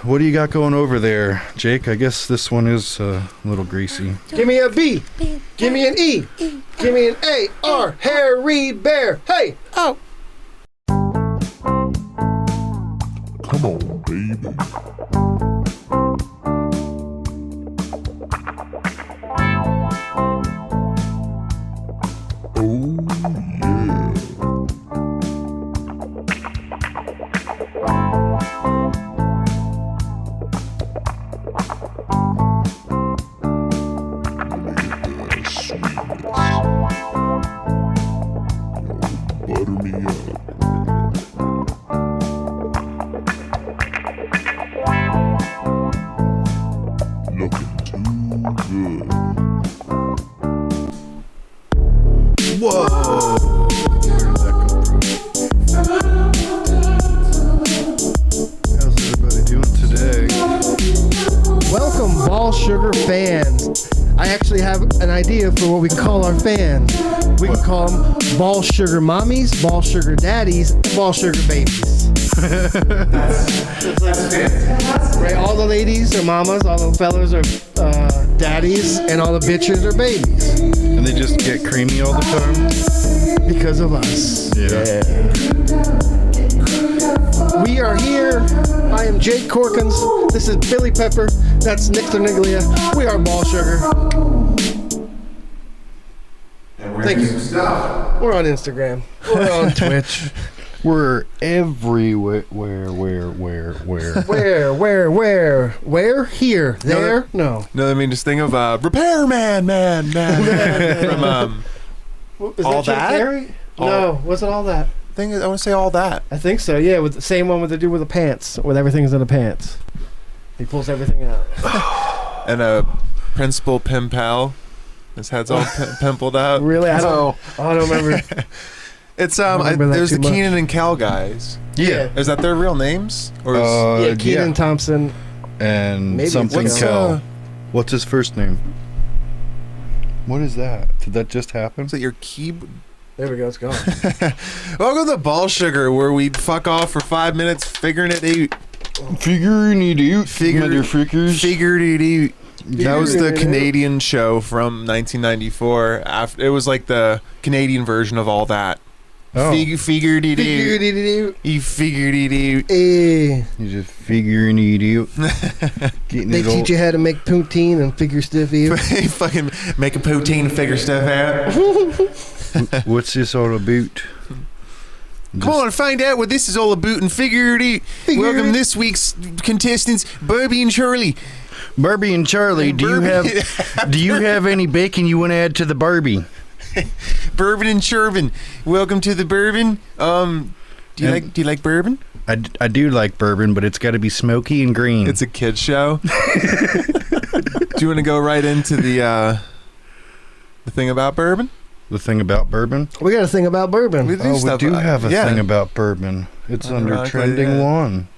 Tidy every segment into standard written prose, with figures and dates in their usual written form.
what do you got going over there, Jake? I guess this one is a little greasy. Give me a B. Give me an E. Give me an A. R. Harry Bear. Hey. Oh. Come on, baby. Oh, yeah. Butter me up. Looking too good. Whoa! How's everybody doing today? Welcome, Ball Sugar fans. I actually have an idea for what we can call our fans. We can call them Ball Sugar Mommies, Ball Sugar Daddies, and Ball Sugar Babies. Right? All the ladies are mamas, all the fellas are daddies, and all the bitches are babies. And they just get creamy all the time? Because of us. Yeah. We are here. I am Jake Corkins. This is Billy Pepper. That's Nick Terniglia. We are Ball Sugar. Thank you. We're on Instagram. We're on Twitch. We're everywhere. Where? Where? Here. There? No. No, I mean, just think of Repairman, man. From Is All Jim That? Carrey? No, wasn't All That. I want to say All That. I think so, yeah, with the same one with the dude with the pants, with everything's in the pants. He pulls everything out. And Principal Pim Pal. His head's all pimpled out. Really? I don't remember. It's remember that there's too the much. Keenan and Kel guys. Yeah. Is that their real names? Or is, Yeah, Kenan Thompson. And Maybe something it's Kel. What's his first name? What is that? Did that just happen? is it your key? There we go, it's gone. Welcome to Ball Sugar, where we fuck off for 5 minutes figuring it out. Figuring it out, motherfuckers. Figured it out. That was the Canadian show from 1994. It was like the Canadian version of All That. Oh. Figured it out. You figured it out. You just figuring it out. Getting They it teach you how to make poutine and figure stuff out. Fucking make a poutine and figure stuff out. What's this all about? Come on, find out what this is all about and figure it out. Welcome this week's contestants, Barbie and Charlie. Barbie and Charlie, do you have any bacon you want to add to the Barbie? Bourbon and Shervin. Welcome to the bourbon. Do you like bourbon? I do like bourbon, but it's got to be smoky and green. It's a kid's show. Do you want to go right into the thing about bourbon? The thing about bourbon? We got a thing about bourbon. We do We stuff, do have a yeah. thing about bourbon. It's under Ironically, trending yeah. one.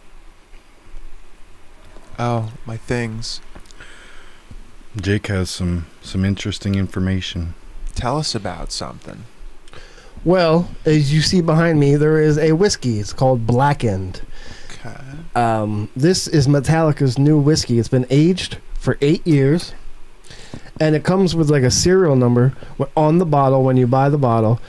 Oh, my things. Jake has some interesting information. Tell us about something. Well, as you see behind me, there is a whiskey. It's called Blackened. Okay. This is Metallica's new whiskey. It's been aged for 8 years. And it comes with like a serial number on the bottle. When you buy the bottle,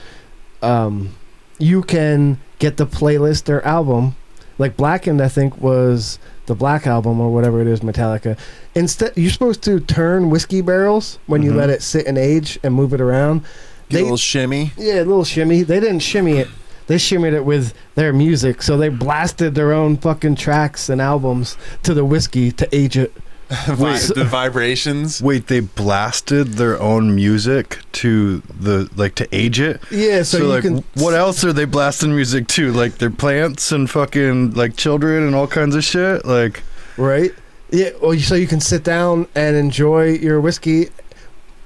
you can get the playlist or album. Like Blackened, I think, was the Black Album or whatever it is, Metallica. Instead, you're supposed to turn whiskey barrels when you let it sit and age and move it around. Get a little shimmy. Yeah, a little shimmy. They didn't shimmy it. They shimmied it with their music. So they blasted their own fucking tracks and albums to the whiskey to age it. The vibrations. Wait, they blasted their own music to age it? Yeah, so you like, can... what else are they blasting music to? Like their plants and fucking like children and all kinds of shit? Like, right? Yeah, well, so you can sit down and enjoy your whiskey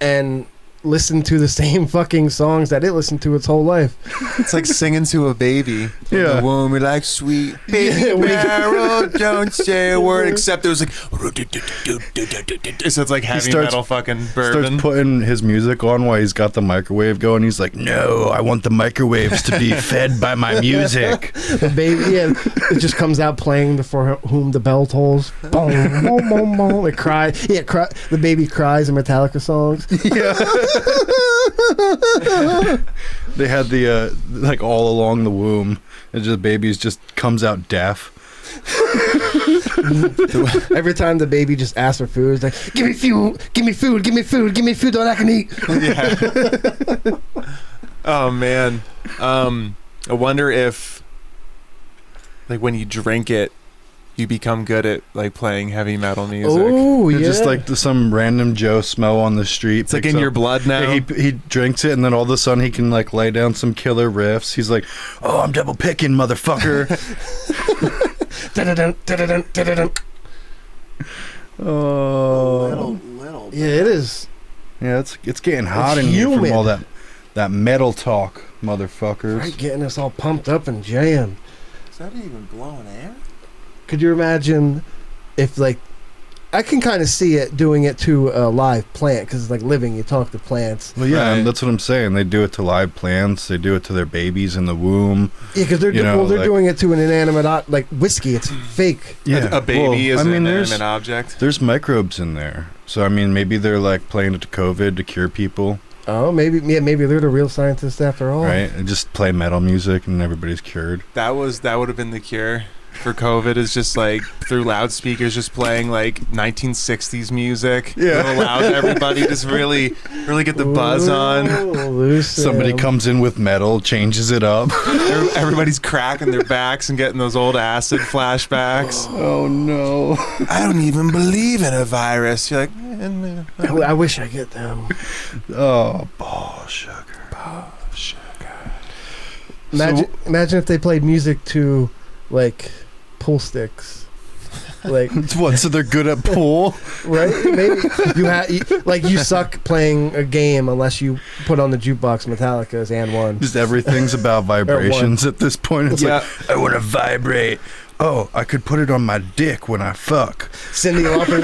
and listen to the same fucking songs that it listened to its whole life. It's like singing to a baby. In Yeah. the womb, you're like, sweet baby sparrow, don't say a word. Except it was like, so it's like heavy starts- metal fucking Starts bourbon. putting his music on while he's got the microwave going. He's like, no, I want the microwaves to be fed by my music. The baby, yeah, it just comes out playing For Whom the Bell Tolls. Boom, boom, boom, boom. It cries. Yeah, the baby cries in Metallica songs. Yeah. They had the like all along the womb, and just babies just comes out deaf. Every time the baby just asks for food, it's like, give me food, give me food, give me food, give me food that I can eat. Yeah. Oh man. I wonder if, like, when you drink it, you become good at like playing heavy metal music. Oh, It's yeah. just like some random Joe Smell on the street. It's like picks in your up- blood now. Yeah, he drinks it, and then all of a sudden he can like lay down some killer riffs. He's like, "Oh, I'm double picking, motherfucker." Dun-dun-dun, dun-dun-dun, dun-dun-dun. Oh, Little. Yeah, it is. yeah, it's getting hot It's in here from humid. all that metal talk, motherfuckers. Right, getting us all pumped up and jammed. Is that even blowing air? Could you imagine if, like, I can kind of see it doing it to a live plant because it's like living. You talk to plants. Well, yeah, Right. and that's what I'm saying. They do it to live plants. They do it to their babies in the womb. Yeah, because they're You know, they're like- doing it to an inanimate like whiskey. It's fake. A baby is I mean, an there's inanimate object. there's microbes in there. So I mean, maybe they're like playing it to COVID to cure people, Oh, maybe maybe they're the real scientists after all. right? And just play metal music and everybody's cured. That would have been the cure for COVID. Is just like through loudspeakers, just playing like 1960s music. Yeah. It allowed everybody to just really get the buzz on. Ooh, loose Somebody Sam. comes in with metal, changes it up. Everybody's cracking their backs and getting those old acid flashbacks. Oh no. I don't even believe in a virus. You're like, I wish I get them. Oh, ball sugar. Imagine if they played music to like pool sticks. Like, What? So they're good at pool? right? Maybe you suck playing a game unless you put on the jukebox Metallica's and one. Just everything's about vibrations at this point. It's Yeah. like, I want to vibrate. Oh, I could put it on my dick when I fuck. Cindy Lauper,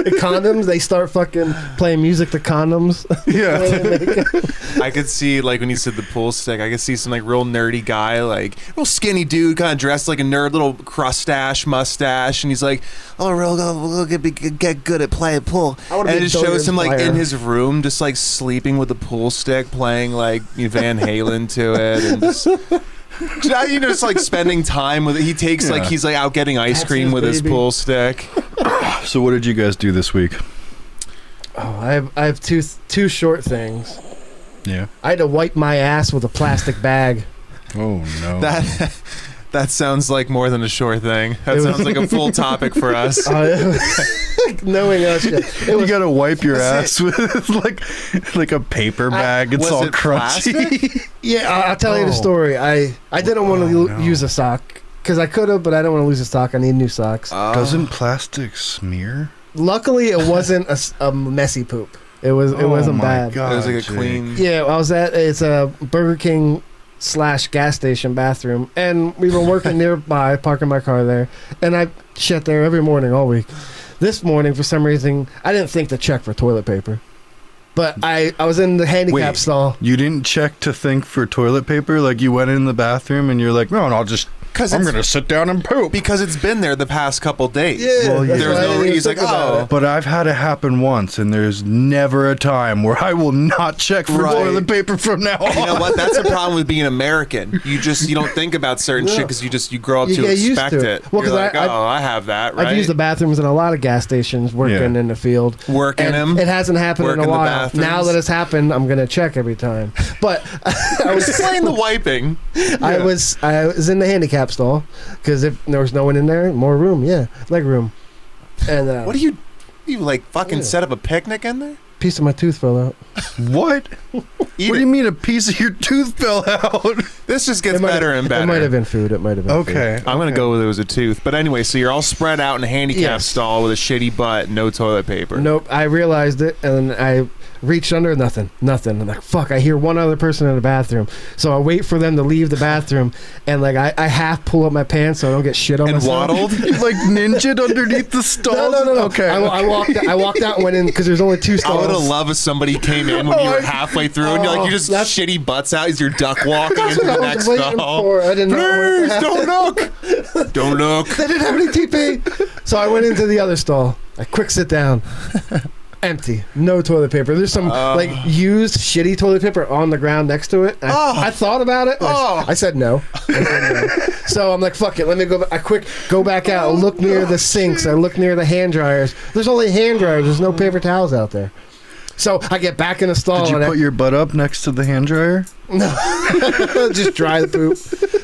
the condoms. They start fucking playing music to condoms. Yeah. I could see, like, when you said the pool stick, I could see some like real nerdy guy, like real skinny dude, kind of dressed like a nerd, little crustache, mustache, and he's like, "Oh, we'll get good at playing pool." I wanna And be it just a shows him like billiards in player. his room, just like sleeping with the pool stick, playing like Van Halen to it, and just. Just like spending time with it. He takes like Yeah. he's like out getting ice That's cream his with his baby. pool stick. So what did you guys do this week? Oh, I have two short things. Yeah. I had to wipe my ass with a plastic bag. Oh no. That sounds like more than a short thing. That It was- sounds like a full topic for us. Knowing us, it you was gotta wipe your Was ass with like a paper bag. It's was all it crunchy. yeah. I'll tell you the Oh. story. I didn't want to no. use a sock because I could have, but I don't want to lose a sock. I need new socks. Doesn't plastic smear? Luckily, it wasn't a messy poop. It wasn't my bad. God, it was like a Jake. clean. Yeah, it's a Burger King / gas station bathroom, and we were working nearby, parking my car there, and I shit there every morning all week. This morning, for some reason, I didn't think to check for toilet paper, but I was in the handicap Wait. stall. You didn't check to think for toilet paper? Like you went in the bathroom and you're like, no, I'm gonna sit down and poop. Because it's been there the past couple days. Yeah, Well, yeah. There was I no didn't even he's like, think about oh. it. But I've had it happen once, and there's never a time where I will not check for Right. toilet paper from now on. You know what? That's a problem with being American. You don't think about certain shit No. because you grow up You to get used expect to it. it. Well, You're 'cause like, I have that, right? I've used the bathrooms in a lot of gas stations working Yeah. in the field. Working And them. It hasn't happened in Working a the while. bathrooms. Now that it's happened, I'm gonna check every time. But I was Explain the wiping. I was in the handicap stall because if there was no one in there, more room, leg room. And What do you like fucking Yeah. set up a picnic in there? piece of my tooth fell out. What? Eat What do it. you mean a piece of your tooth fell out? This just gets It might better have- and better. It might have been food. It might have been food. Okay. I'm gonna go with it was a tooth. But anyway, so you're all spread out in a handicap Yes. stall with a shitty butt, no toilet paper. Nope. I realized it, and I reached under, nothing. I'm like, fuck, I hear one other person in the bathroom. So I wait for them to leave the bathroom, and like I half pull up my pants so I don't get shit on And myself. waddled. You like ninja'd underneath the stalls? No. Okay. I walked out and went in because there's only 2 I stalls. would have loved if somebody came in when you were halfway through and you're like, you just that's- shitty butts out as you're duck walking That's into what the I was next waiting stall. for. I didn't know what Please happened. don't look. Don't look. They didn't have any TP. So I went into the other stall. I quick sit down. Empty. No toilet paper. There's some like used shitty toilet paper on the ground next to it. I thought about it. I said no. So I'm like, fuck it. Let me go. I quick go back out. Look near the sinks. I look near the hand dryers. There's only hand dryers. There's no paper towels out there. So I get back in the stall. Did you and put your butt up next to the hand dryer? just dry the poop.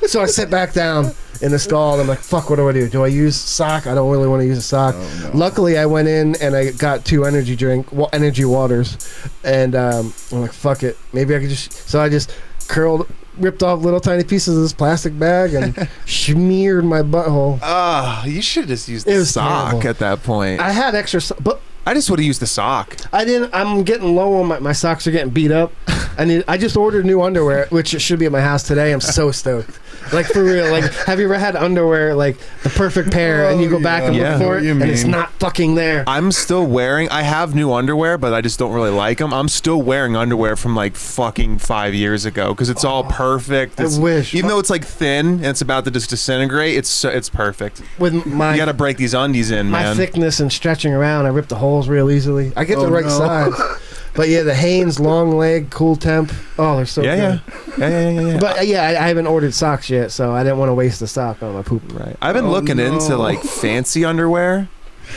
So I sit back down in the stall and I'm like, fuck, what do I do? Do I use sock? I don't really want to use a sock. Oh, no. Luckily, I went in and I got 2 energy waters. And I'm like, fuck it. Maybe I could just... So I just ripped off little tiny pieces of this plastic bag and smeared my butthole. You should have just used It the was sock terrible. at that point. I had extra... But I just would have used the sock. I didn't. I'm getting low on my socks are getting beat up. I just ordered new underwear, which should be at my house today. I'm so stoked. Like for real. Like, have you ever had underwear like the perfect pair, and you go back and yeah. look for it, You and it's mean. not fucking there? I'm still wearing. I have new underwear, but I just don't really like them. I'm still wearing underwear from like fucking 5 years ago because it's all perfect. I It's, wish. even though it's like thin and it's about to just disintegrate, it's perfect. With You my got to break these undies in, my man. thickness and stretching around, I rip the holes real easily. I get the Oh, right no. size. But yeah, the Hanes long leg, cool temp. Oh, they're so yeah, good. yeah. But yeah, I haven't ordered socks yet, so I didn't want to waste the sock on my poop. Right. I've been Oh, looking no. into like fancy underwear.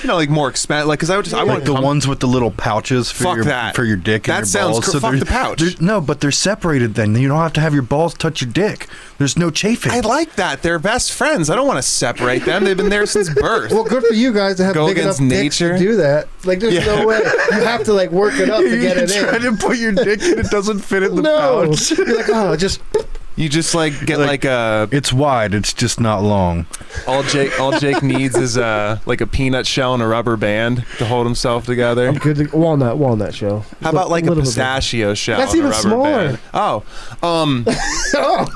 You know, like more expensive. Like, cause I Like want the ones with the little pouches for Fuck your that. for your dick and That your sounds balls. fuck they're- the pouch. No, but they're separated. Then you don't have to have your balls touch your dick. There's no chafing. I like that. They're best friends. I don't want to separate them. They've been there since birth. Well, good for you guys to have Go big enough against dicks to nature. do that. Like, there's Yeah. no way. You have to like work it up to get it try in. to put your dick in, it doesn't fit in the No, pouch. you're like, oh, just You just like get like a It's wide. It's just not long. all Jake needs is like a peanut shell and a rubber band to hold himself together. I'm good. To, walnut shell. How about like a Little bit. pistachio shell? That's and a even rubber smaller. band? Oh, Oh,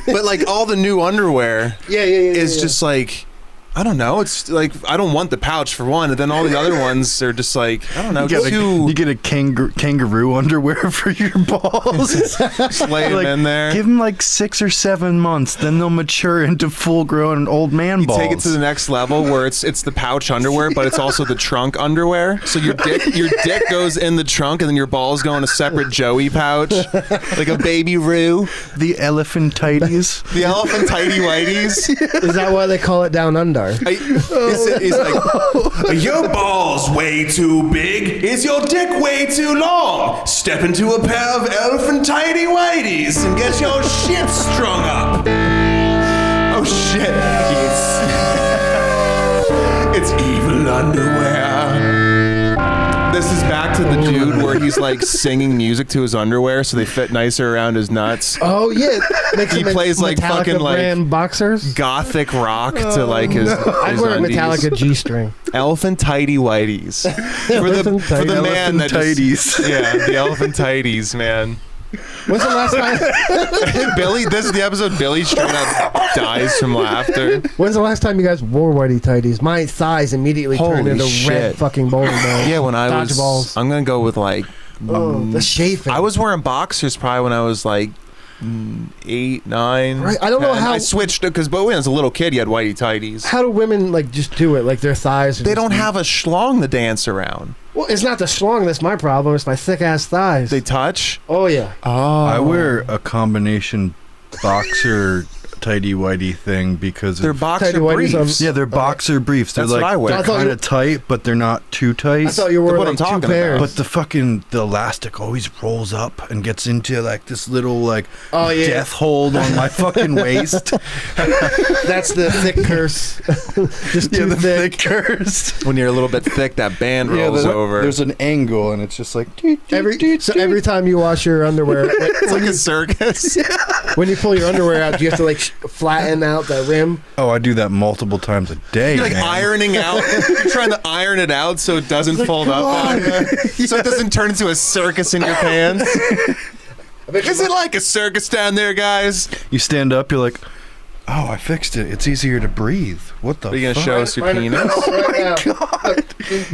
but like all the new underwear yeah. is just like, I don't know. It's like I don't want the pouch for one, and then all the other ones are just like I don't know. You get a kangaroo underwear for your balls. Just lay them Like, in there. Give them like 6 or 7 months, then they'll mature into full-grown old man You balls. take it to the next level where it's the pouch underwear, but it's also the trunk underwear. So your dick goes in the trunk, and then your balls go in a separate Joey pouch, like a baby Roo. The elephant tighties. The elephant tighty whities. Is that why they call it down under? He's like, your balls way too big. Is your dick way too long? Step into a pair of elephant tighty whities and get your shit strung up. Oh shit! It's evil underwear. This is back to the dude where he's like singing music to his underwear so they fit nicer around his nuts. Oh yeah, makes He them plays, like, Metallica fucking, like, brand boxers. Gothic rock to like his. I'd his wear a undies. Metallica G-string. Elephant tighty whities for the Elephant man that Elephant just, tighties. yeah, the elephant tighties, man. When's the last time? Billy, this is the episode. Billy straight up dies from laughter. When's the last time you guys wore whitey tighties? My thighs immediately turned Holy into shit. red fucking bowling balls. Yeah, when I was, Dodgeballs. I'm gonna go with like, Oh, the chafing. I was wearing boxers probably when I was like 8, 9. Right, I don't know 10. how- I switched because when I was a little kid, you had whitey tighties. How do women like just do it? Like their thighs? Are They just- don't have a schlong to dance around. Well, it's not the schlong that's my problem. It's my thick ass thighs. They touch. Oh yeah. Oh, I wear a combination boxer tighty whitey thing because They're of, boxer Tighty whities on- briefs. yeah, they're boxer briefs. They're That's what I wear. they're I thought kind you- of tight, but they're not too tight. I thought you were That's what like I'm talking two pairs. about. But the elastic always rolls up and gets into like this little like Oh, yeah. death hold on my fucking waist. That's the thick curse. Just too the thick. thick curse. When you're a little bit thick, that band rolls over. There's an angle and it's just like Every time you wash your underwear, It's like a circus. when you pull your underwear out, you have to like flatten out the rim. Oh, I do that multiple times a day. You're like man. ironing out. You're trying to iron it out so it doesn't fold up on you. So it doesn't turn into a circus in your pants. Is it like a circus down there, guys? You stand up, you're like, oh, I fixed it. It's easier to breathe. What the Are you going to fuck? show us your penis?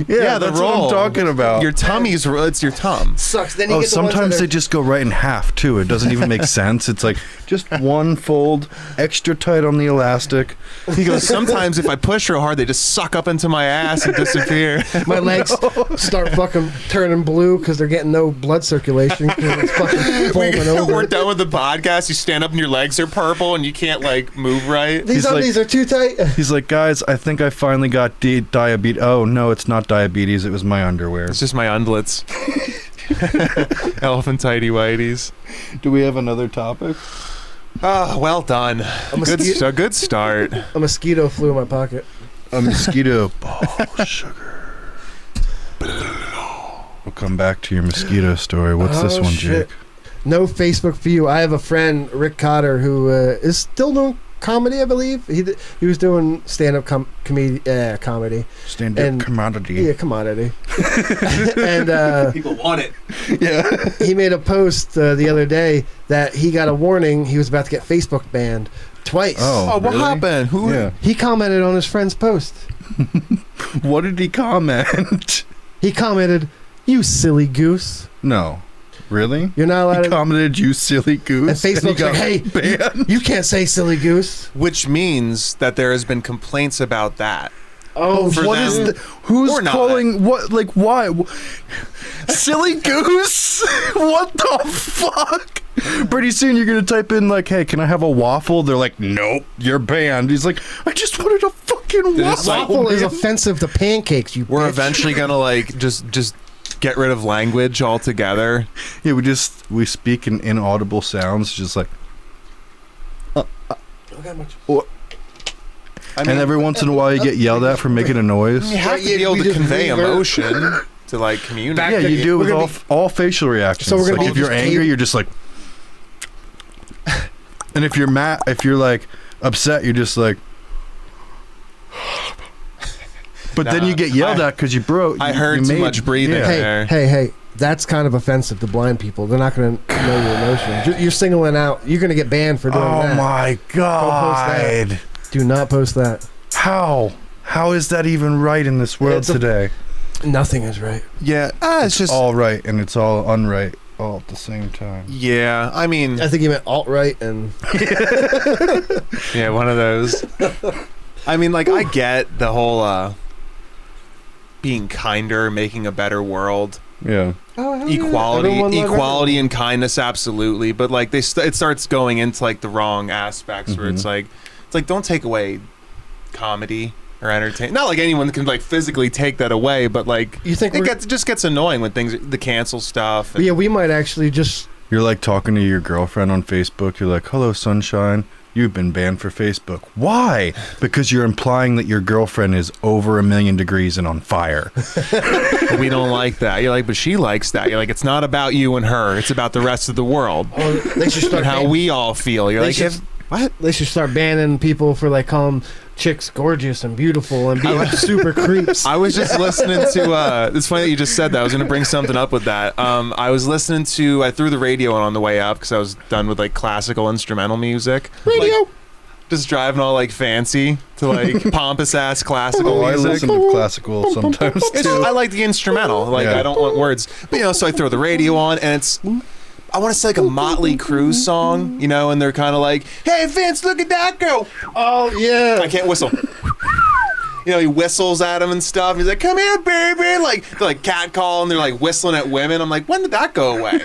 Yeah, the that's roll. what I'm talking about. Your tummy's, it's your tum. Sucks. Then you Oh, get the ones sometimes that they are- just go right in half, too. It doesn't even make sense. It's like just one fold, extra tight on the elastic. He goes, sometimes if I push real hard, they just suck up into my ass and disappear. my legs start fucking turning blue because they're getting no blood circulation because it's fucking foaming We're over. done with the podcast. You stand up and your legs are purple and you can't like move right. These He's like- undies are too tight. He's like, guys, I think I finally got diabetes. Oh, no, it's not diabetes. It was my underwear. It's just my undlets. Elephant tighty whities. Do we have another topic? Oh, well done. Good start. A mosquito flew in my pocket. A mosquito. Oh, sugar. We'll come back to your mosquito story. What's this Oh, one, shit. Jake? No Facebook for you. I have a friend, Rick Cotter, who is still doing comedy, I believe. He was doing stand-up comedy. Stand-up And- commodity. Yeah, commodity. And People want it. Yeah. he made a post the other day that he got a warning. He was about to get Facebook banned twice. Oh, Oh, what really? happened? Who? Yeah. He commented on his friend's post. What did he comment? He commented, "You silly goose. No. Really? You're not allowed He to." commented, you silly goose. And Facebook's he got like, "Hey, banned. you can't say silly goose." Which means that there has been complaints about that. Oh, For What them. is who's Or not. calling what? Like why? Silly goose? What the fuck? Pretty soon you're gonna type in like, "Hey, can I have a waffle?" They're like, "Nope, you're banned." He's like, "I just wanted a fucking They're just waffle." waffle is man." offensive to pancakes. You. We're bitch. eventually gonna like just get rid of language altogether. Yeah, we speak in inaudible sounds, just like, Don't got much. I and every once in a while you get yelled at for making a noise. you have to Yeah, be able we to just convey revert. emotion to like communicate. Yeah, you do it with We're all, gonna all facial reactions. So we're gonna like be if you're just angry, cave- you're just like, and if you're mad, if you're like upset, you're just like. But then Nah, you get yelled at because you broke. I you- heard you too made- much breathing. Yeah. Hey! That's kind of offensive to blind people. They're not going to know your emotion. You're singling out. You're going to get banned for doing Oh that. my god! Do not post that. How? How is that even right in this world It's a- today? Nothing is right. Yeah, it's just All right and it's all unright all at the same time. yeah. I mean, I think you meant alt right and yeah, one of those. I mean, like I get the whole being kinder, making a better world. Yeah. Equality and kindness, absolutely. But like it starts going into like the wrong aspects where it's like don't take away comedy or entertain. Not like anyone can like physically take that away, but like You think it we're- just gets annoying when the cancel stuff. and- yeah, we might actually just You're like talking to your girlfriend on Facebook. You're like, "Hello, sunshine. You've been banned for Facebook. Why? Because you're implying that your girlfriend is over 1,000,000 degrees and on fire." we don't like that. You're like, but she likes that. You're like, it's not about you and her. It's about the rest of the world they should start and how ban- we all feel. You're They like, should- if, what? they should start banning people for like calling chicks gorgeous and beautiful and being super creeps. I was just listening to. It's funny that you just said that. I was going to bring something up with that. I was listening to. I threw the radio on the way up because I was done with like classical instrumental music. Radio. Like, just driving all like fancy to like pompous ass classical Oh, I music. listen to classical sometimes It's, too. I like the instrumental. Like Yeah. I don't want words. But so I throw the radio on and it's. I want to say like a Motley Crue song, and they're kind of like, "Hey Vince, look at that girl." Oh yeah. I can't whistle. He whistles at him and stuff. He's like, "Come here, baby!" Like they're like catcall and they're like whistling at women. I'm like, when did that go away?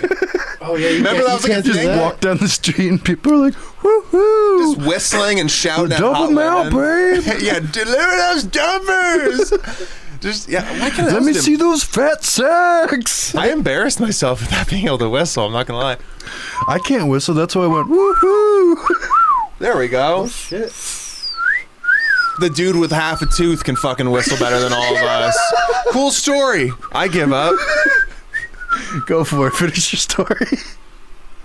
Oh yeah. You Remember can't, that was you like a can't do thing? that. Walk down the street and people are like, "Woohoo! Just whistling and shouting at Double hot mount, women. babe! Yeah, deliver those dumpers. Just why can't I Let me listen to- see those fat sacks." I embarrassed myself with not being able to whistle. I'm not gonna lie. I can't whistle. That's why I went woohoo. There we go. Shit. The dude with half a tooth can fucking whistle better than all of us. Cool story. I give up. Go for it. Finish your story.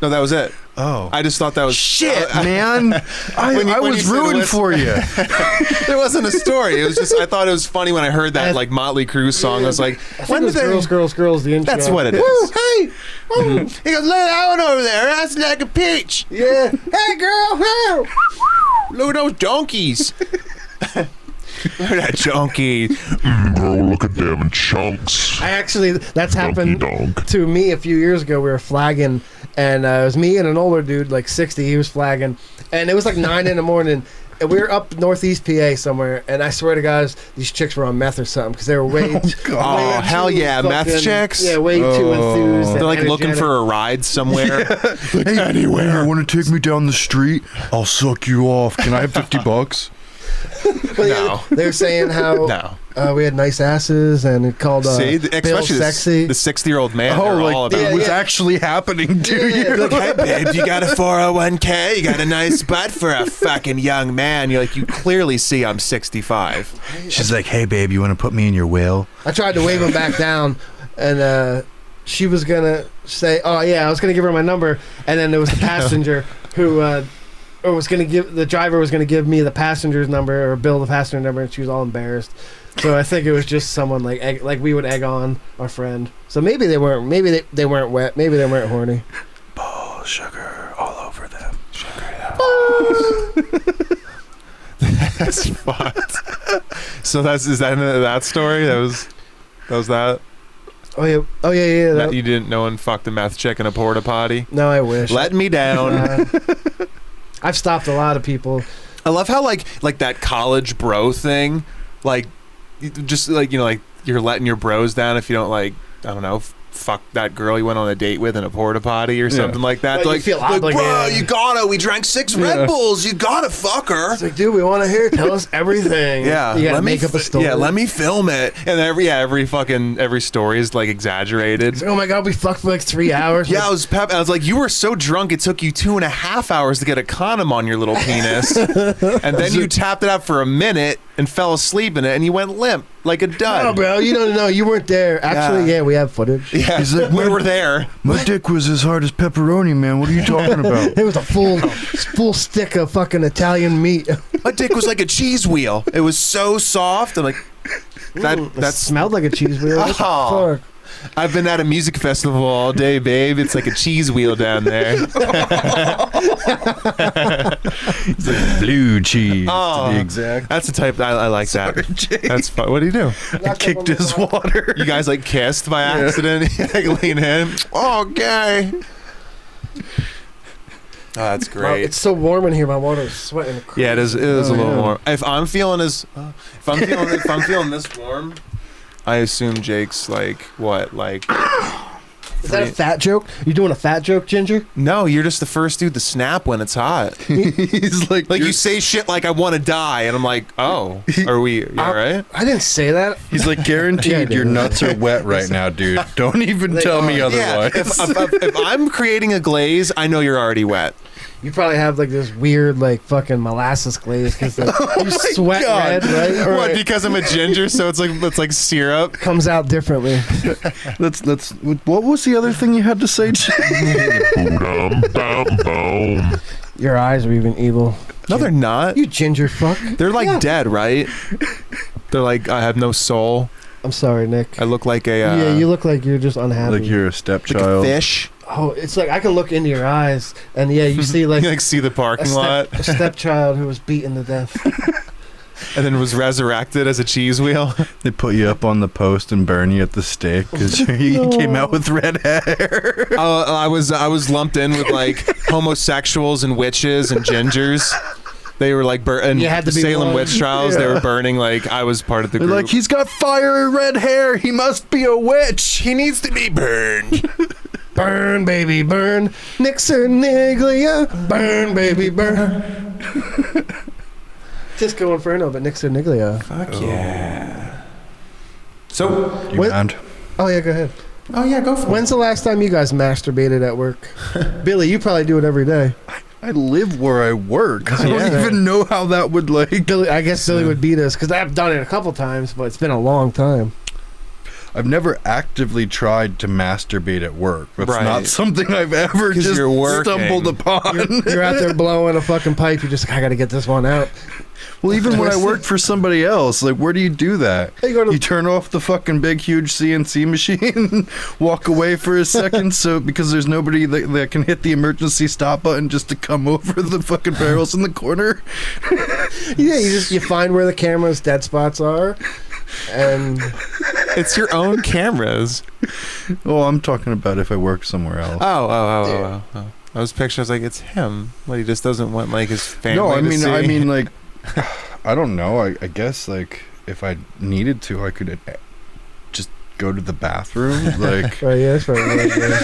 No, that was it. Oh. I just thought that was Shit, man. I When you was said rooting listen- for you. There wasn't a story. It was just I thought it was funny when I heard that like Motley Crue song. I was like, when did they? Girls, the intro. That's what it is. Hey! He goes, look at that one over there. That's like a peach. Yeah. Hey, girl. Hey. Look at those donkeys. Look at that donkey. Girl, look at them chunks. I actually, that's Donkey happened donk. to me a few years ago. We were flagging, and it was me and an older dude, like 60. He was flagging, and it was like 9 in the morning. And we were up northeast PA somewhere, and I swear to guys, these chicks were on meth or something because they were way. Oh, hell yeah, meth chicks? Yeah, way too enthused. They're like and looking energetic. for a ride somewhere. Hey, anywhere. You want to take me down the street? I'll suck you off. Can I have $50? But yeah, No. they were saying how No. we had nice asses, and it called See, Bill especially sexy. the 60-year-old man. Oh, they're like all about. it was yeah. actually happening to you. Like, hey, babe, you got a 401k? You got a nice butt for a fucking young man. You're like, you clearly see I'm 65. She's like, hey, babe, you want to put me in your whale? I tried to wave him back down, and she was gonna say, "Oh yeah," I was gonna give her my number, and then there was the passenger who, or was gonna give the driver was gonna give me the passenger's number or Bill the passenger number, and she was all embarrassed. So I think it was just someone like we would egg on our friend. So maybe they weren't. Maybe they weren't wet. Maybe they weren't horny. Oh, sugar all over them. That's fucked. So is that that story? That was that. Oh yeah. Oh yeah. That you didn't know and fucked a meth chick in a porta potty. No, I wish. Let me down. I've stopped a lot of people. I love how like that college bro thing, like just like like you're letting your bros down if you don't like I don't know fuck that girl you went on a date with in a porta potty or something like that. Like, you Like, feel bro, obligated. you gotta. We drank 6 Red Bulls. You gotta fuck her. It's like, dude, we want to hear. Tell us everything. Yeah, You gotta let me make up a story. Yeah, let me film it. And every story is like exaggerated. It's like, oh my god, we fucked for like 3 hours. Yeah, I was like, you were so drunk it took you 2.5 hours to get a condom on your little penis, and then you tapped it out for a minute and fell asleep in it, and you went limp like a dud. No, bro, you don't know. You weren't there. Actually, yeah, we have footage. Yeah, He's like, we were there. My dick was as hard as pepperoni, man. What are you talking about? It was a full stick of fucking Italian meat. My dick was like a cheese wheel. It was so soft. I'm like, That that's. smelled like a cheese wheel. What the Oh. fuck? I've been at a music festival all day, babe. It's like a cheese wheel down there. Blue cheese, Oh. to be exact. That's the type I like that. That's fun. What do you do? I kicked his water. You guys like kissed by accident? Like lean in. Oh, gay. Oh, that's Wow, great. it's so warm in here. My water is sweating. Yeah, it is. It is Oh, a little yeah. warm. If I'm feeling if I'm feeling this warm, I assume Jake's like what? Like Is that a fat joke? You doing a fat joke, Ginger? no, you're just the first dude to snap when it's hot. He's like, Like you say shit like I want to die, and I'm like, oh, are we? You all right? I didn't say that. he's like, guaranteed Yeah, I your did. nuts are wet right now, dude. Don't even They tell me are. Yeah. otherwise. If I'm creating a glaze, I know you're already wet. You probably have like this weird like fucking molasses glaze because you sweat God. red, right? Or What? it Because I'm a ginger, so it's like syrup. comes out differently. Let's. What was the other thing you had to say? Boom, bam, boom. Your eyes are even evil. No, they're not. You ginger fuck. They're like Yeah. dead, right? They're like I have no soul. I'm sorry, Nick. I look like a Yeah, you look like you're just unhappy. Like you're a like a stepchild. fish. Oh, it's like I can look into your eyes, and yeah, you see like You like see the parking lot, a stepchild who was beaten to death. and then was resurrected as a cheese wheel. They put you up on the post and burn you at the stake because you came out with red hair. I was lumped in with like homosexuals and witches and gingers. They were like and You had to be Salem one. witch trials. They Yeah. were burning like I was part of the They're group. like, he's got fiery red hair. He must be a witch. he needs to be burned. Burn, baby, burn. Nixerniglia. Burn, baby, burn. Disco Inferno, but Nixerniglia. Fuck yeah. So You What? mind? Oh, yeah, go ahead. oh yeah, go for When's the last time you guys masturbated at work? Billy, you probably do it every day. I live where I work. I don't Yeah. even know how that would like. Billy, I guess Billy would beat us because I've done it a couple times, but it's been a long time. I've never actively tried to masturbate at work. That's Right. not something I've ever 'Cause just you're working. stumbled upon. You're out there blowing a fucking pipe. You're just like, I gotta get this one out. Well, even when I worked for somebody else, like, where do you do that? You go to- You turn off the fucking big, huge CNC machine, walk away for a second, so because there's nobody that can hit the emergency stop button just to come over the fucking barrels in the corner. Yeah, you find where the camera's dead spots are, and It's your own cameras. Oh, I'm talking about if I work somewhere else. Oh. I was picturing, I was like, it's him. Like, he just doesn't want, like, his family No, to see. I mean, like, I don't know. I guess, like, if I needed to, I could just go to the bathroom. Like, oh yeah, that's right. Yeah.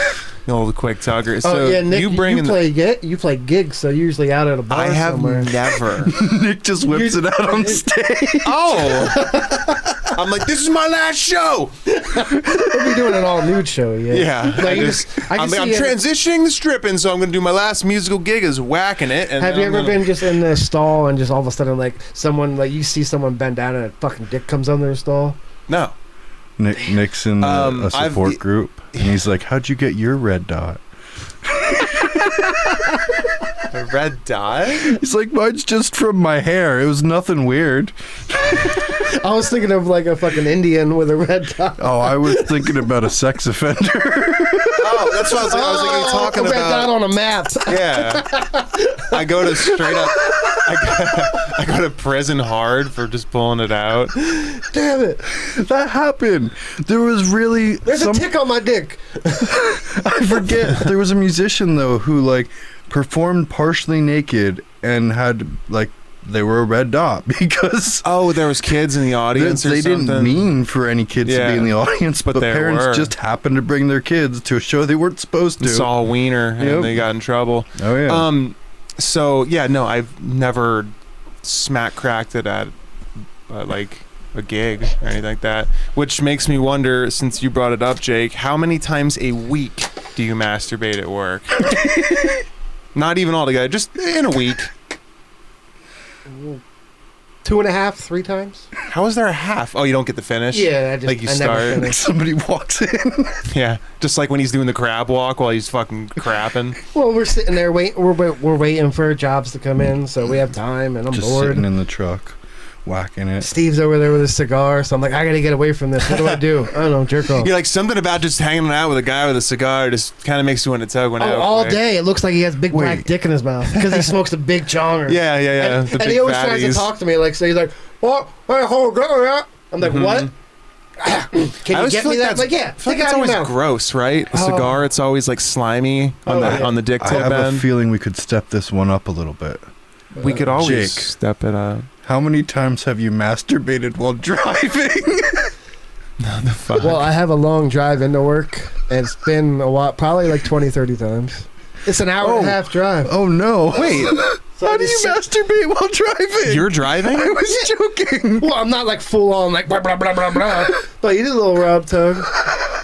The old quick tugger. So Oh yeah, Nick, you bring in you play gigs, so you're usually out at a bar I have somewhere. never. Nick just whips it out on stage. Oh! I'm like, this is my last show. We'll be doing an all nude show. Yeah. Yeah. Like, I'm transitioning to stripping, so I'm going to do my last musical gig is whacking it. And Have you ever been just in the stall and just all of a sudden like someone like you see someone bend down and a fucking dick comes on their stall? No. Nick's in a support I've- group, and he's like, "How'd you get your red dot?" A red dot? He's like, "Mine's just from my hair. It was nothing weird." I was thinking of like a fucking Indian with a red dot. Oh, I was thinking about a sex offender. Oh, that's what I was like. I was like, you're talking a red dot about. on a map. Yeah. I go to straight up. I go to prison hard for just pulling it out. Damn it! That happened. There was really There's a tick on my dick. I forget. There was a musician though who like performed partially naked and had like they were a red dot because Oh, there was kids in the audience they or something. didn't mean for any kids to Yeah. be in the audience, But but there parents were. just happened to bring their kids to a show they weren't supposed to. Saw a wiener and Yep. they got in trouble. Oh yeah. So yeah, no, I've never smack cracked it at like a gig or anything like that. Which makes me wonder, since you brought it up, Jake, how many times a week do you masturbate at work? Not even all together, just in a week. 2.5, 3 times. How is there a half? Oh, you don't get the finish? Yeah, Like you I never start- finished. Somebody walks in. Yeah, just like when he's doing the crab walk while he's fucking crapping. Well, we're sitting there waiting. We're waiting for jobs to come in, so we have time, and I'm Just bored. sitting in the truck, whacking it. Steve's over there with a cigar, so I'm like, I gotta get away from this. What do I do? I don't know, jerk off. You're like, something about just hanging out with a guy with a cigar just kind of makes you want to tug one out. All quick. day, it looks like he has big black Wait. dick in his mouth because he smokes a big chonger. Yeah. And, the and big he always tries to fatties. talk to me, like, so he's like, "What? Hey, hold on." I'm like, "What? I Can you always get feel me like that?" that's- Like, yeah, I feel take like it it's out of always your mouth. gross, right? A Oh. cigar, it's always like slimy on Oh, the yeah. on the dick I tip have a end. feeling we could step this one up a little bit. We could always Jake. step it up. How many times have you masturbated while driving? Well, I have a long drive into work, and it's been a while, probably like 20, 30 times. It's an hour and a half drive. Oh no! Wait, So How I do you just sit- masturbate while driving? you're driving? I was joking. Well, I'm not like full on like blah blah blah blah blah. But you do a little rub tug,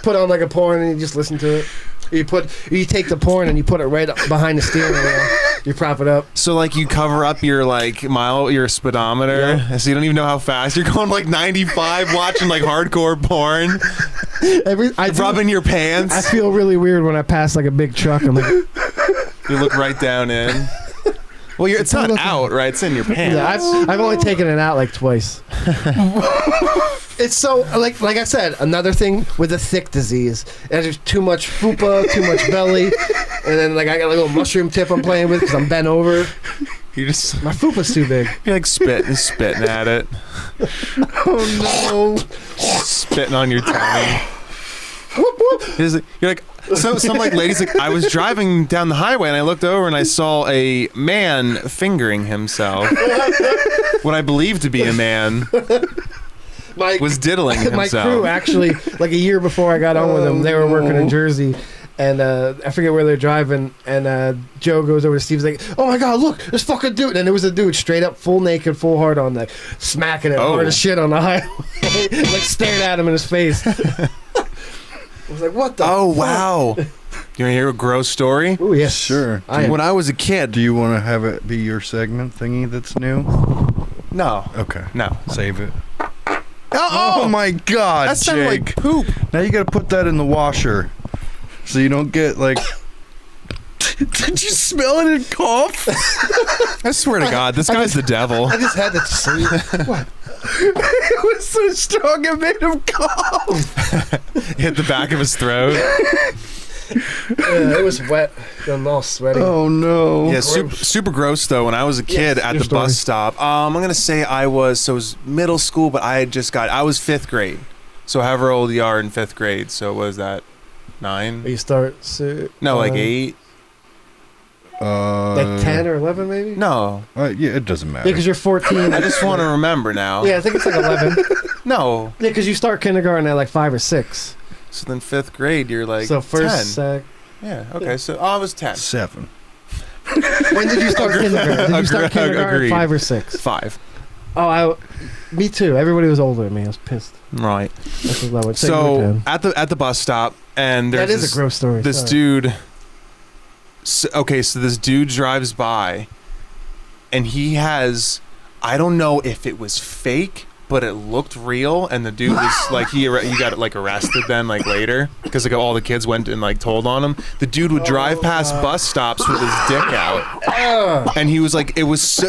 put on like a porn, and you just listen to it. You take the porn and you put it right up behind the steering wheel. You prop it up. So like you cover up your like your speedometer, so you don't even know how fast you're going. Like 95, watching like hardcore porn, rubbing your I pants. feel really weird when I pass like a big truck. I'm like, You look right down in. Well, it's not out, right? It's in your pants. yeah, I've only taken it out like twice. It's so like I said, another thing with a thick disease. And there's too much fupa, too much belly, and then like I got a little mushroom tip I'm playing with because I'm bent over. You just My fupa's too big. you're like spitting at it, Oh spitting on your tummy. You're like some like ladies like I was driving down the highway and I looked over and I saw a man fingering himself. What I believe to be a man My was diddling himself. my crew actually, like a year before I got on with them, they were working in Jersey. And I forget where they're driving, and Joe goes over to Steve's like, "Oh my God, look, this fucking dude!" And it was a dude straight up, full naked, full hard on, like smacking it hard as shit on the highway, like stared at him in his face. I was like, "What the?" Oh fuck? wow! You want to hear a gross story? Oh yes, Sure. I am. When I was a kid, Do you want to have it be your segment thingy that's new? no, Okay. no. Save it. Oh my God, that sounded Jake. like poop. Now you gotta put that in the washer, so you don't get like. Did you smell it and cough? I swear to God, this guy's the devil. I just had to see. What? It was so strong it made him cough. Hit the back of his throat. It was wet. I'm all sweaty. Oh no. Yeah, super gross though. When I was a kid at your the bus story. stop, I'm gonna say it was middle school, but I was 5th grade. So however old you are in 5th grade. So what was that? 9? You start No, like 8. like 10 or 11 maybe. No, Yeah, it doesn't Yeah, matter. because you're 14. I just want to remember now. Yeah, I think it's like 11. No. Yeah, because you start kindergarten at like 5 or 6. So then 5th grade, you're like So first, 10. sec. Yeah. Okay. So I was 10. 7. When did you start kindergarten? Did you start kindergarten Agreed. at 5 or 6? 5. Oh, me too. Everybody was older than me. I was pissed. Right. That's what I would say. You were So 10. at the bus stop, and there's That is this, a gross story. this Sorry. dude. So this dude drives by, and he has, I don't know if it was fake, but it looked real, and the dude was like, he got like arrested then like later because like all the kids went and like told on him. The dude would drive past bus stops with his dick out, and he was like, it was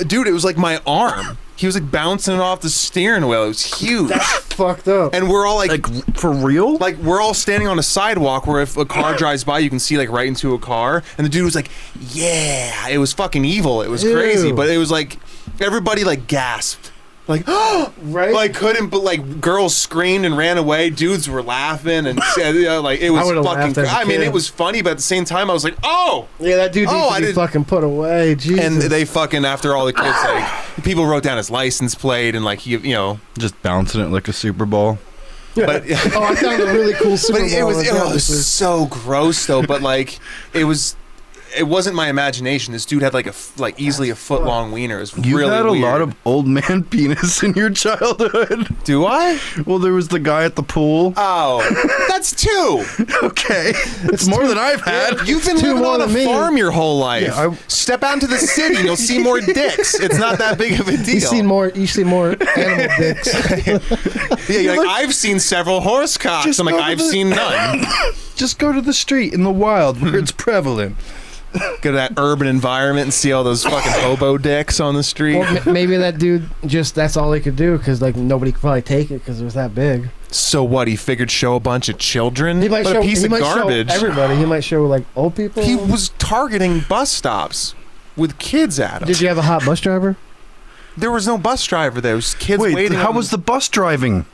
like my arm. He was like bouncing it off the steering wheel. It was huge, Fucked up. and we're all Like for real? like we're all standing on a sidewalk where if a car drives by you can see like right into a car, and the dude was like, yeah, it was fucking evil, it was crazy, Ew. but it was like everybody like gasped, like Right? like couldn't, but like girls screamed and ran away, dudes were laughing, and you know, like it was would've fucking laughed as a I mean kid. it was funny, but at the same time I was like, oh. Yeah, that dude needs Oh, to I be didn't- fucking put away. Jesus. And they fucking, after all the kids, like people wrote down his license plate and like he, you know, Just bouncing it like a Super Bowl. but Oh, I found a really cool Super But Bowl. it was like that. so gross though. But like it wasn't my imagination. This dude had like easily a foot long wiener. It was You really had a weird. lot of old man penis in your childhood. Do I? Well, there was the guy at the pool. Oh, that's 2. Okay, it's more than I've had. You've been two living more on a than me. farm your whole life. Yeah, Step out into the city and you'll see more dicks. It's not that big of a deal. You see more animal dicks. Yeah, you're like, I've seen several horse cocks. Just I'm like, go to I've the- seen none. Just go to the street in the wild where it's prevalent. Go to that urban environment and see all those fucking hobo dicks on the street. Or maybe that dude that's all he could do because like nobody could probably take it because it was that big. So what? He figured show a bunch of children? He might What show a piece he of might garbage. show everybody. He might show like old people. He was targeting bus stops with kids at him. Did you have a hot bus driver? There was no bus driver there. It was kids Wait, waiting. how on was the bus driving?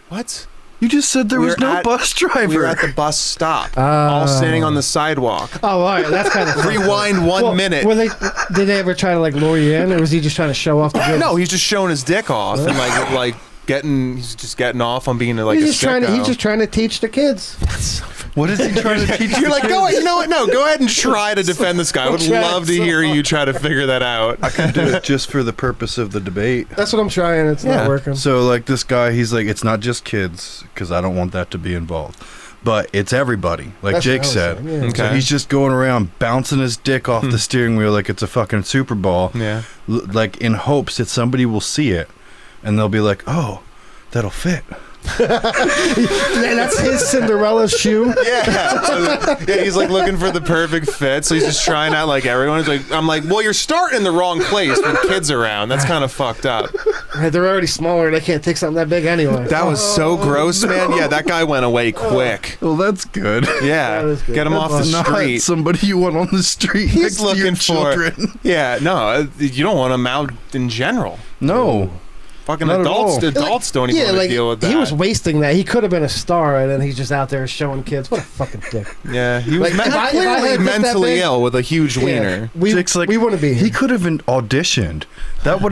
What? You just said there We was were no at- bus driver. We were at the bus stop, all standing on the sidewalk. Oh, all right. That's kind of Rewind 1 minute. Did they ever try to like lure you in, or was he just trying to show off the goods? No, he's just showing his dick off and like he's just getting off on being like he's a just trying to. sicko. He's just trying to teach the kids. What is he trying to teach? You're like, go ahead. You know what? No, go ahead and try to defend this guy. I would Try love to so hear you try to figure that out. I can do it just for the purpose of the debate. That's what I'm trying. It's Yeah. not working. So, like, this guy, he's like, it's not just kids, because I don't want that to be involved. But it's everybody, like That's Jake what I was said. saying, yeah. Okay. So he's just going around bouncing his dick off the steering wheel like it's a fucking Super Bowl, Yeah. like in hopes that somebody will see it, and they'll be like, oh, that'll fit. Yeah, that's his Cinderella shoe. Yeah. Yeah, he's like looking for the perfect fit, so he's just trying out like everyone. He's like, I'm like, well, you're starting in the wrong place with kids around. That's kind of fucked up. They're already smaller. They can't take something that big anyway. That was so gross, man. Yeah, that guy went away quick. Well, that's good. Yeah, That is good. get him off the Not street. somebody you want on the street He's next to your looking for. children. Yeah, no, you don't want him out in general. No. Fucking Not at adults, all. adults don't even Yeah, want to like deal with that. he was wasting that. He could have been a star, and then he's just out there showing kids. What a fucking dick. yeah, he was Like, if I clearly had dick that mentally big- ill with a huge Yeah. wiener. Jake's like, we wouldn't be here. He could have auditioned.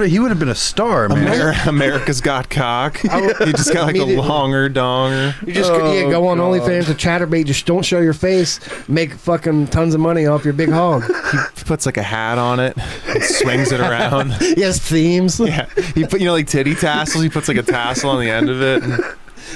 He would have been a star, man. America's Got Cock. He just got like a Immediately. longer donger. You just Oh, go on God. OnlyFans to Chatterbait. Just don't show your face. Make fucking tons of money off your big hog. He puts like a hat on it, and swings it around. He has themes. Yeah, he put like titty tassels. He puts like a tassel on the end of it. And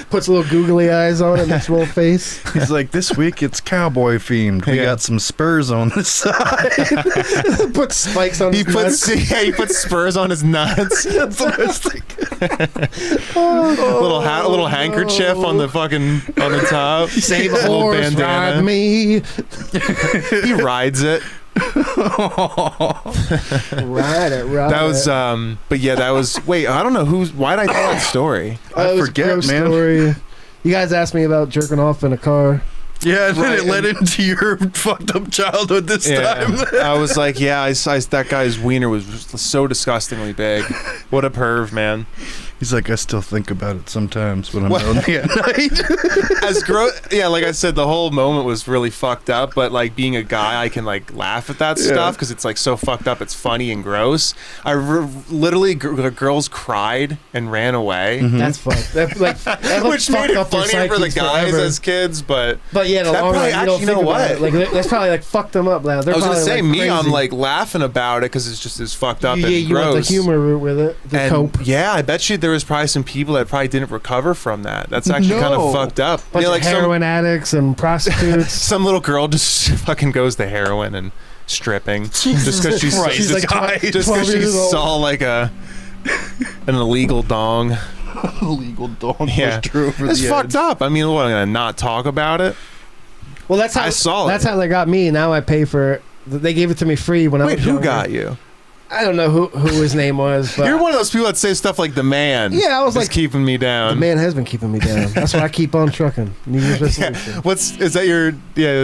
Puts little googly eyes on it. Makes a little face. He's like, this week it's cowboy themed. We Yeah. got some spurs on the side. Puts spikes on he his nuts. puts spurs on his nuts. That's what I was thinking. A little handkerchief on the top. Save a Little horse, bandana. ride me. He rides it. Ride it. That was but yeah, that was wait, I don't know why did I tell that story? I forget, man. Story. You guys asked me about jerking off in a car. Yeah, and then Right, it led into your fucked up childhood this time. I was like, yeah, I that guy's wiener was so disgustingly big. What a perv, man. He's like, I still think about it sometimes when I'm What? lonely at night. As yeah, like I said, the whole moment was really fucked up, but like being a guy, I can like laugh at that stuff because it's like so fucked up, it's funny and gross. Literally the girls cried and ran away. That's fucked. That Which made it funnier for the guys as kids, but yeah, the that long probably run, you don't actually, think you know about what? it. Like that's probably like fucked them up now. They're I was gonna probably, say, like, me, I'm crazy. like laughing about it because it's just as fucked up you, and you gross. went the humor route with it, the And cope. yeah, I bet you there was probably some people that probably didn't recover from that. That's actually kind No. of fucked up. Bunch like of heroin addicts and prostitutes. some little girl just fucking goes to heroin and stripping just because she's Christ, She's like just 12 because she years old. saw like an illegal dong. Illegal dog Yeah. was true for It's the fucked up. I mean, what, I'm gonna not talk about it? Well, that's how I saw That's it. how they got me. Now I pay for it. They gave it to me free when I Wait, was who younger. got you? I don't know who his name was, but You're one of those people that say stuff like the man. Yeah, I was is like, keeping me down. the man has been keeping me down. That's why I keep on trucking. New Year's resolution. Is that your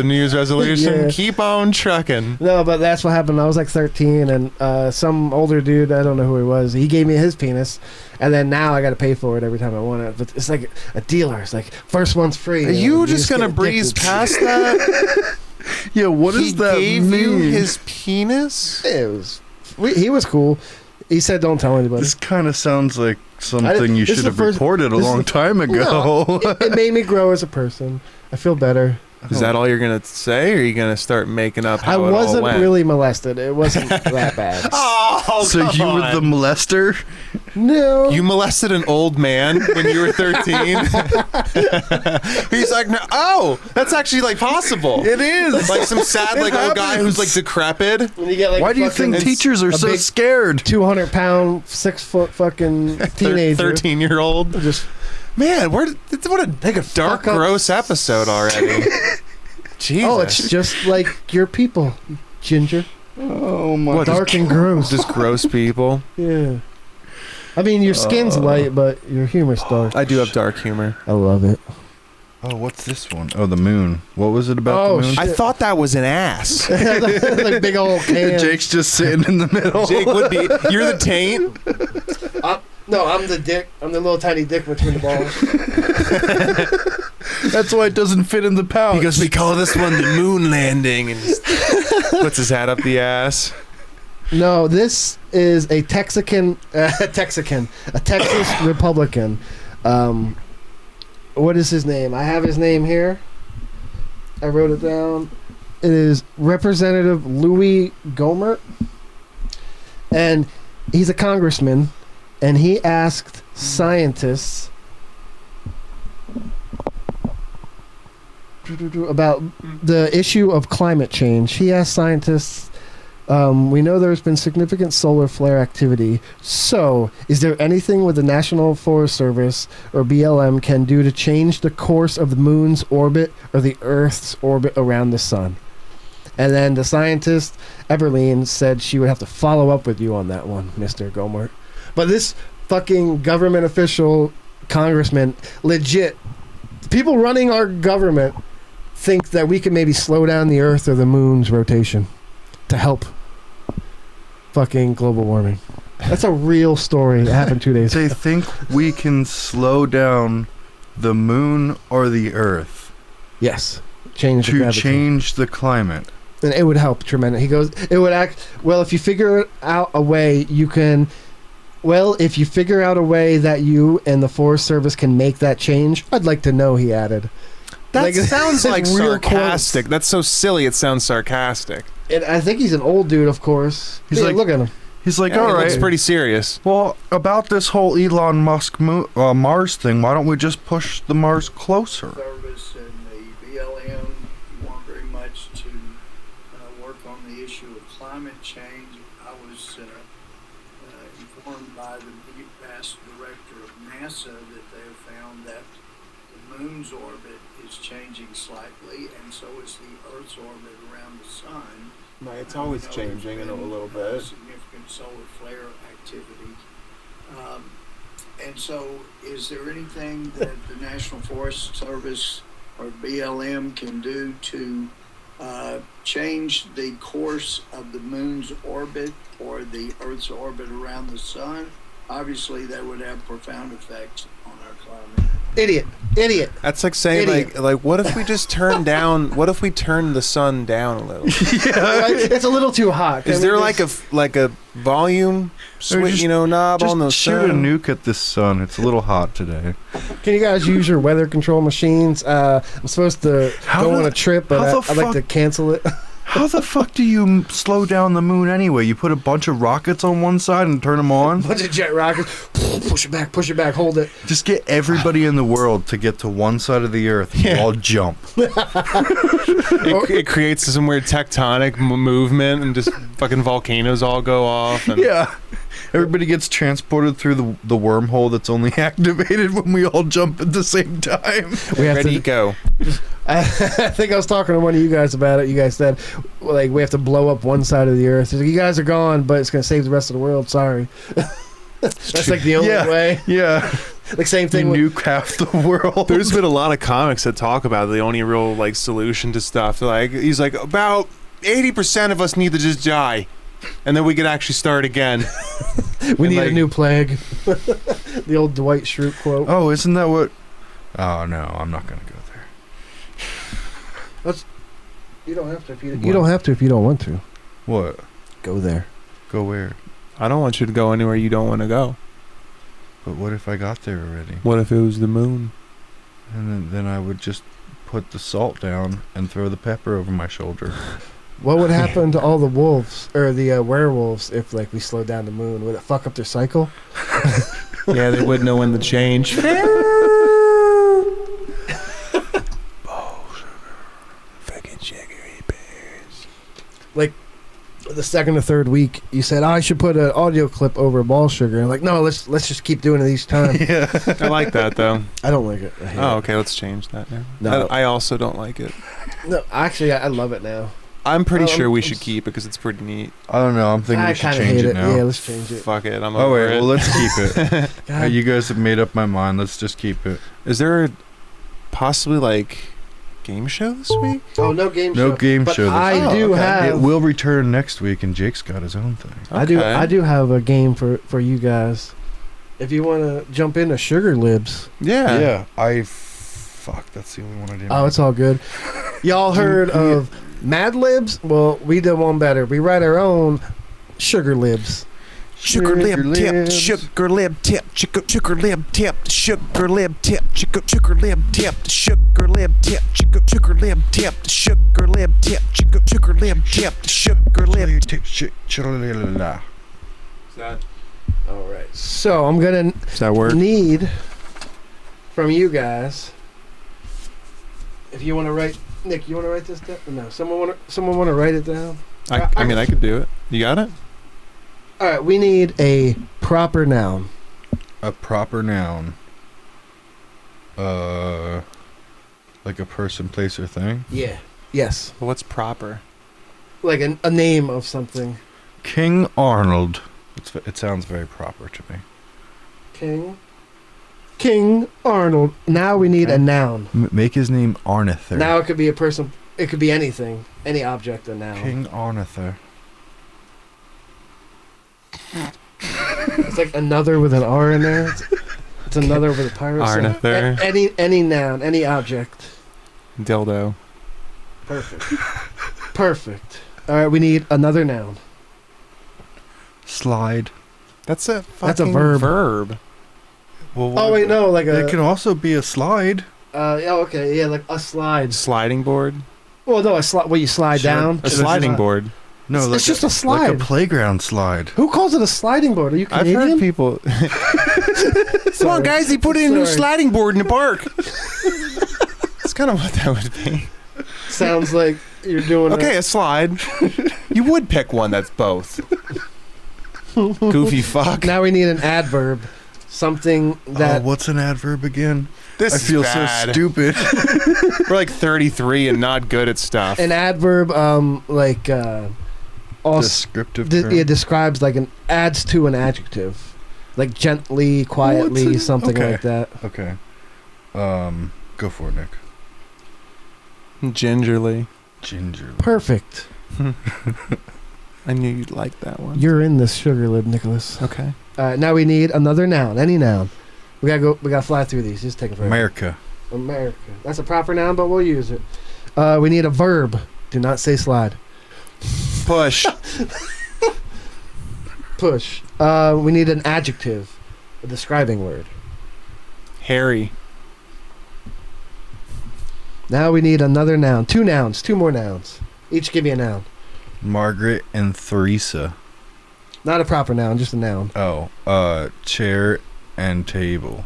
New Year's resolution? Yeah. Keep on trucking. No, but that's what happened. I was like 13, and some older dude, I don't know who he was, he gave me his penis, and then now I got to pay for it every time I want it. But it's like a dealer. It's like, first one's free. Are you know, just gonna get breeze addicted. past that? Yeah, what does that He gave mean? you his penis? He was cool. He said, "Don't tell anybody." This kind of sounds like something you this should is have the first- reported a this is- long time ago. No, it made me grow as a person. I feel better. Is that all you're gonna say, or are you gonna start making up how I it all wasn't went? really molested. It wasn't that bad. Oh, So you were the molester? No. You molested an old man when you were 13? He's like, no, oh, that's actually like possible. It is. Like some sad like old guy who's like decrepit. When you get like Why do you fucking think teachers are a so big scared? 200-pound, 6-foot fucking teenager? 13-year-old. Just Man, what a dark, fuck up. gross episode already. Jesus. oh, it's just like your people, Ginger. Oh my What, Dark and gross. just gross people. Yeah. I mean, your skin's light, but your humor's dark. I do have dark humor. I love it. Oh, what's this one? Oh, the moon. What was it about Oh, the moon? shit. I thought that was an ass. like big old can. Jake's just sitting in the middle. Jake would be. You're the taint. No, I'm the dick. I'm the little tiny dick between the balls. That's why it doesn't fit in the pouch. He goes, we call this one the moon landing, and just puts his hat up the ass. No, this is a Texican, a Texas Republican. What is his name? I have his name here. I wrote it down. It is Representative Louis Gohmert, and he's a congressman, and he asked scientists about the issue of climate change. He asked scientists, we know there's been significant solar flare activity, so is there anything with the National Forest Service or BLM can do to change the course of the moon's orbit or the Earth's orbit around the sun? And then the scientist, Everline, said she would have to follow up with you on that one, Mr. Gohmert. But this fucking government official, congressman, legit, people running our government think that we can maybe slow down the Earth or the moon's rotation to help fucking global warming. That's a real story. It happened 2 days They ago. think we can slow down the moon or the earth Yes. Change the to gravity. change the climate. And it would help tremendously. He goes, it would act, well, if you figure out a way, you can, well, if you figure out a way that you and the Forest Service can make that change, I'd like to know, he added. That Like, sounds like real sarcastic. That's so silly. It sounds sarcastic. And I think he's an old dude, of course. He's Yeah, like- look at him. He's like, Yeah, all he right. looks pretty serious. Well, about this whole Elon Musk Mars thing, why don't we just push the Mars closer? Service and the BLM want very much to work on the issue of climate change. I was informed by the past director NASA that they have found that the moon's orbit is changing slightly, and so is the Earth's orbit around the sun. Right, it's We always know changing there's in a been, little bit. Significant solar flare activity. And so, is there anything that the National Forest Service or BLM can do to change the course of the moon's orbit or the Earth's orbit around the sun? Obviously, that would have profound effects on our climate. Idiot. That's like saying Idiot. like what if we just turn down? What if we turn the sun down a little? It's a little too hot. Is there like a volume switch, just- knob on the Just shoot a sun? nuke at this sun. It's a little hot today. Can you guys use your weather control machines? I'm supposed to How go the- on a trip, but how the I'd like fuck- to cancel it. How the fuck do you slow down the moon anyway? You put a bunch of rockets on one side and turn them on? Bunch of jet rockets. Push it back, hold it. Just get everybody in the world to get to one side of the earth and Yeah. all jump. It creates some weird tectonic movement, and just fucking volcanoes all go off. And Yeah. Everybody gets transported through the wormhole that's only activated when we all jump at the same time. We have ready to to. go. I think I was talking to one of you guys about it. You guys said, like, we have to blow up one side of the earth. It's like, you guys are gone, but it's gonna save the rest of the world. Sorry. That's like the only Yeah. way. Yeah. Like same You thing with nuke half the world. There's been a lot of comics that talk about the only real like solution to stuff. Like he's like about 80% of us need to just die, and then we could actually start again. we need like- a new plague. The old Dwight Schrute quote. Oh, isn't that what? Oh, no, I'm not going to go there. You don't have to if you What? don't have to if you don't want to. What? Go there. Go where? I don't want you to go anywhere you don't want to go. But what if I got there already? What if it was the moon? And then I would just put the salt down and throw the pepper over my shoulder. What would happen to all the wolves or the werewolves if like we slowed down the moon? Would it fuck up their cycle? Yeah, they wouldn't know when to change. Fucking sugary bears. Like the second or third week, you said, "Oh, I should put an audio clip over ball sugar." And like, no, let's just keep doing it each time. Yeah. I like that though. I don't like it. I hate Oh, it. okay. Let's change that now. No. I also don't like it. No, actually, I love it now. I'm pretty Oh, sure we I'm should s- keep it because it's pretty neat. I don't know. I'm thinking I we should kind of change hate it it. now. Yeah, let's change it. Fuck it. I'm Oh, over wait. it. Well, let's keep it. God. You guys have made up my mind. Let's just keep it. Is there possibly like game show this week? Oh, no game No show. game But show this I week. do Oh, okay. have. It will return next week, and Jake's got his own thing. I do have a game for you guys. If you want to jump into Sugar Libs. Yeah. Fuck, that's the only one I didn't. Oh, it's all good. Y'all heard of Mad Libs? Well, we did one better. We write our own Sugar Libs. Sugar lib tip, Libs. sugar lib tip, sugar lib tip, sugar lib tip, sugar lib tip, sugar lib tip, sugar lib tip, sugar lib tip, sugar lib tip, sugar lib. All right. So I'm gonna Does that work? need from you guys. If you want to write, Nick, you want to write this down? No, someone want to write it down. I mean, I could do it. You got it? All right. We need a proper noun. A proper noun. Like a person, place, or thing. Yeah. Yes. What's proper? Like a name of something. King Arnold. It sounds very proper to me. King Arnold. Now we need a noun. Make his name Arnither. Now it could be a person. It could be anything. Any object. A noun. King Arnither. It's like another with an R in there. It's another with a pirate. sign. Arnither. Any noun. Any object. Dildo. Perfect. Perfect. All right. We need another noun. Slide. That's a That's a fucking verb. Well, Oh wait, no, like It can also be a slide. oh, okay, yeah, like a slide. Sliding board. Well, no, a slide where you slide Sure. down. A sliding board. No, It's just a slide. Like a playground slide. Who calls it a sliding board? Are you I've Canadian? heard people. Come on, guys! They put in a new Sorry. sliding board in the park. That's kind of what that would be. Sounds like you're doing. Okay, a slide. You would pick one that's both. Goofy fuck. Now we need an adverb. Something that what's an adverb again? This I is feel bad. so stupid. We're like 33 and not good at stuff. an adverb also Descriptive term. it describes adds to an adjective, like gently, quietly, What's it? something Okay. like that. Okay. Go for it, Nick. Gingerly. Ginger. Perfect. I knew you'd like that one. You're in this sugar lib, Nicholas. Okay. Now we need another noun, any noun. We gotta fly through these. Just take it forever. America. America. That's a proper noun, but we'll use it. We need a verb. Do not say slide. Push. Push. We need an adjective, a describing word. Harry. Now we need another noun. Two nouns. Two more nouns. Each give you a noun. Margaret and Theresa. Not a proper noun, just a noun. Oh, chair and table.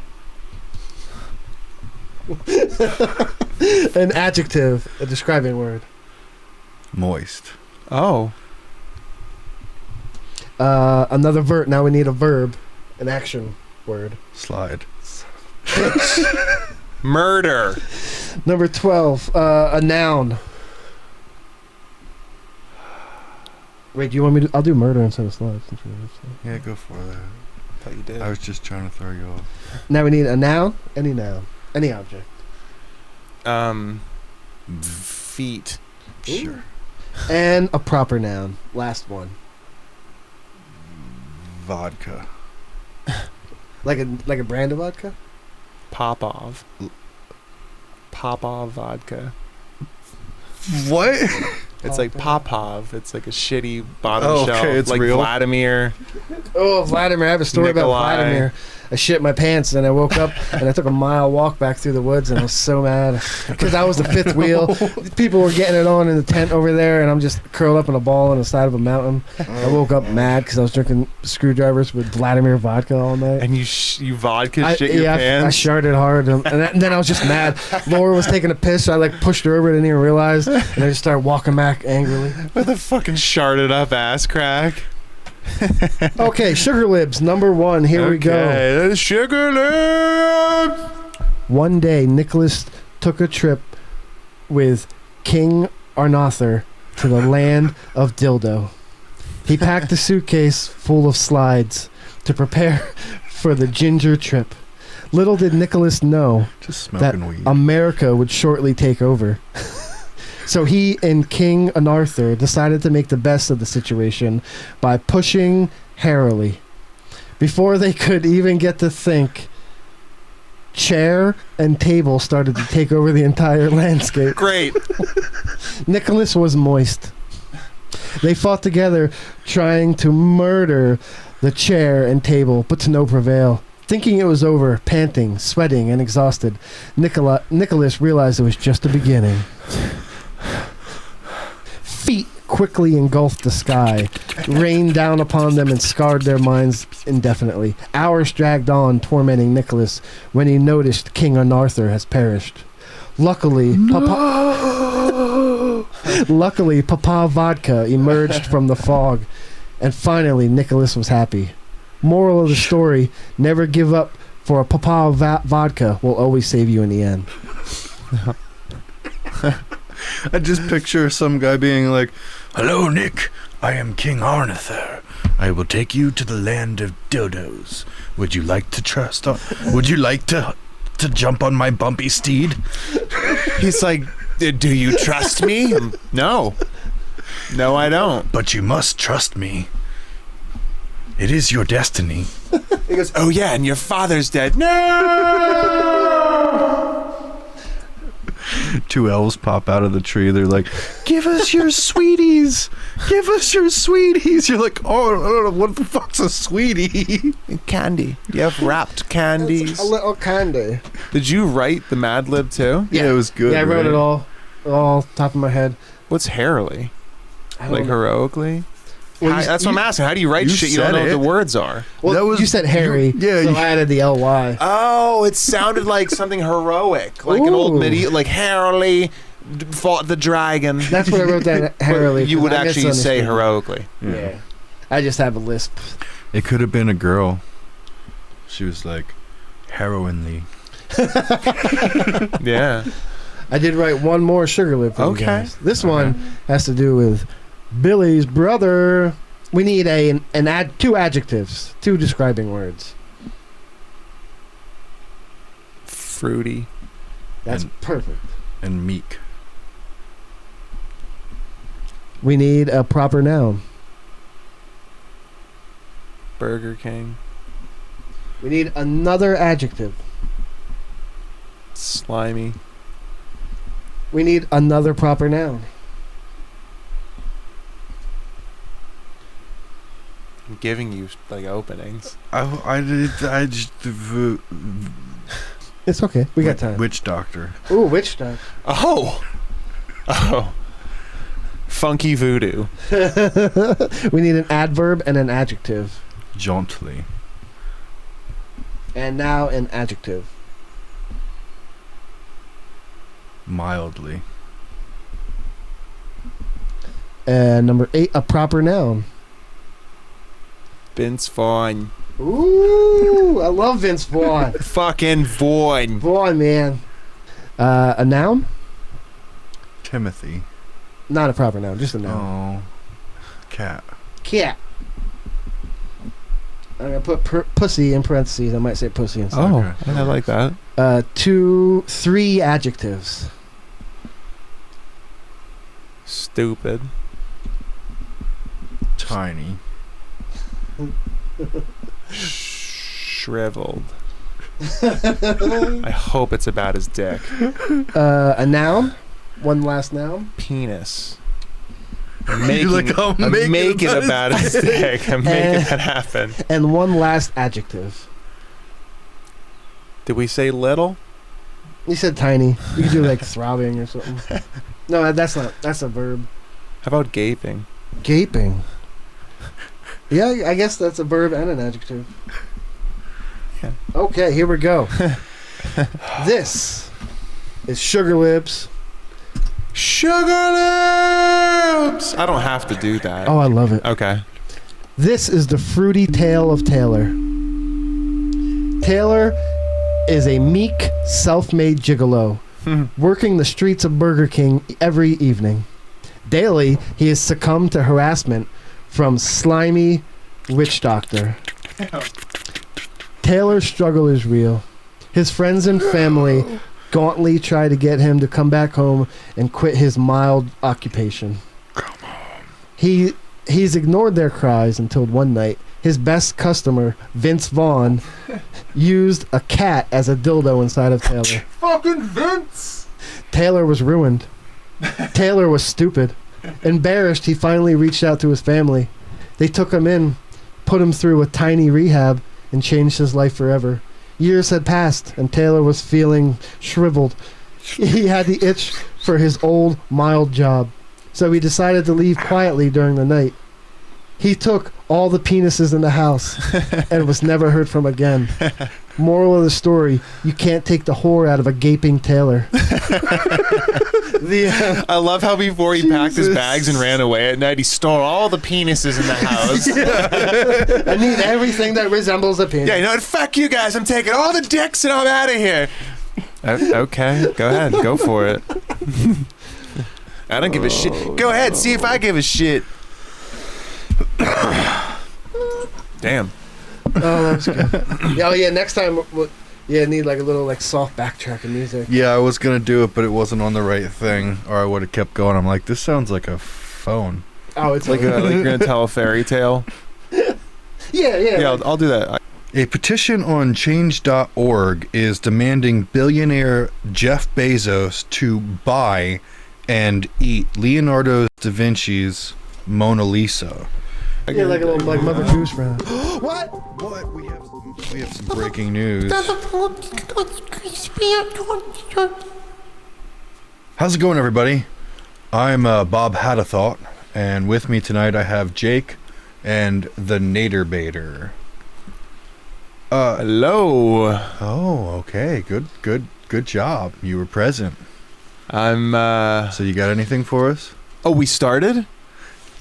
An adjective, a describing word. Moist. Oh. Another verb. Now we need a verb, an action word. Slide. Murder. Number 12, a noun. Wait, do you want me to? I'll do murder instead of slide. Yeah, go for that. I thought you did. I was just trying to throw you off. Now we need a noun, any object. Feet. Sure. And a proper noun. Last one. Vodka. Like a brand of vodka? Popov. Popov vodka. What? It's like Popov. It's like a shitty bottom Oh, shelf. okay, it's like real. Vladimir. Oh, Vladimir. I have a story about Nikolai. Vladimir. I shit my pants and I woke up and I took a mile walk back through the woods and I was so mad because I was the fifth wheel. People were getting it on in the tent over there and I'm just curled up in a ball on the side of a mountain. I woke up mad because I was drinking screwdrivers with Vladimir vodka all night. And you vodka shit your I pants. sharted hard and then I was just mad. Laura was taking a piss, so I pushed her over, didn't even realize, and I just started walking back angrily. With a fucking sharded up ass crack. Okay, Sugar Libs, number 1. Here we go. Okay, Sugar Lib. One day, Nicholas took a trip with King Arnother to the land of Dildo. He packed a suitcase full of slides to prepare for the ginger trip. Little did Nicholas know Just that smoking weed. America would shortly take over. So he and King Arnother decided to make the best of the situation by pushing Harrowly. Before they could even get to think, chair and table started to take over the entire landscape. Great. Nicholas was moist. They fought together, trying to murder the chair and table, but to no prevail. Thinking it was over, panting, sweating, and exhausted, Nicholas realized it was just the beginning. Feet quickly engulfed the sky, rained down upon them, and scarred their minds indefinitely. Hours dragged on, tormenting Nicholas, when he noticed King Arnother has perished. Luckily, Papa Vodka emerged from the fog, and finally Nicholas was happy. Moral of the story, never give up, for a Papa Vodka will always save you in the end. I just picture some guy being like, "Hello, Nick. I am King Arnother. I will take you to the land of dildos. Would you like to trust on? Would you like to jump on my bumpy steed?" He's like, do you trust me? No. No, I don't. But you must trust me. It is your destiny. He goes, oh yeah, and your father's dead. No! Two elves pop out of the tree. They're like, "Give us your sweeties. Give us your sweeties." You're like, "Oh, I don't know, what the fuck's a sweetie?" Candy. You have wrapped candies. A little candy. Did you write the Mad Lib too? Yeah, it was good. Yeah, I wrote right? it all top of my head. What's Harrowly? I don't Like know. heroically? Well, That's what I'm asking. How do you write you shit you don't said know what it. the words are? Well, that was- you said Harry, yeah, so you- I added the L-Y. Oh, it sounded like something heroic. Like an old Ooh. medieval, like Harrowly fought the dragon. That's what I wrote down, Harrowly. You would 'cause I actually say misunderstood. heroically. Yeah. I just have a lisp. It could have been a girl. She was like, heroinly. Yeah. I did write one more sugar lip for you Okay. guys. This one has to do with Billy's brother. We need two adjectives, two describing words. Fruity. That's And- perfect. And meek. We need a proper noun. Burger King. We need another adjective. Slimy. We need another proper noun. I'm giving you like openings. I just. It's okay. We got time. Witch doctor. Ooh, witch stuff. Oh. Oh. Funky voodoo. We need an adverb and an adjective. Jauntily. And now an adjective. Mildly. And number 8, a proper noun. Vince Vaughn. Ooh, I love Vince Vaughn. Fucking Vaughn. Vaughn, man. A noun? Timothy. Not a proper noun, just a noun. Oh. Cat. Cat. I'm gonna put pussy in parentheses. I might say pussy instead. Oh, Okay. I like that. 3 adjectives. Stupid. Tiny. Shriveled. I hope it's about his dick. A noun. One last noun. Penis. You're like, I'll make it about his dick. I'm making that happen. And one last adjective. Did we say little? You said tiny. You could do like throbbing or something. No, that's not. That's a verb. How about gaping? Gaping. Yeah, I guess that's a verb and an adjective. Yeah. Okay, here we go. This is Sugar Lips. Sugar lips. I don't have to do that. Oh, I love it. Okay. This is the fruity tale of Taylor. Taylor is a meek, self-made gigolo, working the streets of Burger King every evening. Daily, he has succumbed to harassment from slimy witch doctor. Taylor's struggle is real. His friends and family gauntly try to get him to come back home and quit his mild occupation. Come on. He's ignored their cries until one night, his best customer, Vince Vaughn, used a cat as a dildo inside of Taylor. Fucking Vince. Taylor was ruined. Taylor was stupid. Embarrassed, he finally reached out to his family. They took him in, put him through a tiny rehab, and changed his life forever. Years had passed, and Taylor was feeling shriveled. He had the itch for his old, mild job, so he decided to leave quietly during the night. He took all the penises in the house and was never heard from again. Moral of the story, you can't take the whore out of a gaping Taylor. I love how before he packed his bags and ran away at night, he stole all the penises in the house. I need everything that resembles a penis. Yeah, you know what? Fuck you guys. I'm taking all the dicks and I'm out of here. Okay, go ahead. Go for it. I don't give a shit. Go ahead. See if I give a shit. Damn. Oh, that was good. Oh, yeah, next time, need like a little like soft backtracking music. Yeah, I was gonna do it, but it wasn't on the right thing, or I would have kept going. I'm like, this sounds like a phone. Oh, it's Like you're going to tell a fairy tale. Yeah. I'll do that. A petition on change.org is demanding billionaire Jeff Bezos to buy and eat Leonardo da Vinci's Mona Lisa. Yeah, like a little like Mother Goose friend. What? We have some breaking news. How's it going, everybody? I'm Bob Hadathought, and with me tonight I have Jake and the Nader Bader. Hello. Oh, okay. Good job. You were present. I'm, So you got anything for us? Oh, we started?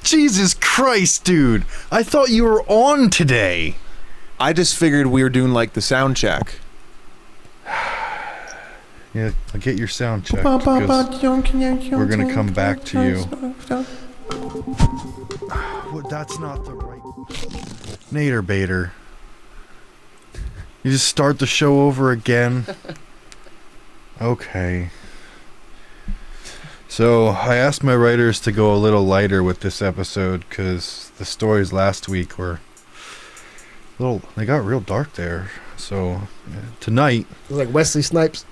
Jesus Christ, dude. I thought you were on today. I just figured we were doing like the sound check. Yeah, I'll get your sound checked because we're gonna come back to you. Well, that's not the right Nader Bader. You just start the show over again. Okay. So I asked my writers to go a little lighter with this episode because the stories last week were they got real dark there. So tonight, It was like Wesley Snipes.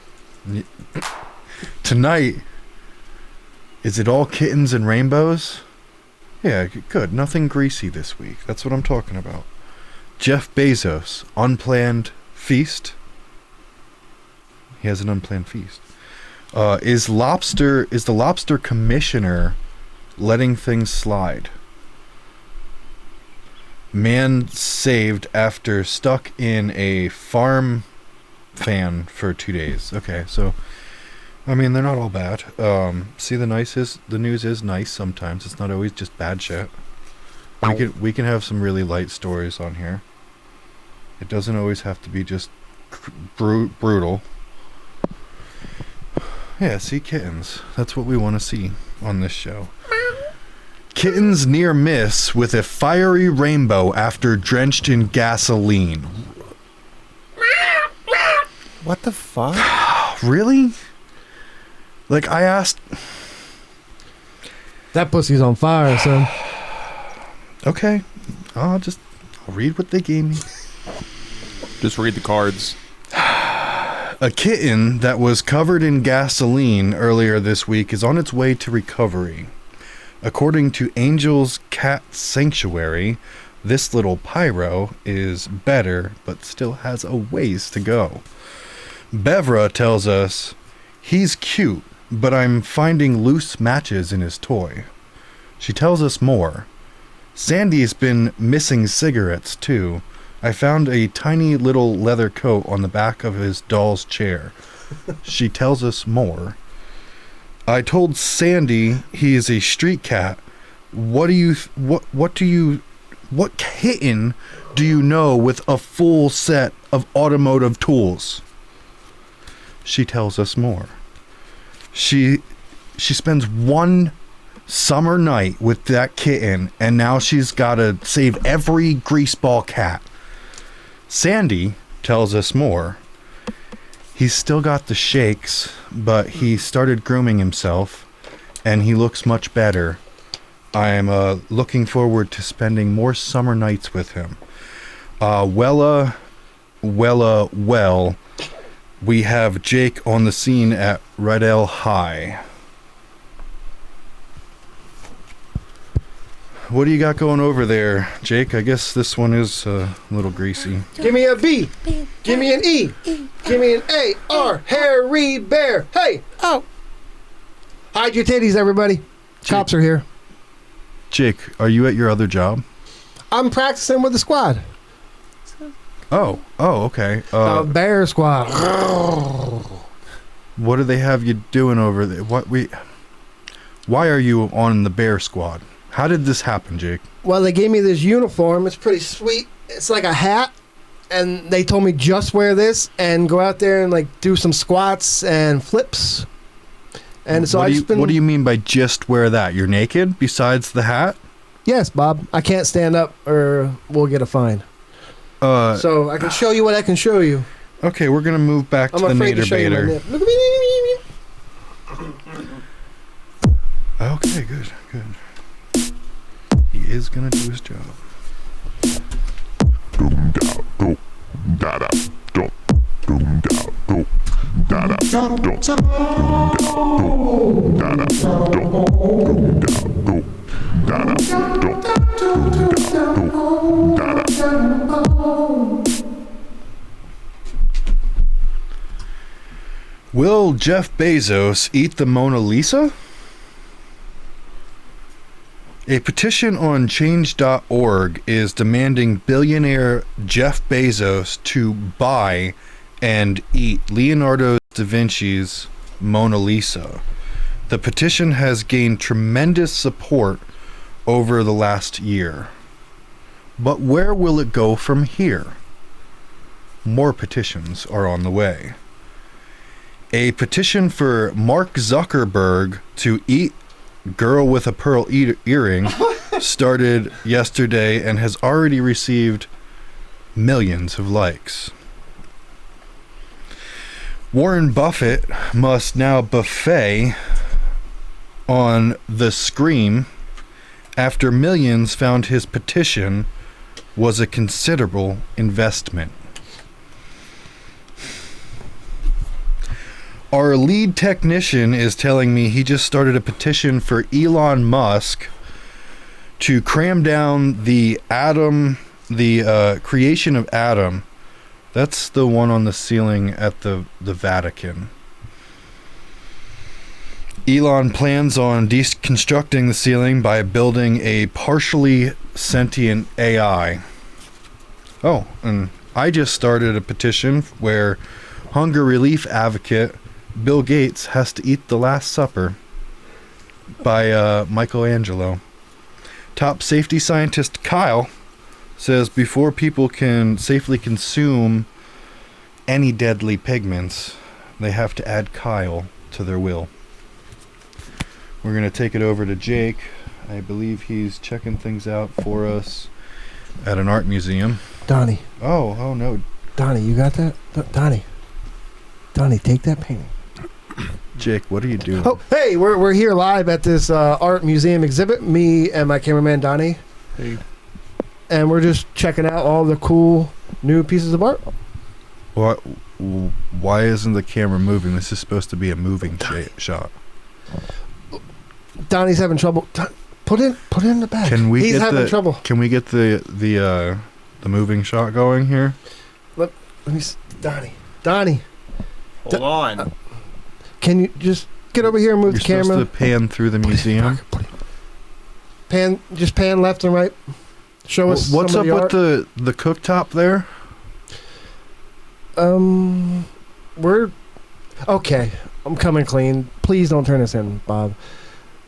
tonight, is it all kittens and rainbows? Yeah, good. Nothing greasy this week. That's what I'm talking about. Jeff Bezos, unplanned feast. He has an unplanned feast. Is the lobster commissioner letting things slide? Man saved after stuck in a farm fan for 2 days. Okay, so I mean they're not all bad. See, the news is nice sometimes. It's not always just bad shit. We can have some really light stories on here. It doesn't always have to be just brutal. Yeah, see kittens. That's what we want to see on this show. Kittens near miss with a fiery rainbow after drenched in gasoline. What the fuck? Really? Like, I asked... That pussy's on fire, son. Okay. I'll read what they gave me. Just read the cards. A kitten that was covered in gasoline earlier this week is on its way to recovery. According to Angel's Cat Sanctuary, this little pyro is better, but still has a ways to go. Bevra tells us, he's cute, but I'm finding loose matches in his toy. She tells us more. Sandy's been missing cigarettes, too. I found a tiny little leather coat on the back of his doll's chair. She tells us more. I told Sandy he is a street cat. What kitten do you know with a full set of automotive tools? She tells us more. She spends one summer night with that kitten, and now she's got to save every greaseball cat. Sandy tells us more. He's still got the shakes, but he started grooming himself, and he looks much better. I'm looking forward to spending more summer nights with him. Well, we have Jake on the scene at Riddell High. What do you got going over there, Jake? I guess this one is a little greasy. Give me a B. Give me an E. Give me an A. R. Harry Bear. Hey. Oh. Hide your titties, everybody. Cops are here. Jake, are you at your other job? I'm practicing with the squad. Oh, okay. Bear squad. What do they have you doing over there? Why are you on the bear squad? How did this happen, Jake? Well, they gave me this uniform. It's pretty sweet. It's like a hat. And they told me just wear this and go out there and like do some squats and flips. And so what do you mean by just wear that? You're naked besides the hat? Yes, Bob. I can't stand up or we'll get a fine. So I can show you what I can show you. Okay, we're gonna move back to the Nader Bader. Look at me. Okay, good. He is gonna do his job. Doom da do da da do doom da do da da do doom da do da da do doom da do da da do da da. Will Jeff Bezos eat the Mona Lisa? A petition on change.org is demanding billionaire Jeff Bezos to buy and eat Leonardo da Vinci's Mona Lisa. The petition has gained tremendous support over the last year. But where will it go from here? more petitions are on the way. A petition for Mark Zuckerberg to eat girl with a pearl earring started yesterday and has already received millions of likes. Warren Buffett must now buffet on the Scream after millions found his petition was a considerable investment. Our lead technician is telling me he just started a petition for Elon Musk to cram down the creation of Adam. That's the one on the ceiling at the Vatican. Elon plans on deconstructing the ceiling by building a partially sentient AI. Oh, and I just started a petition where hunger relief advocate Bill Gates has to eat the Last Supper by Michelangelo. Top safety scientist Kyle says before people can safely consume any deadly pigments, they have to add Kyle to their will. We're going to take it over to Jake. I believe he's checking things out for us at an art museum. Donnie. Oh no. Donnie, you got that? Donnie, take that painting. Jake, what are you doing? Oh, hey, we're here live at this art museum exhibit. Me and my cameraman Donnie. Hey. And we're just checking out all the cool new pieces of art. Why isn't the camera moving? This is supposed to be a moving shot. Donnie's having trouble. Put it in the back. He's having trouble. Can we get the moving shot going here? Let me, Donnie. Hold on. Can you just get over here and move the camera? You're supposed to pan through the museum. Pan left and right. Show us. What's some up of the with the cooktop there? We're okay. I'm coming clean. Please don't turn us in, Bob.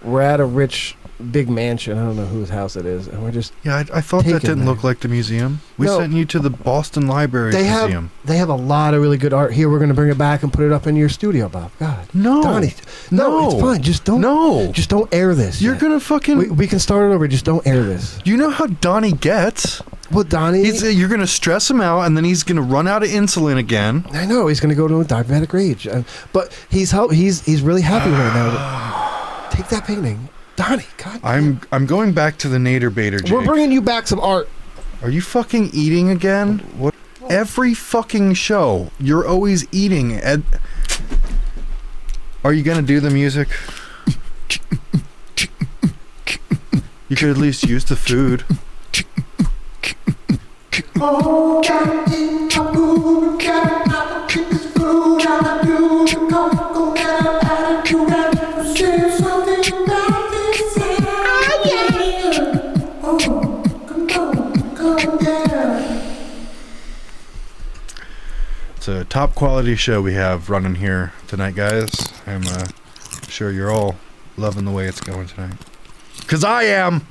We're at a rich, big mansion. I don't know whose house it is, and we're just. Yeah, I thought that didn't look like the museum. We sent you to the Boston Library Museum. They have a lot of really good art here. We're going to bring it back and put it up in your studio, Bob. God. No. Donnie. No, it's fine. Just don't. No. Just don't air this. You're going to fucking. We can start it over. Just don't air this. You know how Donnie gets? Well, Donnie. You're going to stress him out, and then he's going to run out of insulin again. I know. He's going to go to a diabetic rage. But he's really happy right now. Take that painting. Donnie, God. I'm going back to the Nader Bader, Jake. We're bringing you back some art. Are you fucking eating again? What? Every fucking show, you're always eating. Are you gonna do the music? You could at least use the food. It's a top quality show we have running here tonight, guys. I'm sure you're all loving the way it's going tonight. 'Cause I am!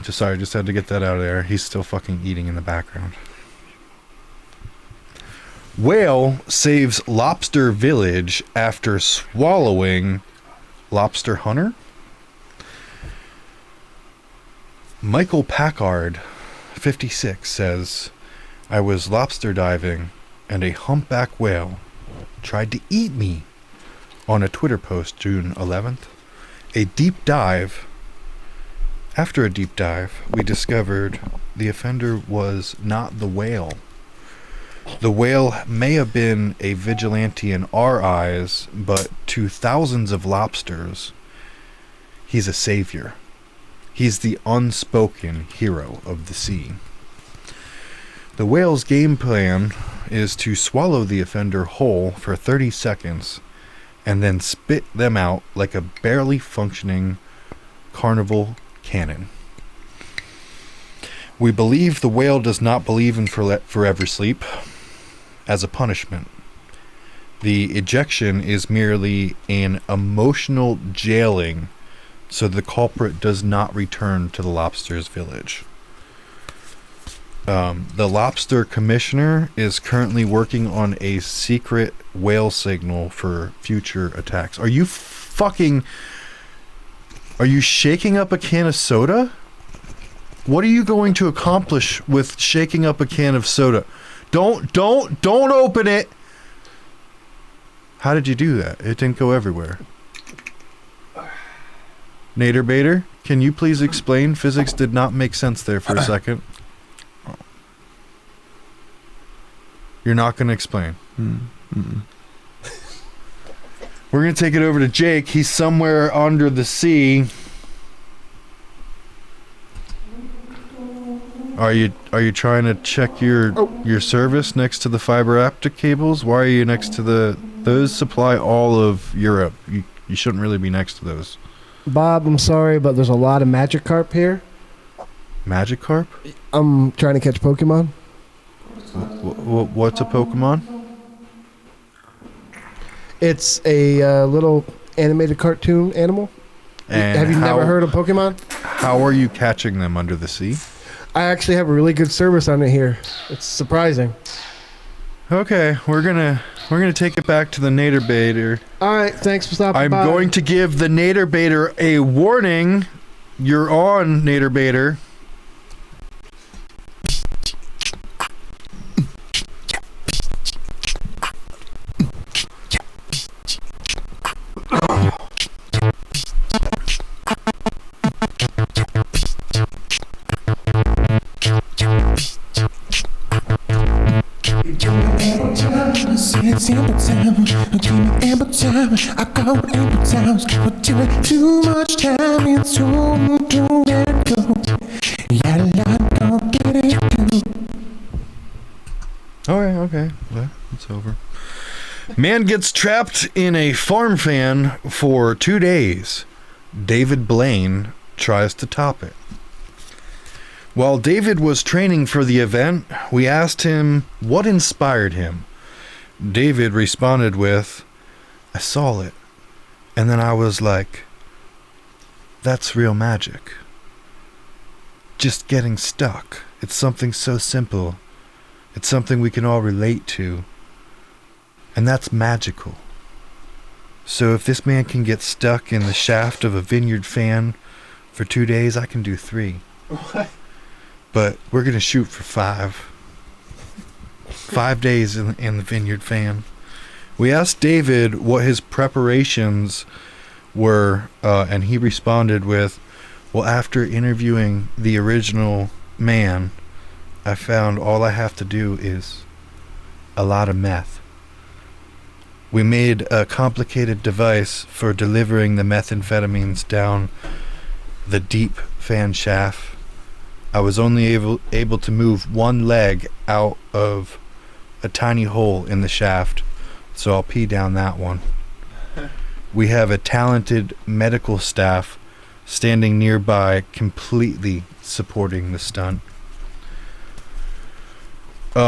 Just had to get that out of there. He's still fucking eating in the background. Whale saves lobster village after swallowing lobster hunter. Michael Packard, 56, says, I was lobster diving and a humpback whale tried to eat me. On a Twitter post June 11th, after a deep dive, we discovered the offender was not the whale. The whale may have been a vigilante in our eyes, but to thousands of lobsters, he's a savior. He's the unspoken hero of the sea. The whale's game plan is to swallow the offender whole for 30 seconds and then spit them out like a barely functioning carnival cannon. We believe the whale does not believe in forever sleep. As a punishment, the ejection is merely an emotional jailing so the culprit does not return to the lobster's village. The lobster commissioner is currently working on a secret whale signal for future attacks. Are you shaking up a can of soda? What are you going to accomplish with shaking up a can of soda? Don't open it. How did you do that? It didn't go everywhere. Nader Bader, can you please explain? Physics did not make sense there for a second. You're not going to explain. We're going to take it over to Jake. He's somewhere under the sea. Are you trying to check your service next to the fiber optic cables? Why are you next to those supply all of Europe? You shouldn't really be next to those. Bob, I'm sorry, but there's a lot of Magikarp here. Magikarp? I'm trying to catch Pokemon. What's a Pokemon? It's a little animated cartoon animal. And have you never heard of Pokemon? How are you catching them under the sea? I actually have a really good service on it here. It's surprising. Okay, we're gonna take it back to the Nader Bader. All right, thanks for stopping by. I'm going to give the Nader Bader a warning. You're on, Nader Bader. It's ample time, give me ample time. I go ample times, but doing too much time. It's too do let it go. Yeah, let go, get it do. Okay, well, it's over. Man gets trapped in a farm fan for 2 days. David Blaine tries to top it. While David was training for the event, we asked him what inspired him. David responded with, I saw it, and then I was like, that's real magic. Just getting stuck. It's something so simple. It's something we can all relate to. And that's magical. So if this man can get stuck in the shaft of a vineyard fan for 2 days, I can do 3. What? But we're going to shoot for 5. 5 days in the vineyard fan. We asked David what his preparations were, and he responded with, well, after interviewing the original man, I found all I have to do is a lot of meth. We made a complicated device for delivering the methamphetamines down the deep fan shaft. I was only able to move one leg out of a tiny hole in the shaft, so I'll pee down that one. We have a talented medical staff standing nearby, completely supporting the stunt. We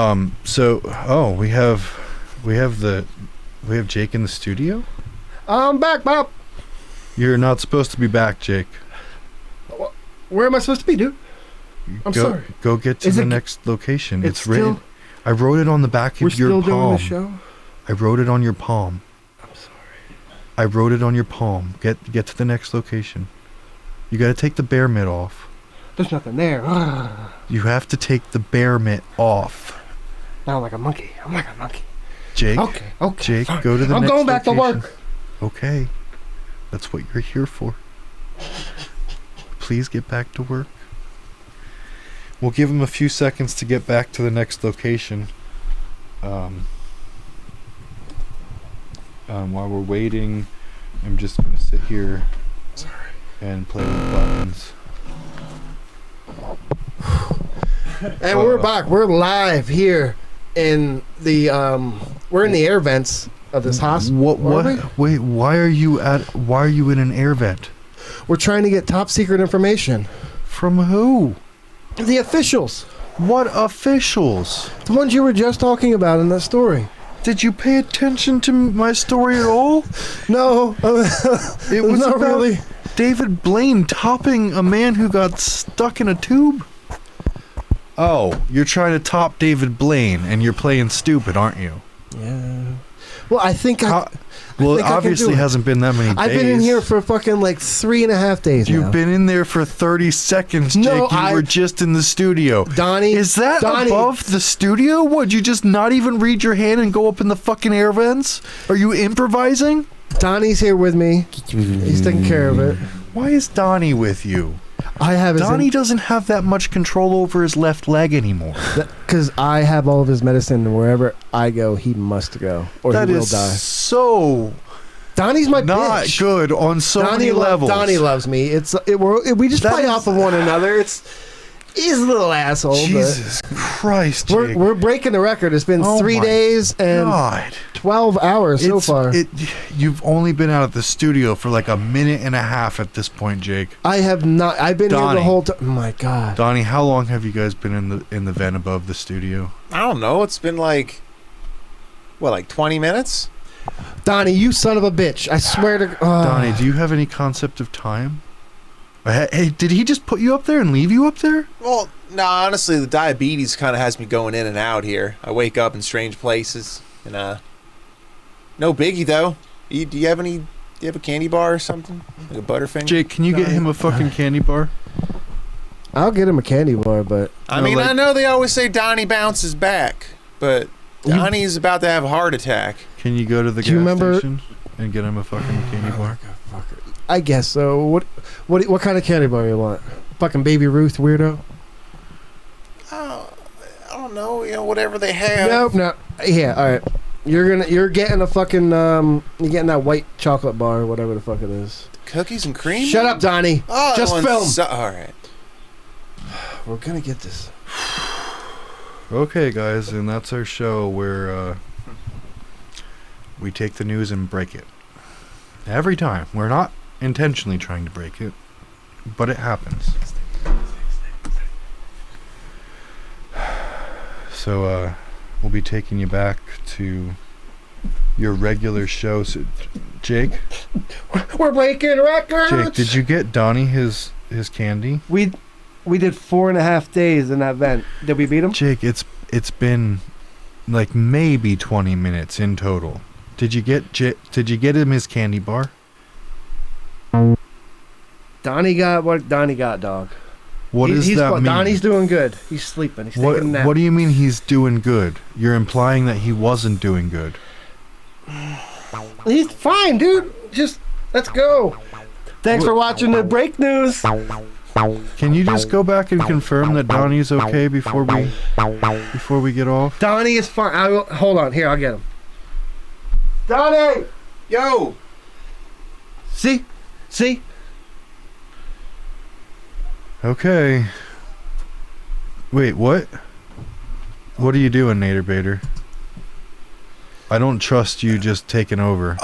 have Jake in the studio? I'm back, Bob. You're not supposed to be back, Jake. Where am I supposed to be, dude? I'm sorry. Go get to the next location. It's written. still- I wrote it on the back We're of your still palm. doing the show? I wrote it on your palm. I'm sorry. I wrote it on your palm. Get to the next location. You got to take the bear mitt off. There's nothing there. You have to take the bear mitt off. Now I'm like a monkey. I'm like a monkey. Jake. Okay. Jake, fine. go to the I'm next going back location. to work. Okay. That's what you're here for. Please get back to work. We'll give him a few seconds to get back to the next location. While we're waiting, I'm just going to sit here and play with buttons. And we're back. We're live here in the we're in the air vents of this hospital. Wait, why are you in an air vent? We're trying to get top secret information. From who? The officials. What officials? The ones you were just talking about in that story. Did you pay attention to my story at all? No. It was not about really. David Blaine topping a man who got stuck in a tube. Oh, you're trying to top David Blaine, and you're playing stupid, aren't you? Yeah. Well, I think Well, it think I can obviously do it. hasn't been that many days. I've been in here for fucking like 3.5 days now. You've been in there for 30 seconds, Jake. No, you were just in the studio. Donnie. Is that Donnie, above the studio? Would you just not even read your hand and go up in the fucking air vents? Are you improvising? Donnie's here with me. He's taking care of it. Why is Donnie with you? I have his Donnie doesn't have that much control over his left leg anymore. because I have all of his medicine, and wherever I go, he must go, or That he will is die. so Donnie's my not bitch. good on so many levels. Donnie loves me. We just That play is- off of one another. He's a little asshole. Jesus Christ, But Jake. we're breaking the record. It's been Oh 3 my days and God. 12 hours so far. You've only been out of the studio for like a minute and a half at this point, Jake. I have not. I've been here Donnie. the whole time. Oh my God. Donnie, how long have you guys been in the vent above the studio? I don't know. It's been like, what, like 20 minutes? Donnie, you son of a bitch. I swear to Donnie, do you have any concept of time? Hey, did he just put you up there and leave you up there? Well, no, honestly, the diabetes kind of has me going in and out here. I wake up in strange places, and no biggie though. Do you have a candy bar or something, like a Butterfinger? Jake, can you get him a fucking candy bar? I'll get him a candy bar, but I No, mean, like- I know they always say Donnie bounces back, but You- Donnie's about to have a heart attack. Can you go to the Do you gas remember- station and get him a fucking candy bar? I guess so. What kind of candy bar you want? Fucking Baby Ruth weirdo. Oh, I don't know. Whatever they have. No. Yeah, all right. You're getting a fucking you're getting that white chocolate bar or whatever the fuck it is. Cookies and cream. Shut up, Donnie. Oh, that Just one's film. all right. We're gonna get this. Okay, guys, and that's our show where we take the news and break it. Every time. We're not intentionally trying to break it, but it happens. So, we'll be taking you back to your regular show. So, Jake, We're breaking records. Jake, did you get Donnie his candy? We did 4.5 days in that vent. Did we beat him? Jake, it's been like maybe 20 minutes in total. Did you get him his candy bar? Donnie got what Donnie got, dog. What does that mean? Donnie's doing good. He's sleeping. He's taking a nap. What do you mean he's doing good? You're implying that he wasn't doing good. He's fine, dude. Just let's go. Thanks for watching the break news. Can you just go back and confirm that Donnie's okay before we get off? Donnie is fine. Hold on. Here, I'll get him. Donnie! Yo. See? Okay. Wait, what? What are you doing, Nader Bader? I don't trust you just taking over.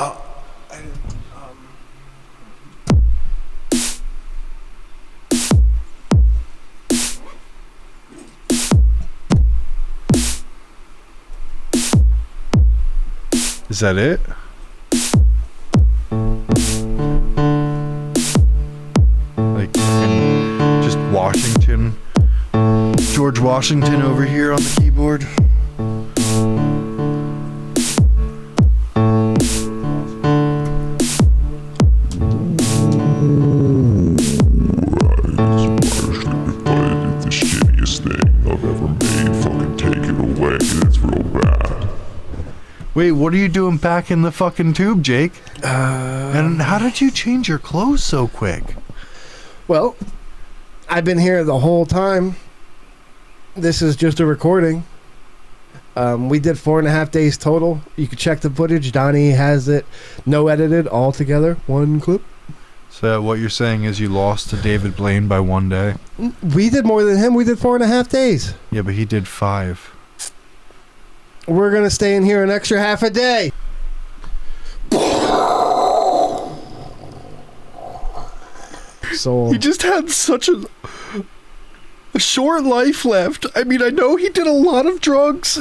Is that it? Like fucking just Washington, George Washington over here on the keyboard. The shittiest thing I've ever made. Fucking take it away. It's real bad. Wait, what are you doing back in the fucking tube, Jake? And how did you change your clothes so quick? Well, I've been here the whole time. This is just a recording. We did 4.5 days total. You can check the footage. Donnie has it no edited, all together, one clip. So what you're saying is you lost to David Blaine by 1 day? We did more than him. We did 4.5 days. Yeah, but he did 5. We're going to stay in here an extra half a day. So He just had such a short life left. I mean, I know he did a lot of drugs.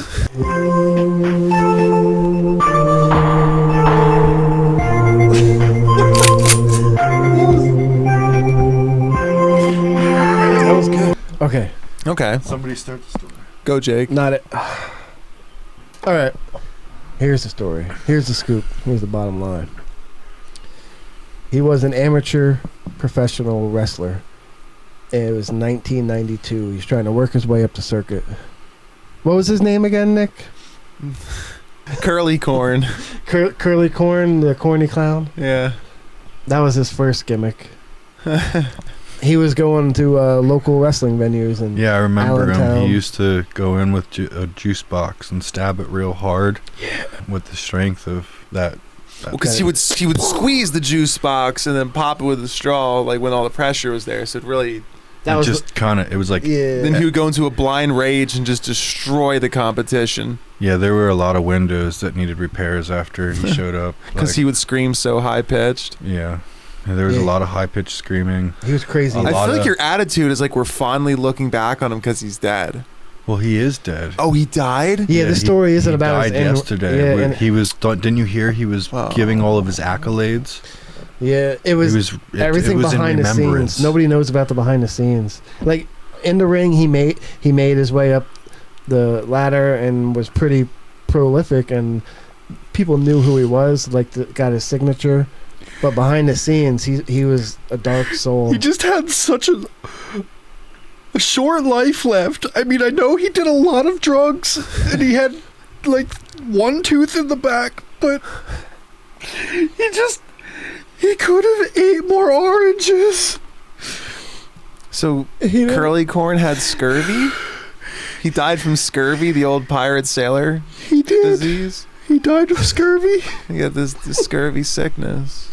okay. Okay. Somebody start the story. Go, Jake. Not it. All right. Here's the story. Here's the scoop. Here's the bottom line. He was an amateur professional wrestler. It was 1992. He's trying to work his way up the circuit. What was his name again, Nick? Curly corn. Curly Corn, the corny clown. Yeah. That was his first gimmick. He was going to local wrestling venues and Yeah, I remember him. Allentown. He used to go in with a juice box and stab it real hard. Yeah. With the strength of that. Because he would squeeze the juice box and then pop it with a straw, like when all the pressure was there. So it really. that It was just kind of, it was like, yeah. Then he would go into a blind rage and just destroy the competition yeah, there were a lot of windows that needed repairs after he showed up. because Like, he would scream so high pitched. yeah. And there was Yeah. a lot of high-pitched screaming. He was crazy. A I lot feel like of- your attitude is like we're fondly looking back on him because he's dead. Well, he is dead. Oh, he died? Yeah, the he- story isn't he about his died yesterday. Yeah, and, He was. Didn't you hear? He was Wow. giving all of his accolades. yeah, it was, everything it was in behind the remembrance. scenes. Nobody knows about the behind the scenes. Like in the ring, he made his way up the ladder and was pretty prolific, and people knew who he was. Like got his signature, but behind the scenes, he was a dark soul. He just had such a short life left. I mean, I know he did a lot of drugs, and he had like one tooth in the back, but he could have ate more oranges. So He didn't- Curly Corn had scurvy? He died from scurvy, the old pirate sailor He did. disease? He died of scurvy. He got this scurvy sickness.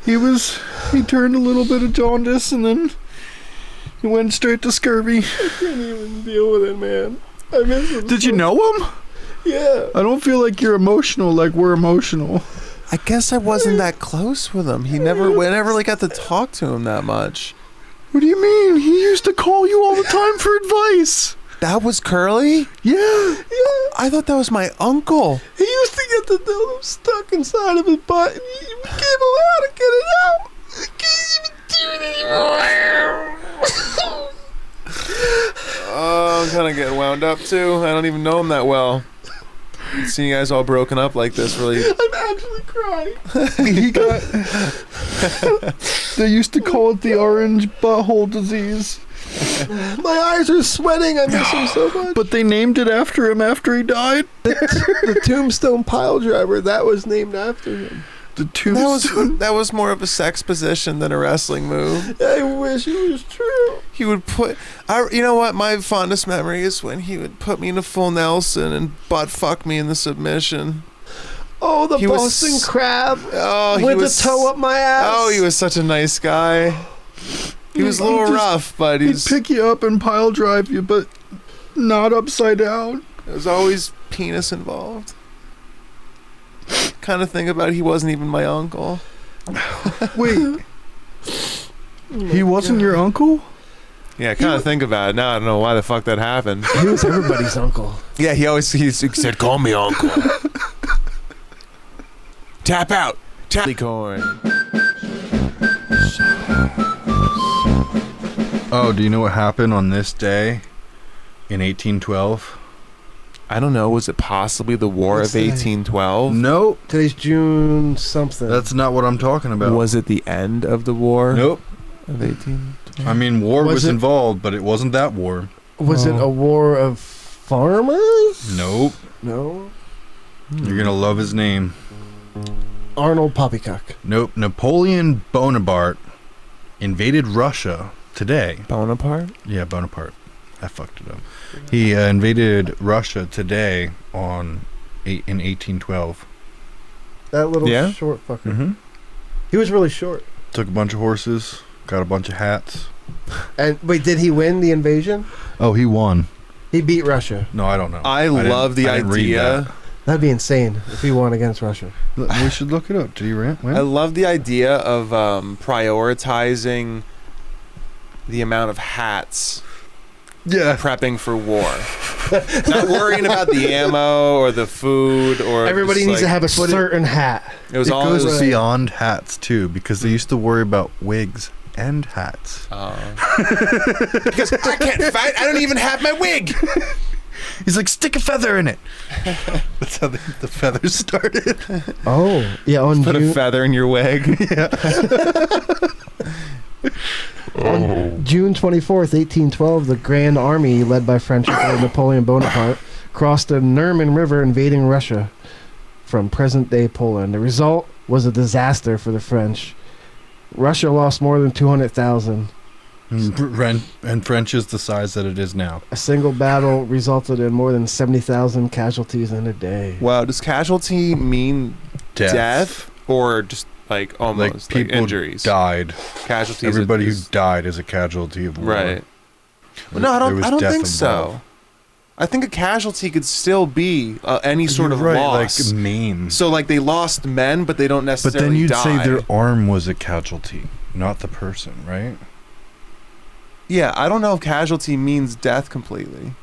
He turned a little bit of jaundice, and then he went straight to scurvy. can't even deal with it, man. I miss him. Did you know him? Yeah. I don't feel like you're emotional like we're emotional. I guess I wasn't that close with him. We never really got to talk to him that much. What do you mean? He used to call you all the time for advice. That was Curly? Yeah. I thought that was my uncle. He used to get the dildo stuck inside of his butt, and we gave him how to get it out. Can't even do it anymore. Oh, I'm kind of getting wound up too. I don't even know him that well. Seeing you guys all broken up like this really. I'm actually crying. He got. They used to call it the orange butthole disease, My eyes are sweating. I miss him so much. but they named it after him after he died. The Tombstone Pile Driver, that was named after him. The tombstone. That was more of a sex position than a wrestling move. I wish it was true. He would put, you know what? My fondest memory is when he would put me in a full Nelson and butt fuck me in the submission. Oh, the He was Boston s- Crab Oh, he with was the toe up my ass. Oh, he was such a nice guy. He was a little Just- rough, but He'd he's. pick you up and pile drive you, but not upside down. There's always penis involved. Kind of think about it, he wasn't even my uncle. Wait, he wasn't your uncle? Yeah, kind of think about it. Now I don't know why the fuck that happened. He was everybody's uncle. Yeah, he said, "Call me uncle." Tap out, tap corn. Oh, do you know what happened on this day in 1812? I don't know. Was it possibly the War What's of that? 1812? Nope, Today's June something. that's not what I'm talking about. Was it the end of the War Nope. of 1812? I mean, war Was was it- involved, but it wasn't that war. Was it Oh. a war of farmers? Nope. No. You're gonna love his name. Arnold Poppycock. Nope. Napoleon Bonaparte invaded Russia today. Bonaparte? Yeah, Bonaparte. I fucked it up. He invaded Russia today in 1812. That little Yeah? short fucker. Mm-hmm. He was really short. Took a bunch of horses, got a bunch of hats. And wait, did he win the invasion? Oh, he won. He beat Russia. No, I don't know. I didn't- love the I didn't read idea. That'd be insane if he won against Russia. that. We should look it up. Did he win? I love the idea of prioritizing the amount of hats Yeah. prepping for war. Not worrying about the ammo or the food or Everybody just, needs to like, have a certain hat. It was It all goes it was- beyond hats too, because they used to worry about wigs. and hats. Because I can't fight. I don't even have my wig. He's like, stick a feather in it. That's how the feathers started. Oh, yeah. On Put a June, feather in your wig. June 24th, 1812, the Grand Army, led by French Emperor Napoleon Bonaparte, crossed the Nerman River, invading Russia from present-day Poland. The result was a disaster for the French. Russia lost more than 200,000. And French is the size that it is now. A single battle resulted in more than 70,000 casualties in a day. Wow, does casualty mean death or just like almost like people injuries? died. Casualties. Everybody who is- died is a casualty of war. Right. Well, no, I There don't. was I don't death think so. involved. I think a casualty could still be any sort You're of right, loss. like maim. So like they lost men, but they don't But necessarily then you'd die. say their arm was a casualty, not the person, right? Yeah, I don't know if casualty means death completely.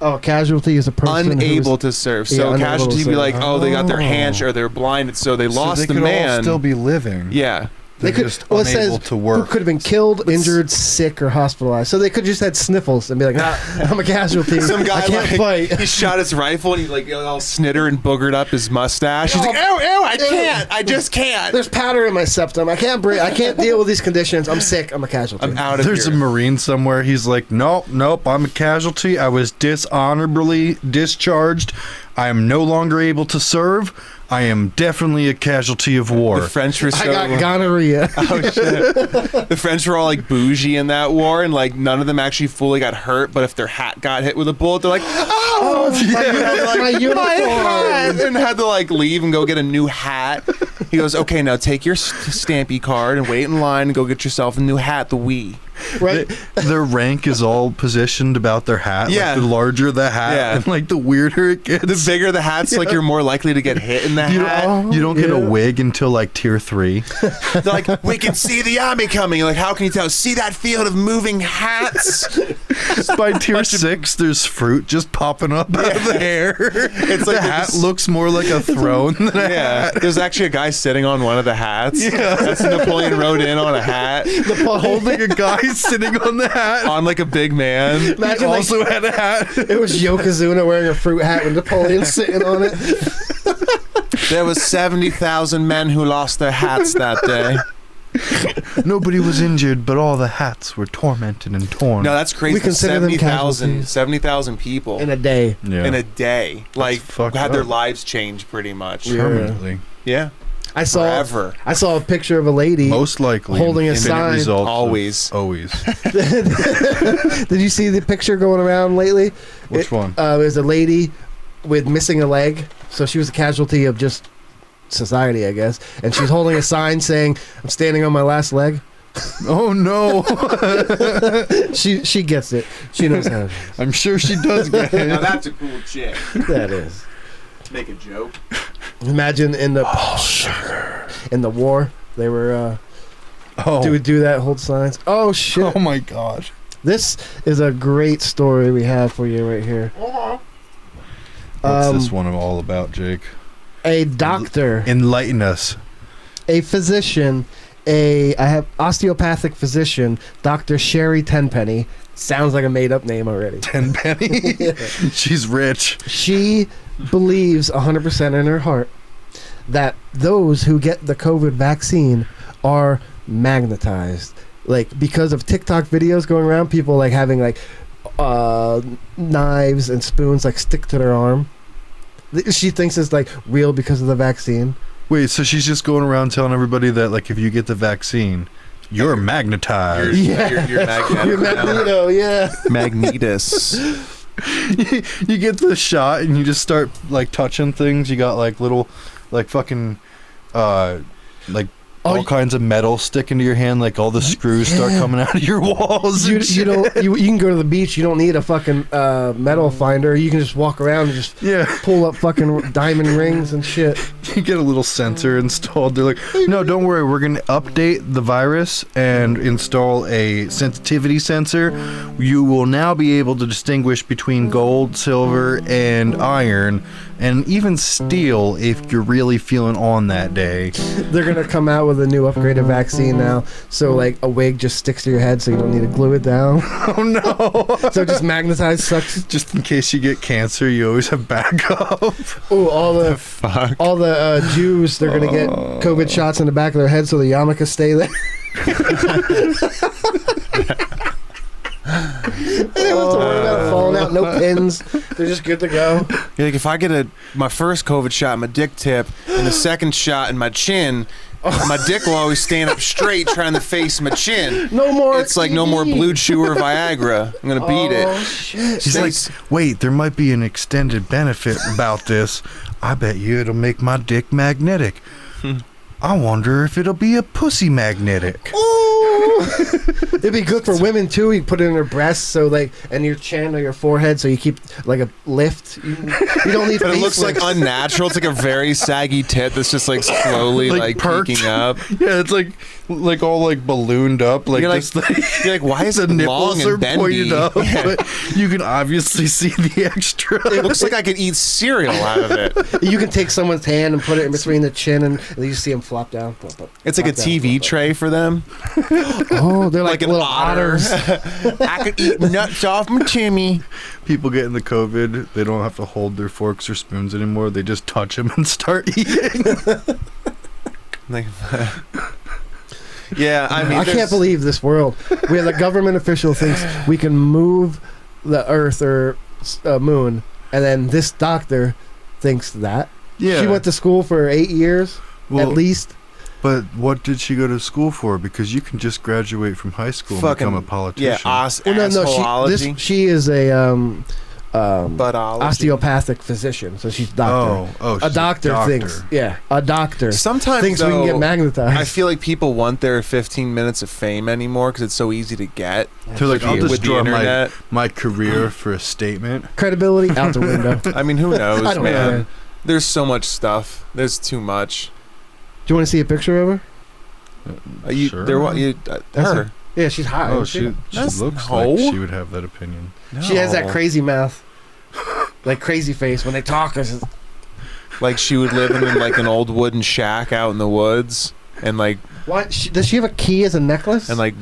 Oh, casualty is a person Unable who's, to serve. Yeah, So unable to casualty would be serve. like, oh, they got their hand Oh. or they're blinded, so they lost so they the could man. all still be living. Yeah. They They're could. just Well, it unable says to who work. could have been killed, injured, sick, or hospitalized. So they could just had sniffles and be like, nah, I'm a casualty. Some guy I can't like fight. he shot his rifle and he like all snitter and boogered up his mustache. He's like, ew, I can't. I just can't. There's powder in my septum. I can't breathe. I can't deal with these conditions. I'm sick. I'm a casualty. I'm out of There's a here. Marine somewhere. He's like, nope, I'm a casualty. I was dishonorably discharged. I am no longer able to serve. I am definitely a casualty of war. The French were I so got gonorrhea. oh shit. The French were all like bougie in that war, and like none of them actually fully got hurt. But if their hat got hit with a bullet, they're like, "Oh, my uniform. and had to like leave and go get a new hat." He goes, "Okay, now take your Stampy card and wait in line and go get yourself a new hat." The Wii. Right? Their rank is all positioned about their hat. Yeah. Like the larger the hat, Yeah. and like the weirder it gets. The bigger the hats, like you're more likely to get hit in the you hat. don't, you don't get a yeah. wig until like tier 3. They're like, "We can see the army coming." You're like, how can you tell? See that field of moving hats? By tier 6, there's fruit just popping up out of the hair. It's like the they're hat just- looks more like a throne than a Yeah, hat. there's actually a guy sitting on one of the hats. Yeah. That's Napoleon rode in on a hat Holding a guy sitting on the hat. on like a big man. He Imagine like, also had a hat. it was Yokozuna wearing a fruit hat with Napoleon sitting on it. There was 70,000 men who lost their hats that day. Nobody was injured, but all the hats were tormented and torn. No, that's crazy. We consider them 70,000 casualties. people In a day. yeah. in a day. Like fucked had their up. lives changed pretty much. Yeah. Permanently. Yeah. I saw Forever. I saw a picture of a lady. Most likely. Holding a infinite sign. results of Always. Always. Did you see the picture going around lately? Which one? There's a lady with missing a leg. So she was a casualty of just society, I guess. And she's holding a sign saying, "I'm standing on my last leg." Oh no. She gets it. She knows how. I'm sure she does get Now it. that's a cool chick. That is. Make a joke. Imagine in the in the war they were do that, hold signs. Oh shit! Oh my god. This is a great story we have for you right here. What's this one all about, Jake? A doctor, Enlighten us. a physician, I have osteopathic physician, Dr. Sherry Tenpenny. Sounds like a made-up name already. Tenpenny. She's rich. She believes 100% in her heart that those who get the COVID vaccine are magnetized. Like, because of TikTok videos going around, people like having like knives and spoons like stick to their arm. She thinks it's like real because of the vaccine. Wait, so she's just going around telling everybody that like if you get the vaccine, you're magnetized. You're magnetic. You're Magneto, yeah. Magnetus. You get the shot and you just start like touching things. You got like little like fucking like all kinds of metal sticking to your hand, like all the screws start coming out of your walls. You, and you shit. don't you can go to the beach. You don't need a fucking metal finder. You can just walk around and just Yeah, pull up fucking diamond rings and shit. you get a little sensor installed. They're like, no, don't worry, we're gonna update the virus and install a sensitivity sensor. You will now be able to distinguish between gold, silver, and iron, and even steel if you're really feeling on that day. They're gonna come out with with a new upgraded vaccine now. So like a wig just sticks to your head, so you don't need to glue it down. Oh no! So just magnetized sucks. Just in case you get cancer, you always have backup. Ooh, all the Fuck. Jews, they're gonna get COVID shots in the back of their head so the yarmulkes stay there. They don't have to worry about it falling out. No pins. They're just good to go. You're like, if I get my first COVID shot in my dick tip and the second shot in my chin, my dick will always stand up straight trying to face my chin. No more. It's like no more Blue Chew or Viagra. I'm gonna beat Oh it. shit! He's like, wait, there might be an extended benefit about this. I bet you it'll make my dick magnetic. I wonder if it'll be a pussy magnetic. It'd be good for women too. You put it in their breasts, so like, and your chin or your forehead, so you keep like a lift. You don't need. But it looks like facelifts. unnatural. It's like a very saggy tit that's just like slowly like perked. peeking up. Yeah, it's like all like ballooned up, like You're like- this thing. You're like, why is The it long nipples and are bendy? pointed up, Yeah. but you can obviously see the extra. It looks like I could eat cereal out of it. You can take someone's hand and put it in between the chin, and you just see them flop down. It's like a Flop down, TV flop tray for them. down. Oh, they're like, Like an little otter. otters. I could eat nuts off my Timmy. People getting the COVID, they don't have to hold their forks or spoons anymore. They just touch them and start eating. Like, yeah, I mean, I can't believe this world where the government official thinks we can move the Earth or moon, and then this doctor thinks that. Yeah. She went to school for 8 years Well, at least. But what did she go to school for? Because you can just graduate from high school and Fucking- become a politician. Yeah, Well, no, assholeology. she is a Buttology. osteopathic physician, so she's a doctor. Oh, A she's doctor thinks, a doctor Sometimes thinks we can though, get magnetized. I feel like people want their 15 minutes of fame anymore because it's so easy to get. They're like, I'll with the destroy internet. my career for a statement. Credibility out the window. I mean, who knows, I don't man? know. There's so much stuff. There's too much. Do you want to see a picture of her? Sure. That's Her. Yeah, she's hot. Oh, isn't she That's- looks no. like she would have that opinion. She has that No. crazy mouth, like crazy face when they talk. It's just- Like she would live in like an old wooden shack out in the woods, and like What? Does she have a key as a necklace? it's like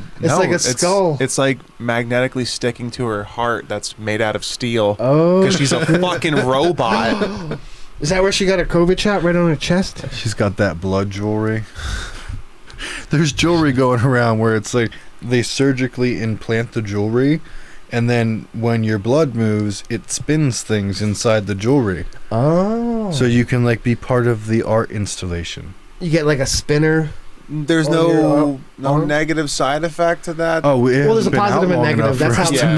a skull. It's like magnetically sticking to her heart that's made out of steel Oh, because she's a fucking robot. is that where she got her COVID shot? Right on her chest? She's got that blood jewelry. There's jewelry going around where it's like they surgically implant the jewelry, and then when your blood moves, it spins things inside the jewelry. Oh, So you can like be part of the art installation. you get like a spinner. There's Oh, no arm? negative side effect to that. Oh, it Well, there's hasn't a been positive out and long negative. enough That's for us how- to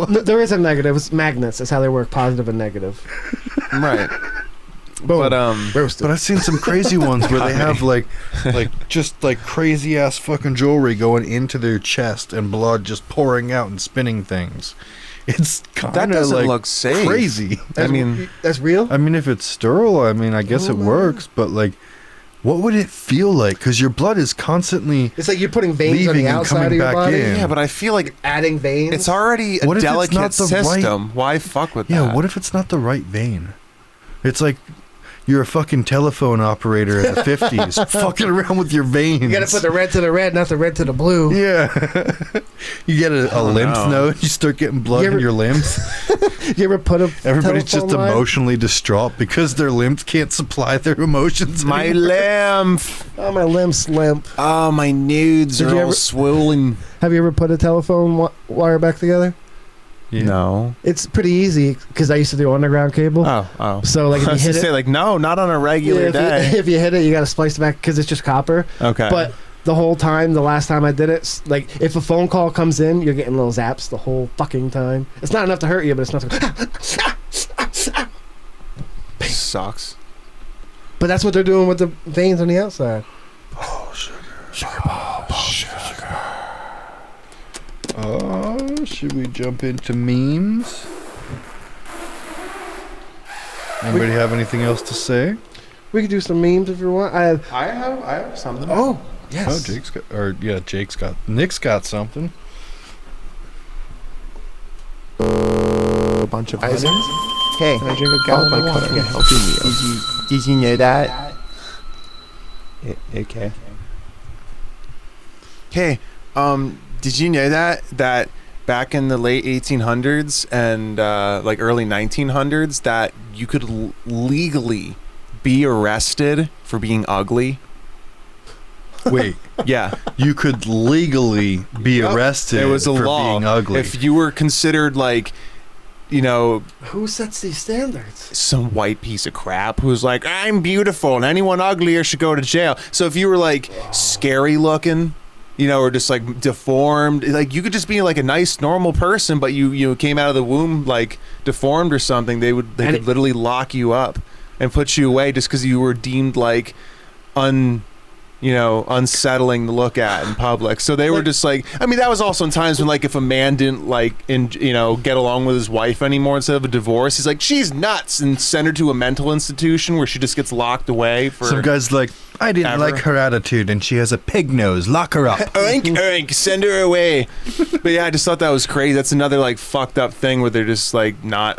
know. No, there is a negative. It's magnets. That's how they work. Positive and negative. Right. Boom. But Roasted. But I've seen some crazy ones where they have like just like crazy ass fucking jewelry going into their chest and blood just pouring out and spinning things. It's kind that of doesn't like look safe. crazy. I mean, that's real. I mean, if it's sterile, I mean, I guess Oh, it man. works. But like, what would it feel like? Because your blood is constantly. It's like you're putting veins on leaving the and outside coming of your back body. in. yeah, but I feel like Adding veins. it's already a What if it's delicate not the right- system. Why fuck with Yeah. that? What if it's not the right vein? It's like you're a fucking telephone operator in the 50s, fucking around with your veins. You gotta put the red to the red, not the red to the blue. Yeah. You get a don't lymph know. node, you start getting blood You in ever- your limbs. You ever put a Everybody's just telephone line? emotionally distraught because their limbs can't supply their emotions. My anymore. lymph. Oh, my limb's limp. Oh, my nudes Did are you all ever- swollen. Have you ever put a telephone wire back together? Yeah. No. It's pretty easy because I used to do underground cable. Oh. So like if I you was hit gonna it, say like no, not on a regular yeah, day. if you hit it, you gotta splice it back because it's just copper. Okay. But the whole time, the last time I did it, like if a phone call comes in, you're getting little zaps the whole fucking time. It's not enough to hurt you, but it's not. sucks. But that's what they're doing with the veins on the outside. Should we jump into memes? Anybody have anything else to say? We could do some memes if you want. I have something. Oh yes. Jake's got Nick's got something. A bunch of honey. Hey, Can I drink a gallon my of water? cup a healthy meal. Did you know that? Okay. hey, did you know that back in the late 1800s and like early 1900s that you could legally be arrested for being ugly? Wait, Yeah. you could legally be arrested There was a for law. being ugly. If you were considered like, you know, Who sets these standards? some white piece of crap who's like, I'm beautiful and anyone uglier should go to jail. So if you were like scary looking, you know, or just like deformed, like you could just be like a nice normal person, but you came out of the womb like deformed or something, they could literally lock you up and put you away just because you were deemed like unsettling to look at in public. So they were just like, I mean, that was also in times when like if a man didn't like get along with his wife anymore instead of a divorce, he's like, she's nuts, and send her to a mental institution where she just gets locked away for Some guy's like, I didn't ever. like her attitude and she has a pig nose. Lock her up. oink oink, send her away. But yeah, I just thought that was crazy. That's another like fucked up thing where they're just like not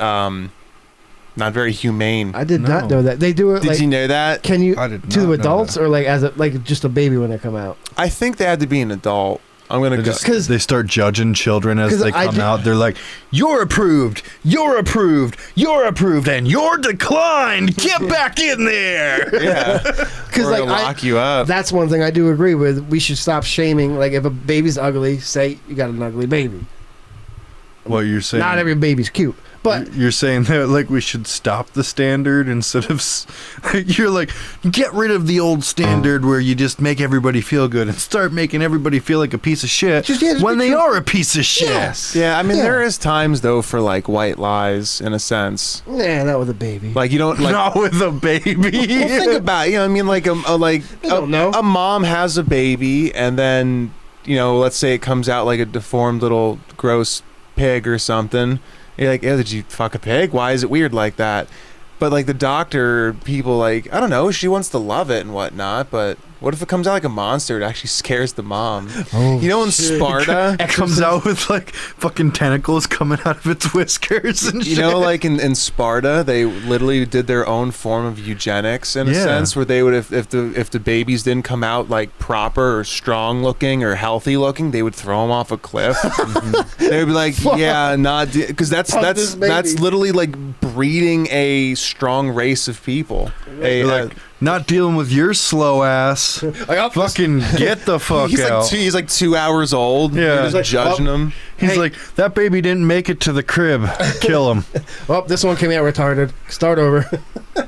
very humane. I did not No. know that. They do it Did like. you know that? Can you I did to not know adults that. or like as a like just a baby when they come out? I think they had to be an adult. I'm gonna They go. just- 'Cause- they start judging children as 'cause they I come did- out. They're like, you're approved, you're approved, you're approved, and you're declined. Get back in there. Yeah, Because or like lock you up. that's one thing I do agree with. We should stop shaming. Like if a baby's ugly, say you got an ugly baby. Well, you're saying Not every baby's cute, but you're saying that like we should stop the standard instead of you're like, get rid of the old standard where you just make everybody feel good and start making everybody feel like a piece of shit Just when be they true. are a piece of shit. yes, Yeah, I mean, Yeah. there is times though for like white lies in a sense. nah, not with a baby. Like you don't like. Not with a baby. Well, think about it, you know. I mean, like don't know. a mom has a baby, and then let's say it comes out like a deformed little gross pig or something. You're like, oh, did you fuck a pig? Why is it weird like that? But like the doctor, people like, I don't know, she wants to love it and whatnot, but what if it comes out like a monster? It actually scares the mom. Oh, You know, in shit. Sparta, It comes out with like fucking tentacles coming out of its whiskers and shit. you know, like in Sparta, they literally did their own form of eugenics in a Yeah. sense, where they would, if the babies didn't come out like proper or strong looking or healthy looking, they would throw them off a cliff. They would be like, yeah, not because that's Fuck this baby. literally like breeding a strong race of people. They're like, not dealing with your slow ass. Fucking get the fuck he's out. like 2 hours old. Yeah. You're He's just like, judging him. He's Hey. like, that baby didn't make it to the crib. Kill him. Well, this one came out retarded. Start over.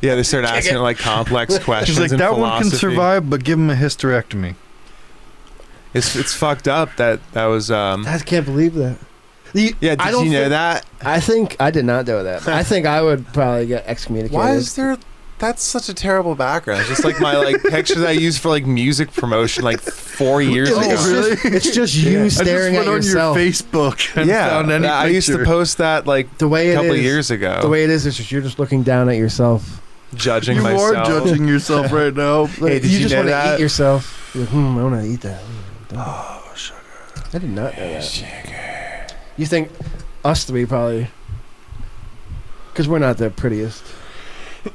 Yeah, they start asking her, like complex questions. He's like, in that one can philosophy. survive, but give him a hysterectomy. It's fucked up that was I can't believe that. yeah. I Did don't you know think- that? I think I did not know that. I think I would probably get excommunicated. Why is there? That's such a terrible background. It's just like my like picture that I used for like music promotion like 4 years It's ago. just- It's just you staring I at just went yourself. on your Facebook and found any I used to picture. post that like The way a it couple of is- years ago. The way it is just you're just looking down at yourself. Judging You myself. are judging yourself right now. Hey, did you just know want to that? eat yourself. You're like, I want to eat that. Oh, sugar. I did not know that. Sugar. You think us three probably, because we're not the prettiest,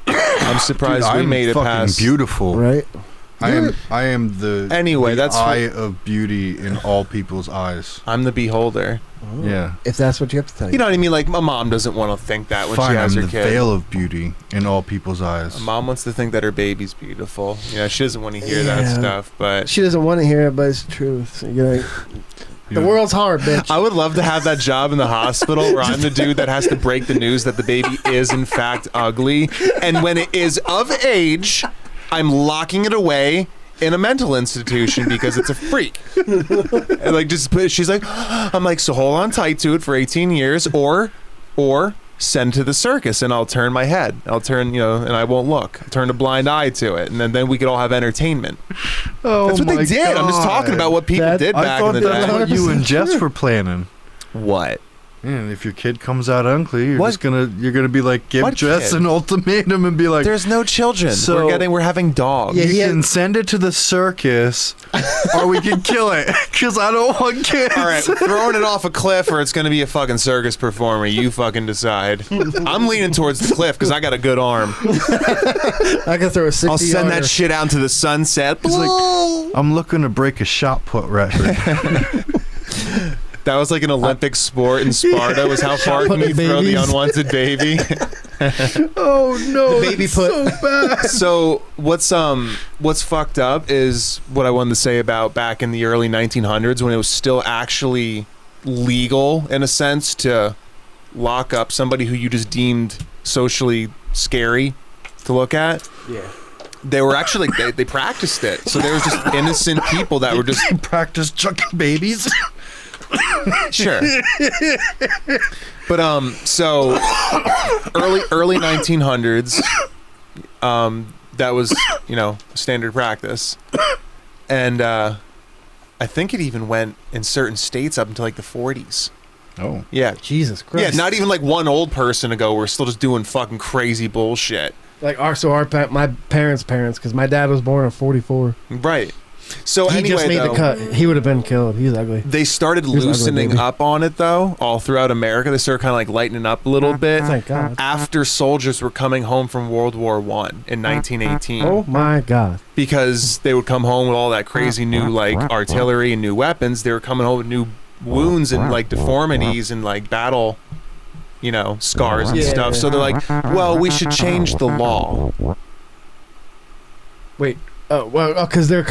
I'm surprised Dude, we I'm made it fucking past. beautiful. right? I am the Anyway, the that's eye of beauty in all people's eyes. I'm the beholder. Yeah. If that's what you have to tell You know what I mean? Like my mom doesn't want to think that when Fine, she has I'm her the kid. veil of beauty in all people's eyes. My mom wants to think that her baby's beautiful. Yeah, she doesn't want to hear that Yeah. stuff, but She doesn't want to hear it, but it's the truth. So you're like, the world's hard, bitch. I would love to have that job in the hospital where I'm the dude that has to break the news that the baby is in fact ugly, and when it is of age, I'm locking it away in a mental institution because it's a freak. And like she's like, I'm like, so hold on tight to it for 18 years, or send to the circus, and I'll turn my head. I'll turn, and I won't look. Turn a blind eye to it, and then we could all have entertainment. Oh That's what they my did. I'm just God. talking about what people That- did I back thought in the that's day. what you and 100% Jess true. were planning. What? And if your kid comes out ugly, you're What? just you're gonna be like, give What Jess kid? an ultimatum and be like, There's no children. So- we're having dogs. Yeah, you he had- can send it to the circus, or we can kill it, because I don't want kids. All right, throwing it off a cliff, or it's going to be a fucking circus performer. You fucking decide. I'm leaning towards the cliff because I got a good arm. I can throw a 60 I'll send that shit out into the sunset. It's like, I'm looking to break a shot put record. That was like an Olympic sport in Sparta. Was how far can you throw the babies. unwanted baby? Oh no, The baby that's put. so bad. So what's fucked up is what I wanted to say about back in the early 1900s when it was still actually legal in a sense to lock up somebody who you just deemed socially scary to look at. Yeah. They were actually like they practiced it. So there was just innocent people that were just Practice chucking babies. sure. But so early 1900s, that was, you know, standard practice. And I think it even went in certain states up until like the 40s. Oh. Yeah. Jesus Christ. Yeah, not even like one old person ago. We're still just doing fucking crazy bullshit. Like my parents' parents, because my dad was born in 44. Right. So He anyway, just made though, the cut. He would have been killed. He's ugly. they started Here's ugly loosening baby. up on it though, all throughout America. They started kind of like lightening up a little bit Thank God. after soldiers were coming home from World War I in 1918. Oh my God. Because they would come home with all that crazy new like artillery and new weapons. They were coming home with new wounds and like deformities and like battle, you know, scars and Yeah. stuff. So they're like, well, we should change the law. Wait. Oh well, because they're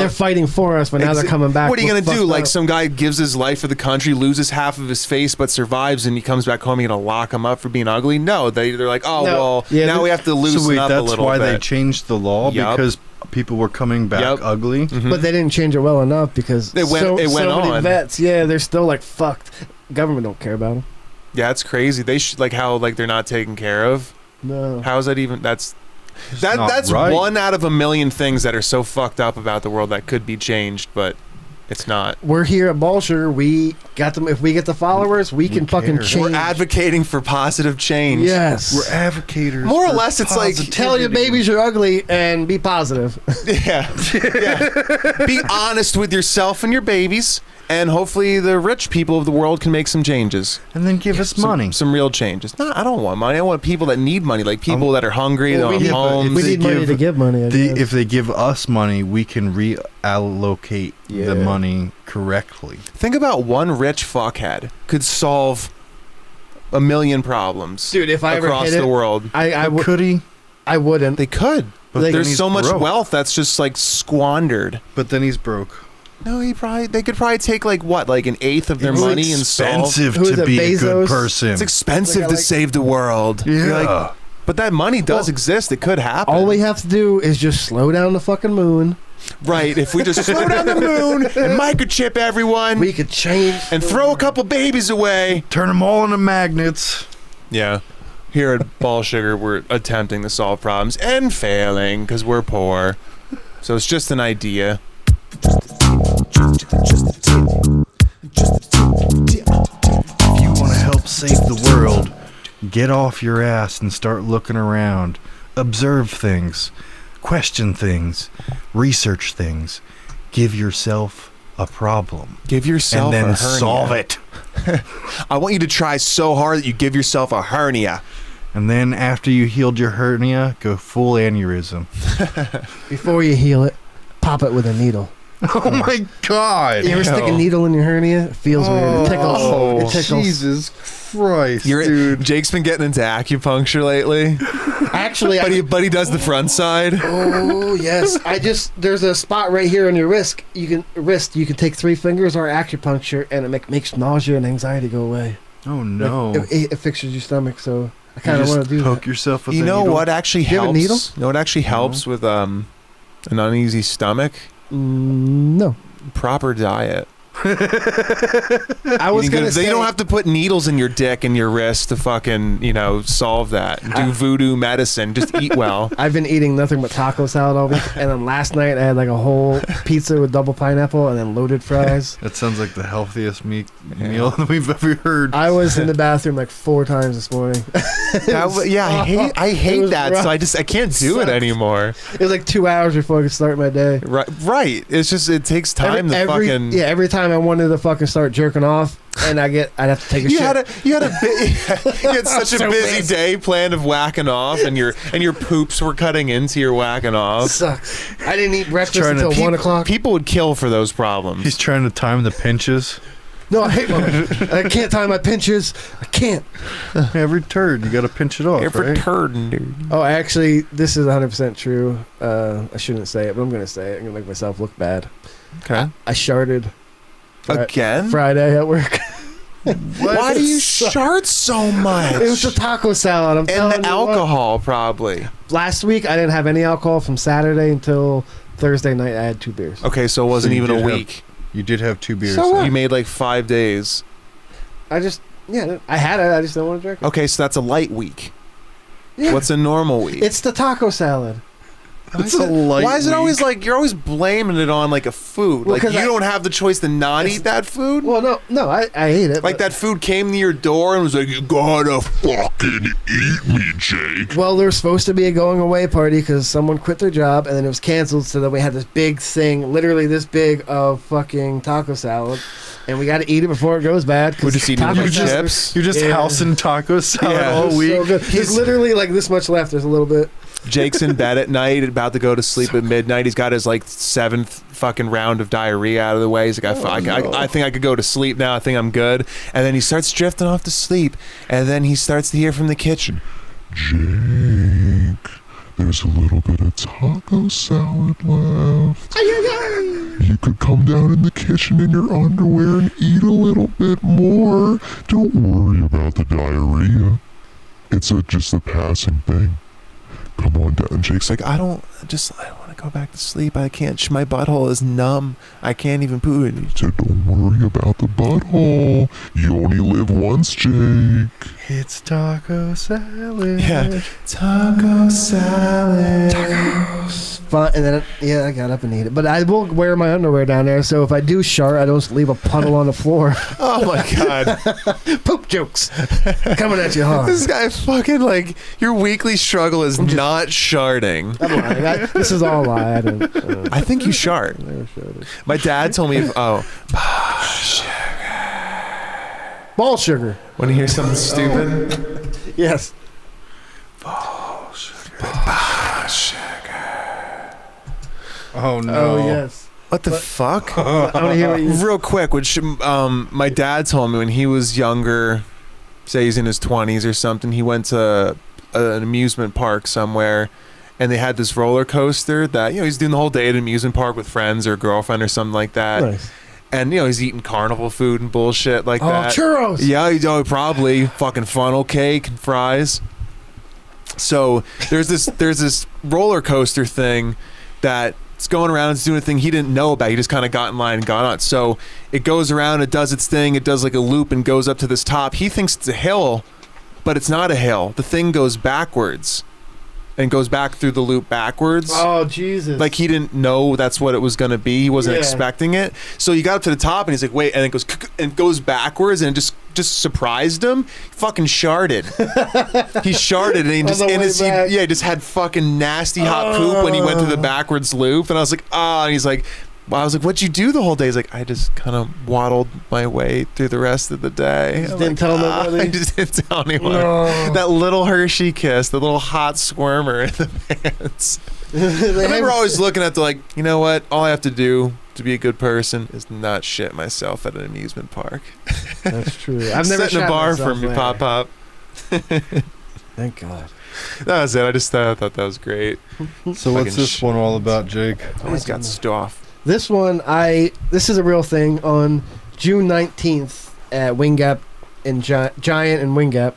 fighting for us, but now they're coming back. What are you We're gonna do? fucked Like up. some guy gives his life for the country, loses half of his face, but survives, and he comes back home. You gonna lock him up for being ugly? No, they're like, oh No. well, Yeah, now we have to loosen So wait, up a that's little why they bit. changed the law Yup. because people were coming back Yup. ugly. Mhm. But they didn't change it well enough because It went so many on. vets. Yeah, they're still like fucked. Government don't care about them. Yeah, it's crazy. They should like how like they're not taken care of. No. How is that even? That's not that's right. one out of a million things that are so fucked up about the world that could be changed, but it's not. We're here at Bullshire. We got them. If we get the followers, we can fucking care. change. We're advocating for positive change. Yes. We're advocators. More or for less, it's like, positivity. Tell your babies you're ugly and be positive. Yeah. Yeah. Be honest with yourself and your babies, and hopefully the rich people of the world can make some changes. and then give us money. Some real changes. No, I don't want money. I want people that need money, like people that are hungry, Well, they we don't have need- homes. we they need money give to give money. I guess. If they give us money, we can reallocate Yeah. the money correctly. Think about one rich fuckhead could solve a million problems Dude, if I ever across hit the it, world. Could he? I wouldn't. They could. But Like, then There's he's so much broke. wealth that's just like squandered. But then he's broke. No, they could probably take like what, like an eighth of their It's money and solve. expensive Who is to it, be a good Bezos? person. It's expensive Like, to like- save the world. You're Yeah. like, but that money does exist. It could happen. All we have to do is just slow down the fucking moon. Right. If we just slow down the moon and microchip everyone We could change. and throw a couple babies away. Turn them all into magnets. Yeah. Here at Ball Sugar, we're attempting to solve problems and failing because we're poor. So it's just an idea. If you want to help save the world, get off your ass and start looking around. Observe things. Question things. Research things. Give yourself a problem. Give yourself and then a hernia. solve it. I want you to try so hard that you give yourself a hernia. And then after you healed your hernia, go full aneurysm. Before you heal it, pop it with a needle. Oh my god. You ever stick a needle in your hernia? It feels weird. It tickles. It tickles. Oh, Jesus Christ, dude. Jake's been getting into acupuncture lately, Actually, but he does the front side. oh yes, there's a spot right here on your wrist. You can take 3 fingers or acupuncture, and it makes nausea and anxiety go away. Oh no. Like, it fixes your stomach. So I You kind of just want to do poke that. yourself with You a know needle? what actually Do you have a helps? needle? You know what actually helps with an uneasy stomach? No, Proper diet. I was gonna say You don't have to put needles in your dick and your wrist to fucking, solve that. Do voodoo medicine. Just eat well. I've been eating nothing but taco salad all week, and then last night I had like a whole pizza with double pineapple and then loaded fries. That sounds like the healthiest meal that we've ever heard. I was in the bathroom like 4 times this morning. I hate was that. rough. So I can't do it anymore. It was like 2 hours before I could start my day. Right. It's just it takes time to fucking. Every time anytime I wanted to fucking start jerking off, and I'd have to take a You shit. had such a So busy busy. day planned of whacking off, and your poops were cutting into your whacking off. Sucks. I didn't eat breakfast trying to- until 1 o'clock. People would kill for those problems. He's trying to time the pinches. No, I hate I can't time my pinches. I can't. Every turd, you got to pinch it off, Every right? turd, dude. Oh, actually, this is 100% true. I shouldn't say it, but I'm going to say it. I'm going to make myself look bad. Okay. I sharted Again? Friday at work. Why do you shart so much? It was the taco salad. I'm telling and the you what. alcohol, probably. Last week, I didn't have any alcohol from Saturday until Thursday night. I had 2 beers. Okay, so it wasn't So you even a did have- week. You did have 2 beers. So what? then. You made like 5 days. I had it. I just don't want to drink it. Okay, so that's a light week. Yeah. What's a normal week? It's the taco salad. It's a light Why is it always week. like you're always blaming it on like a food? Well, Like 'cause you I- don't have the choice to not eat that food? Well, no, I ate it. Like but- that food came to your door and was like, you gotta fucking eat me, Jake. Well, there was supposed to be a going away party because someone quit their job and then it was canceled. So then we had this big thing, literally this big of fucking taco salad, and we got to eat it before it goes bad. 'cause We're just eating taco your salad- chips. You're just Yeah. housing taco salad Yeah. all It's week. so good. There's literally like this much left. There's a little bit. Jake's in bed at night, about to go to sleep at midnight. He's got his like 7th fucking round of diarrhea out of the way. He's like, I think I could go to sleep now. I think I'm good. And then he starts drifting off to sleep. And then he starts to hear from the kitchen. Jake, there's a little bit of taco salad left. You could come down in the kitchen in your underwear and eat a little bit more. Don't worry about the diarrhea. It's just a passing thing. Come on down, Jake. Jake's like, I don't want to go back to sleep. I can't. My butthole is numb. I can't even poo it. So don't worry about the butthole. You only live once, Jake. It's taco salad. Yeah. Taco salad. Fun, and then I got up and ate it. But I will wear my underwear down there, so if I do shart, I don't leave a puddle on the floor. Oh my god. Poop jokes coming at you hard. This guy fucking like your weekly struggle is not sharding. I'm lying. This is all a lie. I didn't. I think you shard. Never sharted. My dad told me, Ball sugar. when you hear something stupid, Yes. Oh no. Oh yes. what the fuck? I want to hear what you. Real quick, which my dad told me when he was younger, say he's in his 20s or something, he went to an amusement park somewhere, and they had this roller coaster that, he's doing the whole day at an amusement park with friends or girlfriend or something like that. Nice. And, he's eating carnival food and bullshit like Oh, that. churros. Yeah, probably fucking funnel cake and fries. So there's this roller coaster thing that's going around. It's doing a thing he didn't know about. He just kind of got in line and got on. So it goes around, it does its thing, it does like a loop and goes up to this top. He thinks it's a hill, but it's not a hill. The thing goes backwards and goes back through the loop backwards. Oh Jesus. Like he didn't know that's what it was going to be. He wasn't Yeah. expecting it. So he got up to the top and he's like, wait, and it goes and goes backwards and it just surprised him. He fucking sharded. He sharded and he just the in way his back. he just had fucking nasty hot poop when he went through the backwards loop. And I was like, and he's like, I was like, what'd you do the whole day? He's like, I just kind of waddled my way through the rest of the day. Just I'm didn't tell nobody? I just didn't tell anyone. No. That little Hershey kiss, the little hot squirmer in the pants. I remember always looking at you know what? All I have to do to be a good person is not shit myself at an amusement park. That's true. I've never Setting a shat bar myself for me, there. Pop. Thank God. That was it. I just thought that was great. So what's this one all about, Jake? Always got stuff. This one, this is a real thing. On June 19th at Wing Gap in Giant and Wing Gap,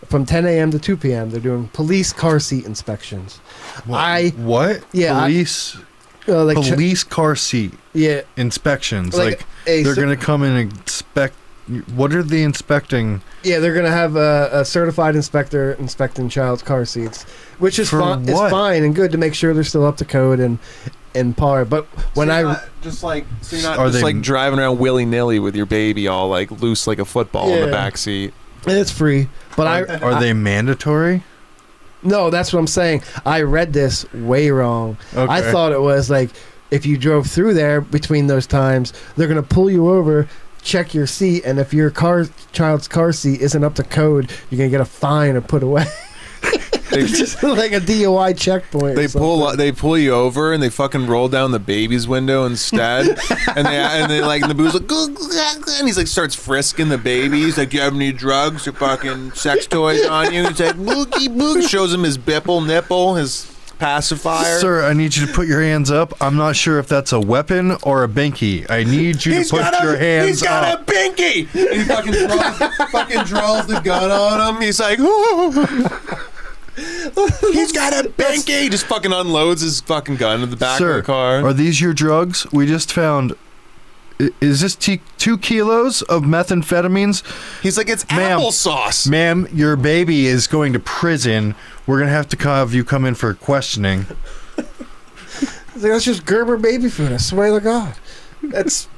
from 10 a.m. to 2 p.m., they're doing police car seat inspections. What? Yeah, Police Like police car seat yeah, inspections. like Like a they're cer- gonna come and inspect. What are they inspecting? yeah, they're gonna have a certified inspector inspecting child's car seats, which is For is what? fine and good to make sure they're still up to code and par. But when so you're I not just like so you're not Are just they- like driving around willy nilly with your baby all like loose like a football in the Yeah. back seat. and it's free, but Are they mandatory? No, that's what I'm saying. I read this way wrong. Okay. I thought it was like if you drove through there between those times, they're gonna pull you over, check your seat, and if your child's car seat isn't up to code, you're gonna get a fine or put away. It's just like a DUI checkpoint. They pull you over and they fucking roll down the baby's window instead, and they like and the boo's like, and he's like starts frisking the baby. He's like, "Do you have any drugs or fucking sex toys on you?" He's like, "Boogie boogie," shows him his bipple nipple, his pacifier. Sir, I need you to put your hands up. I'm not sure if that's a weapon or a binky. I need you to put your hands He's got up. a binky. And he fucking draws the gun on him. He's like, "Oh." He's got a binky. He just fucking unloads his fucking gun in the back of the car. Are these your drugs? We just found. Is this 2 kilos of methamphetamines? He's like, "It's Ma'am. applesauce." Ma'am, your baby is going to prison. We're going to have to have you come in for questioning. That's just Gerber baby food. I swear to God, that's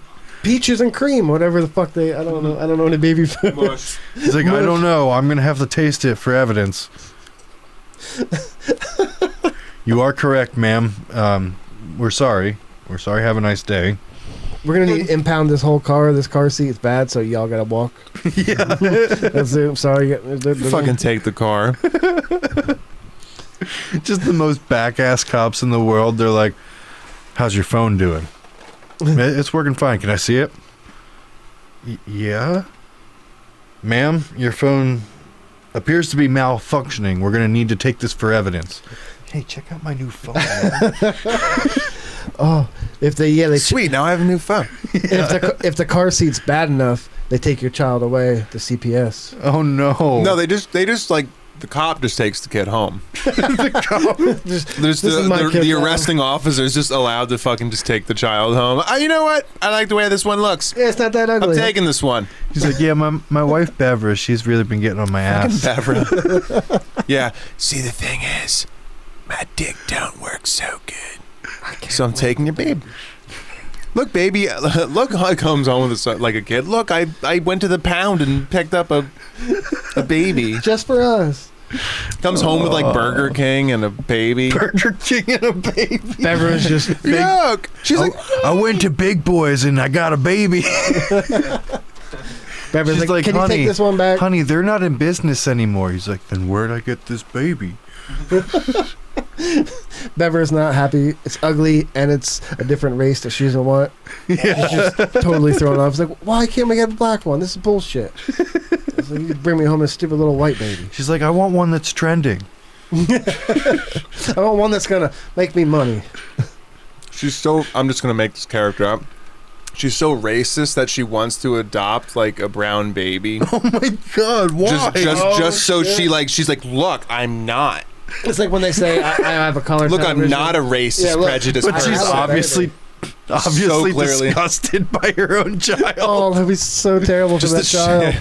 peaches and cream, whatever the fuck I don't know. I don't know any baby food. Mush. He's like, I don't know. I'm going to have to taste it for evidence. You are correct, ma'am. We're sorry. We're sorry. Have a nice day. We're gonna need to impound this whole car. This car seat is bad, so y'all gotta walk. Yeah. That's it. I'm sorry. Fucking take the car. Just the most back-ass cops in the world. They're like, how's your phone doing? It's working fine. Can I see it? Yeah? Ma'am, your phone appears to be malfunctioning. We're going to need to take this for evidence. Hey, check out my new phone. Oh, if they Sweet, now I have a new phone. if the car seat's bad enough, they take your child away to CPS. Oh, no. No, they just like, the cop just takes the kid home. The cop. There's the arresting officer's just allowed to fucking just take the child home. You know what? I like the way this one looks. Yeah, it's not that ugly. I'm taking this one. He's like, yeah, my wife, Bevra, she's really been getting on my ass. Bevra. Yeah. See, the thing is, my dick don't work so good. So I'm taking your baby. Look, baby. Look how it comes home with like a kid. Look, I went to the pound and picked up a baby. Just for us. Comes home with like Burger King and a baby. Burger King and a baby. Bevra's just Look. She's like, I went to Big Boys and I got a baby. Bevra's She's like, can you take this one back? Honey, they're not in business anymore. He's like, then where'd I get this baby? Bever's not happy. It's ugly and it's a different race that she doesn't want. Yeah. She's just totally thrown off. It's like, why can't we get a black one? This is bullshit. It's like, you bring me home a stupid little white baby. She's like, I want one that's trending. I want one that's gonna make me money. I'm just gonna make this character up. She's so racist that she wants to adopt like a brown baby. Oh my God, why? Just so she's like, look, I'm not. It's like when they say, I have a color. Look, I'm not a racist, prejudiced But person. she's obviously So clearly disgusted by her own child. Oh, that'd be so terrible for that child.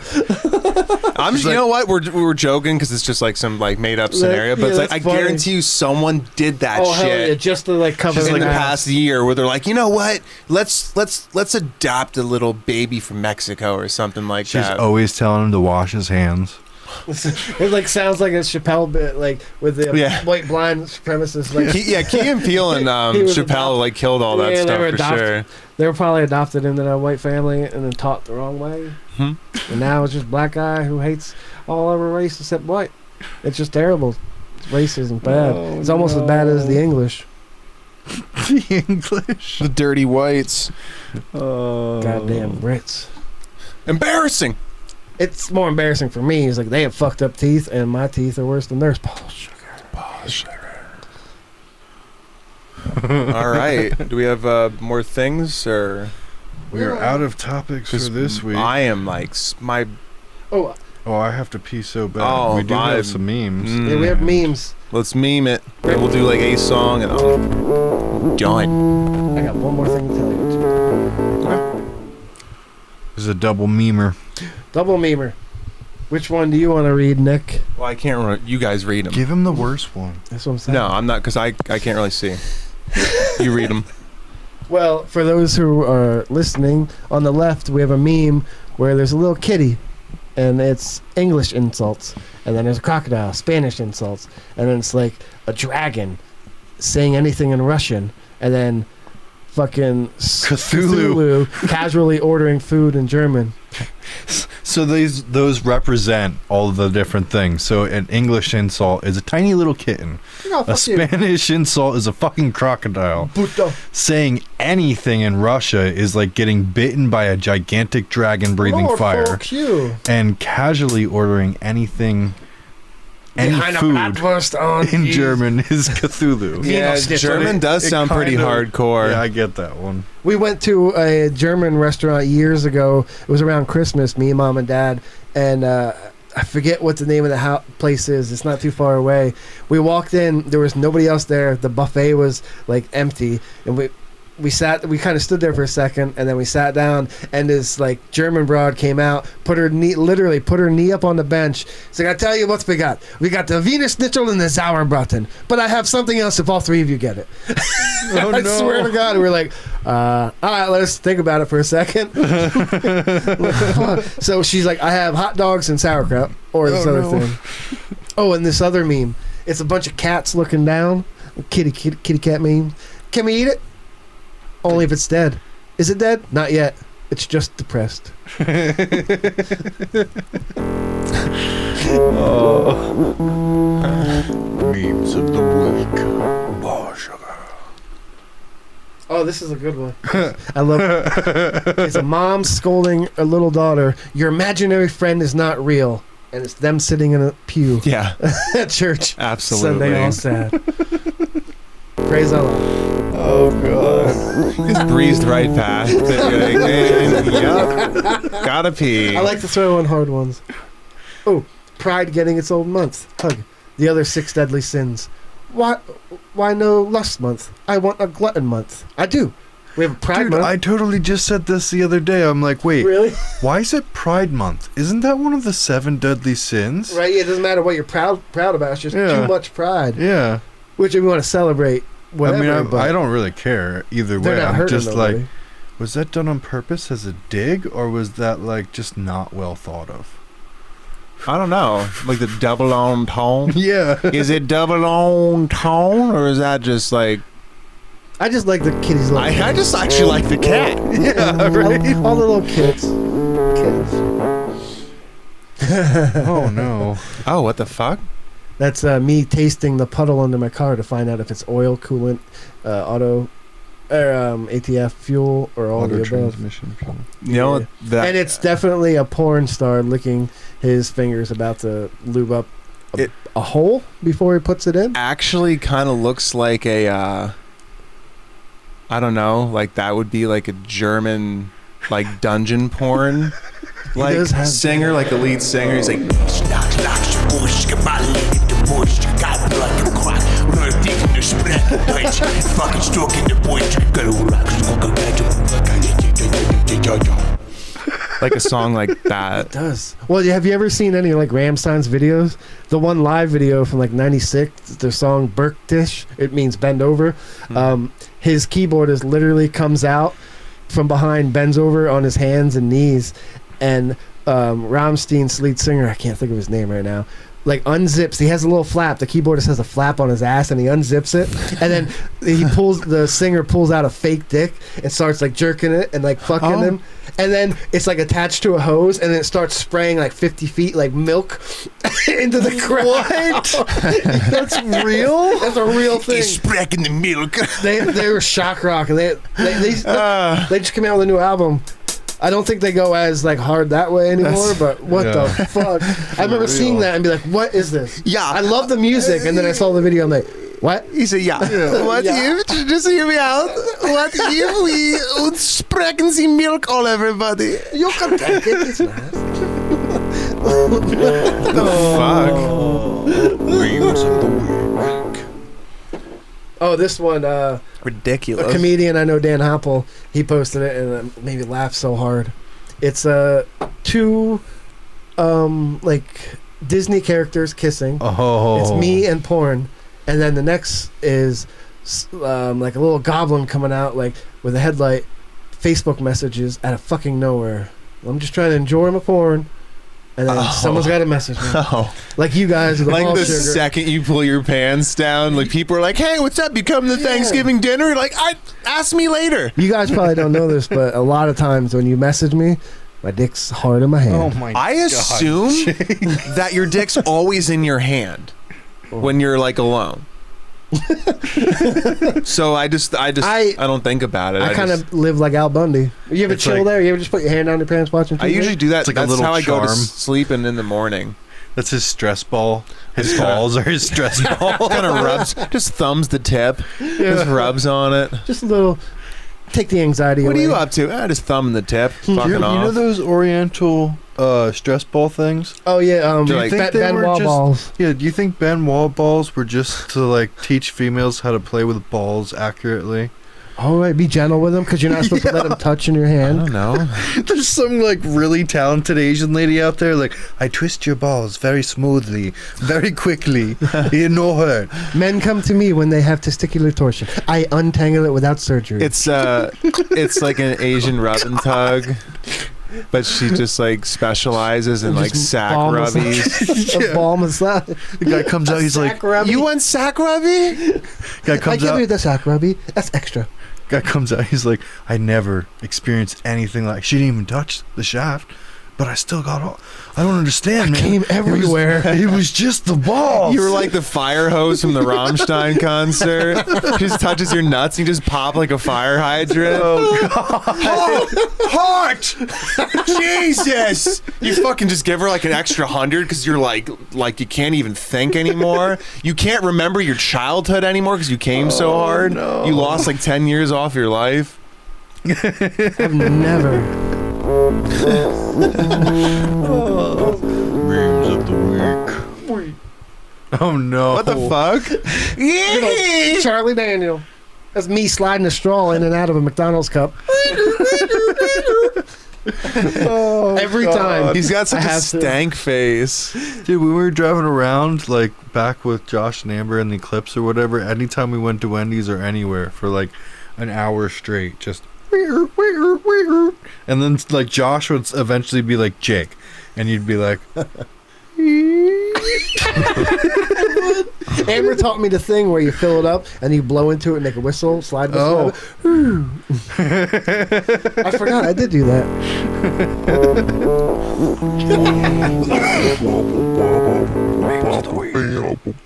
I'm just, you know what? We were joking because it's just like some like made up scenario, but it's like I guarantee you someone did that Oh, hell shit. yeah, just to like cover Just it like the up. past year, where they're like, you know what? Let's adopt a little baby from Mexico or something like She's that. always telling him to wash his hands. It like sounds like a Chappelle bit, like with the white blind supremacists. Like, Key and Peele and was Chappelle like killed all that Yeah, they stuff were for adopted. sure. They were probably adopted into that white family and then taught the wrong way. Hmm. And now it's just black guy who hates all other race except white. It's just terrible. It's racism bad. Oh, It's almost as bad as the English. The English. The dirty whites. Goddamn Brits. Embarrassing. It's more embarrassing for me. It's like they have fucked up teeth and my teeth are worse than theirs. Paul Sugar. All right. Do we have more things or? We are out of topics for this week. I am like my. Oh, I have to pee so bad. Oh, we do my- have some memes. yeah, we have memes. Let's meme it. And we'll do like a song and I'm done. I got one more thing to tell you. This is a double memer. Double memer. Which one do you want to read, Nick? Well, I can't remember. You guys read them. Give him the worst one. That's what I'm saying. No, I'm not because I can't really see. You read them. Well, for those who are listening, on the left we have a meme where there's a little kitty, and it's English insults, and then there's a crocodile, Spanish insults, and then it's like a dragon saying anything in Russian, and then fucking Cthulhu. casually ordering food in German. So those represent all the different things. So an English insult is a tiny little kitten. No, A Spanish insult is a fucking crocodile. Puto. Saying anything in Russia is like getting bitten by a gigantic dragon breathing Lord, fire. fuck you. And casually ordering anything, any Behind a food Bratwurst on in cheese. German is Cthulhu. Yeah, German does It sound pretty kind of- hardcore. Yeah, I get that one. We went to a German restaurant years ago. It was around Christmas, me, Mom, and Dad. And I forget what the name of the place is. It's not too far away. We walked in. There was nobody else there. The buffet was like empty. And we kind of stood there for a second, and then we sat down, and this like German broad came out, literally put her knee up on the bench. She's like, I tell you what we got. We got the Wiener Schnitzel and the Sauerbraten, but I have something else if all three of you get it. Oh, I no. swear to God, we were like, all right, let's think about it for a second. So she's like, I have hot dogs and sauerkraut, or this other thing. Oh, and this other meme. It's a bunch of cats looking down. Kitty cat meme. Can we eat it? Only if it's dead. Is it dead? Not yet. It's just depressed. Memes of the week. Oh, sugar. Oh, this is a good one. I love it. It's a mom scolding a little daughter. Your imaginary friend is not real. And it's them sitting in a pew Yeah, at church. absolutely. Sunday all sad. Praise Allah. Oh, God. Just breezed right past it. You're like, man, yup, gotta pee. I like to throw in hard ones. Oh, pride getting its own month. Hug. The other 6 deadly sins. Why no lust month? I want a glutton month. I do. We have a pride Dude, month. I totally just said this the other day. I'm like, wait, Really? why is it Pride Month? Isn't that one of the 7 deadly sins? Right? It doesn't matter what you're proud about. It's just Yeah. too much pride. Yeah. Which if you want to celebrate, whatever. I mean, but I don't really care either they're way. not I'm hurting just nobody. like, was that done on purpose as a dig, or was that like just not well thought of? I don't know. Like the double on tone. Yeah. Is it double on tone, or is that just like? I just like the kitties. I just actually like the cat. Yeah, right. All the little kids. Oh no. Oh, what the fuck? That's me tasting the puddle under my car to find out if it's oil, coolant, auto, or ATF fuel, or all Auto the above. transmission. You know Yeah. that. And it's definitely a porn star licking his fingers about to lube up a hole before he puts it in. actually kind of looks like a. I don't know. Like that would be like a German, like dungeon porn, like does have- singer, like a lead singer. He's like. Like a song like that. It does. Well, have you ever seen any like Rammstein's videos? The one live video from like '96, their song "Bergtisch," it means bend over. His keyboardist literally comes out from behind, bends over on his hands and knees, and Rammstein's lead singer, I can't think of his name right now, like unzips. He has a little flap. The keyboardist has a flap on his ass, and he unzips it, and then the singer pulls out a fake dick and starts like jerking it and like fucking him, and then it's like attached to a hose, and then it starts spraying like 50 feet like milk into the crowd. What? That's real? That's a real thing. Spraying the milk. They were shock rock, and they just came out with a new album. I don't think they go as like hard that way anymore, but what the fuck? I remember seeing that and be like, what is this? Yeah. I love the music, and then I saw the video, I'm like, what? He said, yeah. What if, just hear me out, what if we would sprechen the milk all everybody? You can take it, it's nice. Fuck. Memes of the week. Oh, this one, a Ridiculous. comedian I know, Dan Hoppel, he posted it and it made me laugh so hard. It's 2 like Disney characters kissing. Oh. It's me and porn, and then the next is like a little goblin coming out like with a headlight, Facebook messages out of fucking nowhere. I'm just trying to enjoy my porn. and then someone's got to message me. Oh, Like you guys, with the like ball the sugar. second you pull your pants down, like people are like, "Hey, what's up? You come to Thanksgiving dinner?" Like, ask me later. You guys probably don't know this, but a lot of times when you message me, my dick's hard in my hand. Oh my I assume that your dick's always in your hand when you're like alone. So I don't think about it. I kind just- of live like Al Bundy. You ever It's chill like- there? You ever just put your hand down your pants watching TV? I usually do that. It's like a That's little how I go to charm. sleep and in the morning. That's his stress ball. His balls are his stress ball. Kind of rubs, just thumbs the tip, just rubs on it. just a little. Take the anxiety What away. are you up to? Just thumbing the tip, fucking You off. know those Oriental stress ball things? Oh yeah, Do you like- think they Ben were Wall just- balls. Yeah, do you think Ben Wall balls were just to like teach females how to play with balls accurately? All right, be gentle with them because you're not supposed to let them touch in your I hand. don't know. There's some like really talented Asian lady out there like, I twist your balls very smoothly, very quickly. You no hurt. Men come to me when they have testicular torsion. I untangle it without surgery. It's like an Asian rub and tug, but she just like specializes in like Just sack ball rubbies. a ball massage. The guy comes out, he's like, You want sack rubby? guy I comes give out, you the sack rubby. That's extra. guy comes out, he's like, I never experienced anything like. She didn't even touch the shaft, but I still got all. I don't understand, man. Came everywhere. It was just the balls. You were like the fire hose from the Rammstein concert. She just touches your nuts and you just pop like a fire hydrant. Heart! Jesus! You fucking just give her like an extra 100 because you're like you can't even think anymore. You can't remember your childhood anymore because you came so hard. no. You lost like 10 years off your life. I've never. Memes of the week. Oh no! What the fuck? Charlie Daniel. That's me sliding a straw in and out of a McDonald's cup. Every time. He's got such I a have to. stank face. Dude, when we were driving around, like back with Josh and Amber in the Eclipse or whatever, anytime we went to Wendy's or anywhere for like an hour straight, just and then like Josh would eventually be like Jake, and you'd be like, Amber taught me the thing where you fill it up and you blow into it and make a whistle, slide whistle. I forgot I did do that.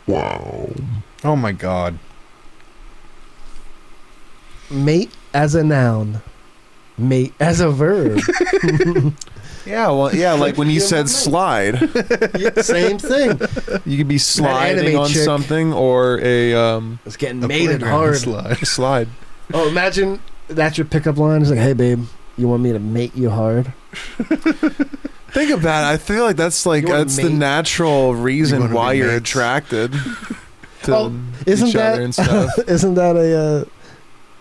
Wow. oh my god. Mate as a noun. Mate as a verb. Yeah, well, yeah, like when you said slide, Same thing. you could be sliding anime on chick. something or a It's getting A mated playground hard. slide. slide. Oh, imagine that's your pickup line. It's like, hey, babe, you want me to mate you hard? Think about it. I feel like that's like You wanna that's the mate? natural You reason wanna why be you're mates? attracted to Oh, isn't each other and stuff. that isn't that a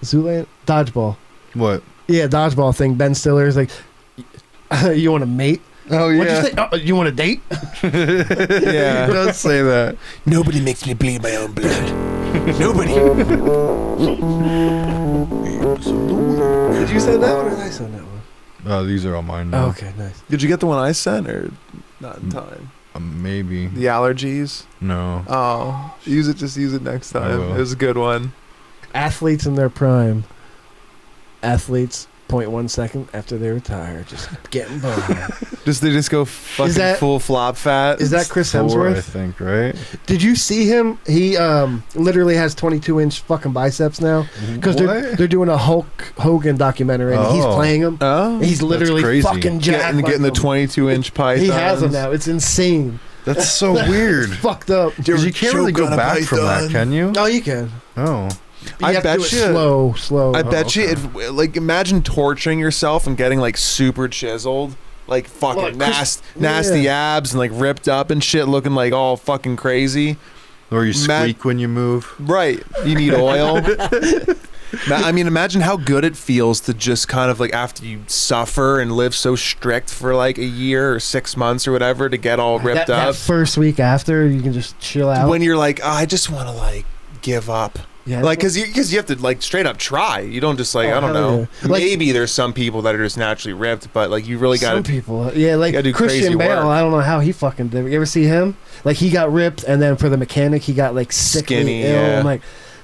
Zoolander dodgeball? What? Yeah, dodgeball thing. Ben Stiller's like, you want to mate? Oh What'd you say? Oh, you want to date? Yeah. He does say that. Nobody makes me bleed my own blood. Nobody. Did you say that one or did I say that one? Oh, these are all mine now. Oh, okay, nice. Did you get the one I sent or not in time? Maybe. The allergies. No. Oh, just use it next I time. will. It was a good one. Athletes in their prime. Athletes 0.1 second after they retire, just getting by. They just go fucking that- full flop fat. Is that Chris Thor, I Hemsworth? think, right? Did you see him? He literally has 22-inch fucking biceps now because What? they're doing a Hulk Hogan documentary and he's Oh. playing him. Oh, He's literally crazy. fucking jacked. getting the like him. 22-inch pythons. He has them now. It's insane. That's so weird. Fucked up. Because you can't really go choke on a back from that, python? can you? No, you can. Oh. You I have to bet do it you- slow. I bet okay. you, like, imagine torturing yourself and getting like super chiseled, like fucking Well, Chris- nasty abs and like ripped up and shit, looking like all fucking crazy. Or you Matt- squeak when you move. Right? You need oil. I mean, imagine how good it feels to just kind of like after you suffer and live so strict for like a year or 6 months or whatever to get all ripped that up. first week after, you can just chill out. When you're like, oh, I just want to like give up. Yeah, Like, cause you have to like straight up try. You don't just like Oh, I don't hell know. yeah. Like- Maybe there's some people that are just naturally ripped, but like you really got some to. people, yeah, like gotta do crazy Christian Bale. work. I don't know how he fucking did it. You ever see him? Like he got ripped, and then for the mechanic, he got like sickly Skinny, ill. yeah. I'm like,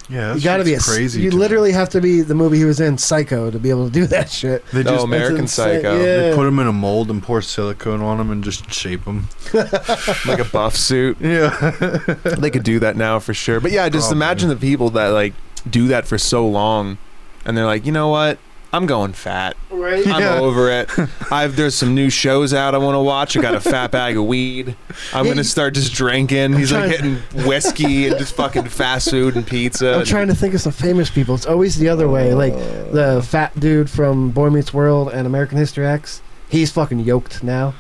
Yeah, you got to be crazy. You to me. literally have to be the movie he was in, Psycho, to be able to do that shit. They just American insane. Psycho. Yeah. they put him in a mold and pour silicone on him and just shape him. Like a buff suit. Yeah. They could do that now for sure. But yeah, just Probably. imagine the people that like do that for so long, and they're like, you know what? I'm going fat. Right? I'm Yeah. over it. There's some new shows out I want to watch. I got a fat bag of weed. I'm gonna start just drinking. He's like hitting whiskey and just fucking fast food and pizza. I'm trying to think of some famous people. It's always the other way. Like the fat dude from Boy Meets World and American History X. He's fucking yoked now.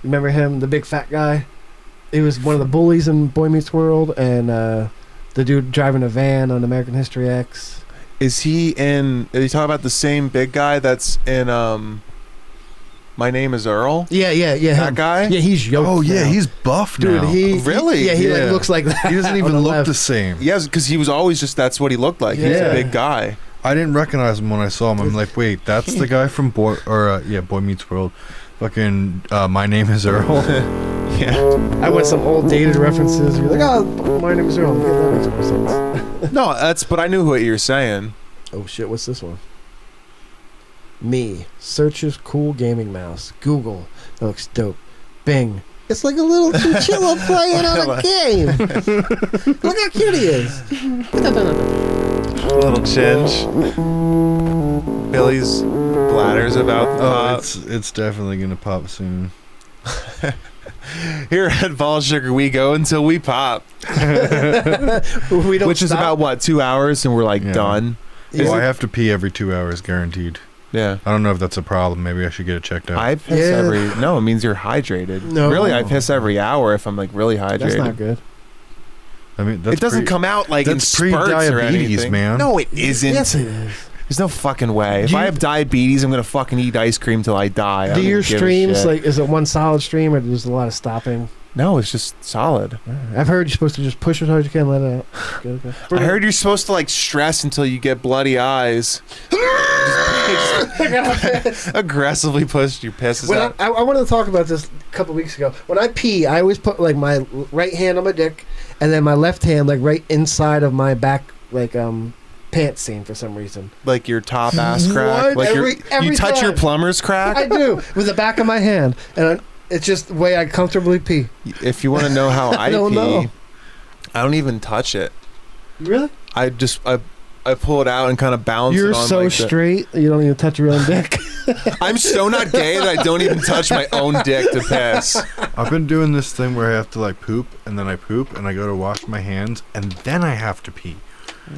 Remember him, the big fat guy? He was one of the bullies in Boy Meets World, and the dude driving a van on American History X. Is he in? Are you talking about the same big guy that's in My Name Is Earl? Yeah. That him. guy? Yeah, he's yoked. Oh yeah, now. he's buff dude. now. Really? Yeah, he Yeah. like looks like that. He doesn't on even the look left. the same. Yes, because he was always just that's what he looked like. He's Yeah. a big guy. I didn't recognize him when I saw him. I'm like, wait, that's the guy from Boy Meets World. Fucking My Name Is Earl. Yeah. I went some old dated references. You're like, oh, my name is Earl. Yeah, that makes more sense. No, but I knew what you were saying. Oh shit, what's this one? Me. Searches cool gaming mouse. Google. That looks dope. Bing. It's like a little chinchilla playing on a game. Look how cute he is. Little chinch. Billy's bladder's about to Oh, pop. it's definitely gonna pop soon. Here at Ball Sugar, we go until we pop, We don't which is stop. about what 2 hours, and we're like Yeah. done. Well, I have to pee every 2 hours, guaranteed. Yeah. I don't know if that's a problem. Maybe I should get it checked out. I piss Yeah. no, it means you're hydrated. No. Really, I piss every hour if I'm like really hydrated. That's not good. I mean, that's It doesn't come out like in that's spurts or pre-diabetes, anything. man. No, it isn't. Yes, it is. There's no fucking way. If Do I you- have diabetes, I'm gonna fucking eat ice cream till I die. I Do don't your give a streams shit. like is it one solid stream or there's a lot of stopping? No, it's just solid. I've heard you're supposed to just push as hard as you can, let it out. Good. I heard you're supposed to like stress until you get bloody eyes. Aggressively push your pisses When out. I wanted to talk about this a couple weeks ago. When I pee, I always put like my right hand on my dick, and then my left hand like right inside of my back, like pants seam for some reason. Like your top ass crack. What? Like Every you touch your time. plumber's crack. I do with the back of my hand, and it's just the way I comfortably pee. If you want to know how I don't pee, know. I don't even touch it. Really? I just I pull it out and kind of bounce You're it on so like straight. You don't even touch your own dick. I'm so not gay that I don't even touch my own dick to piss. I've been doing this thing where I have to like poop, and then I poop, and I go to wash my hands, and then I have to pee.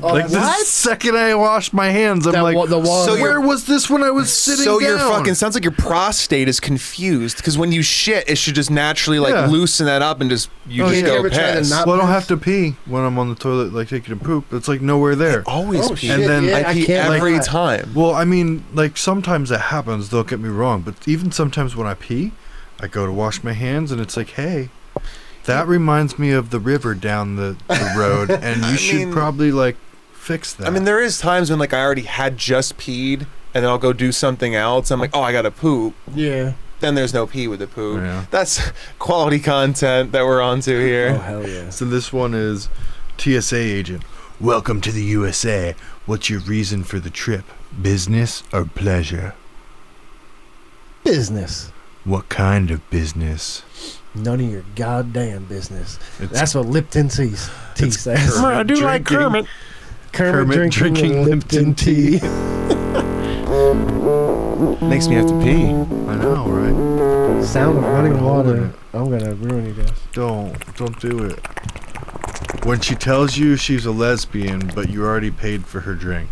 Oh, Like the what? second I wash my hands, I'm That like, the wall. So where was this when I was sitting So down? your fucking sounds like your prostate is confused because when you shit, it should just naturally like Yeah. loosen that up and just you Oh, just yeah. go You ever tried to piss. not- Well, I don't have to pee when I'm on the toilet, like taking a poop. It's like nowhere there. Always Oh, pee. shit, And then yeah, I pee can't every like- time. Well, I mean, like sometimes it happens. Don't get me wrong, but even sometimes when I pee, I go to wash my hands, and it's like, hey, that reminds me of the river down the road, and you should mean- probably like fix that. I mean, there is times when like I already had just peed and then I'll go do something else. I'm like, oh, I gotta poop. Yeah. Then there's no pee with the poop. Yeah. That's quality content that we're onto Oh here. hell yeah. So this one is TSA agent. Welcome to the USA. What's your reason for the trip? Business or pleasure? Business. What kind of business? None of your goddamn business. It's That's what Lipton tea It's says. Kermit I do like drinking- Kermit drinking Lipton tea. Makes me have to pee. I know, right? Sound of running Holding water. I'm gonna ruin you guys. Don't do it. When she tells you she's a lesbian, but you already paid for her drink.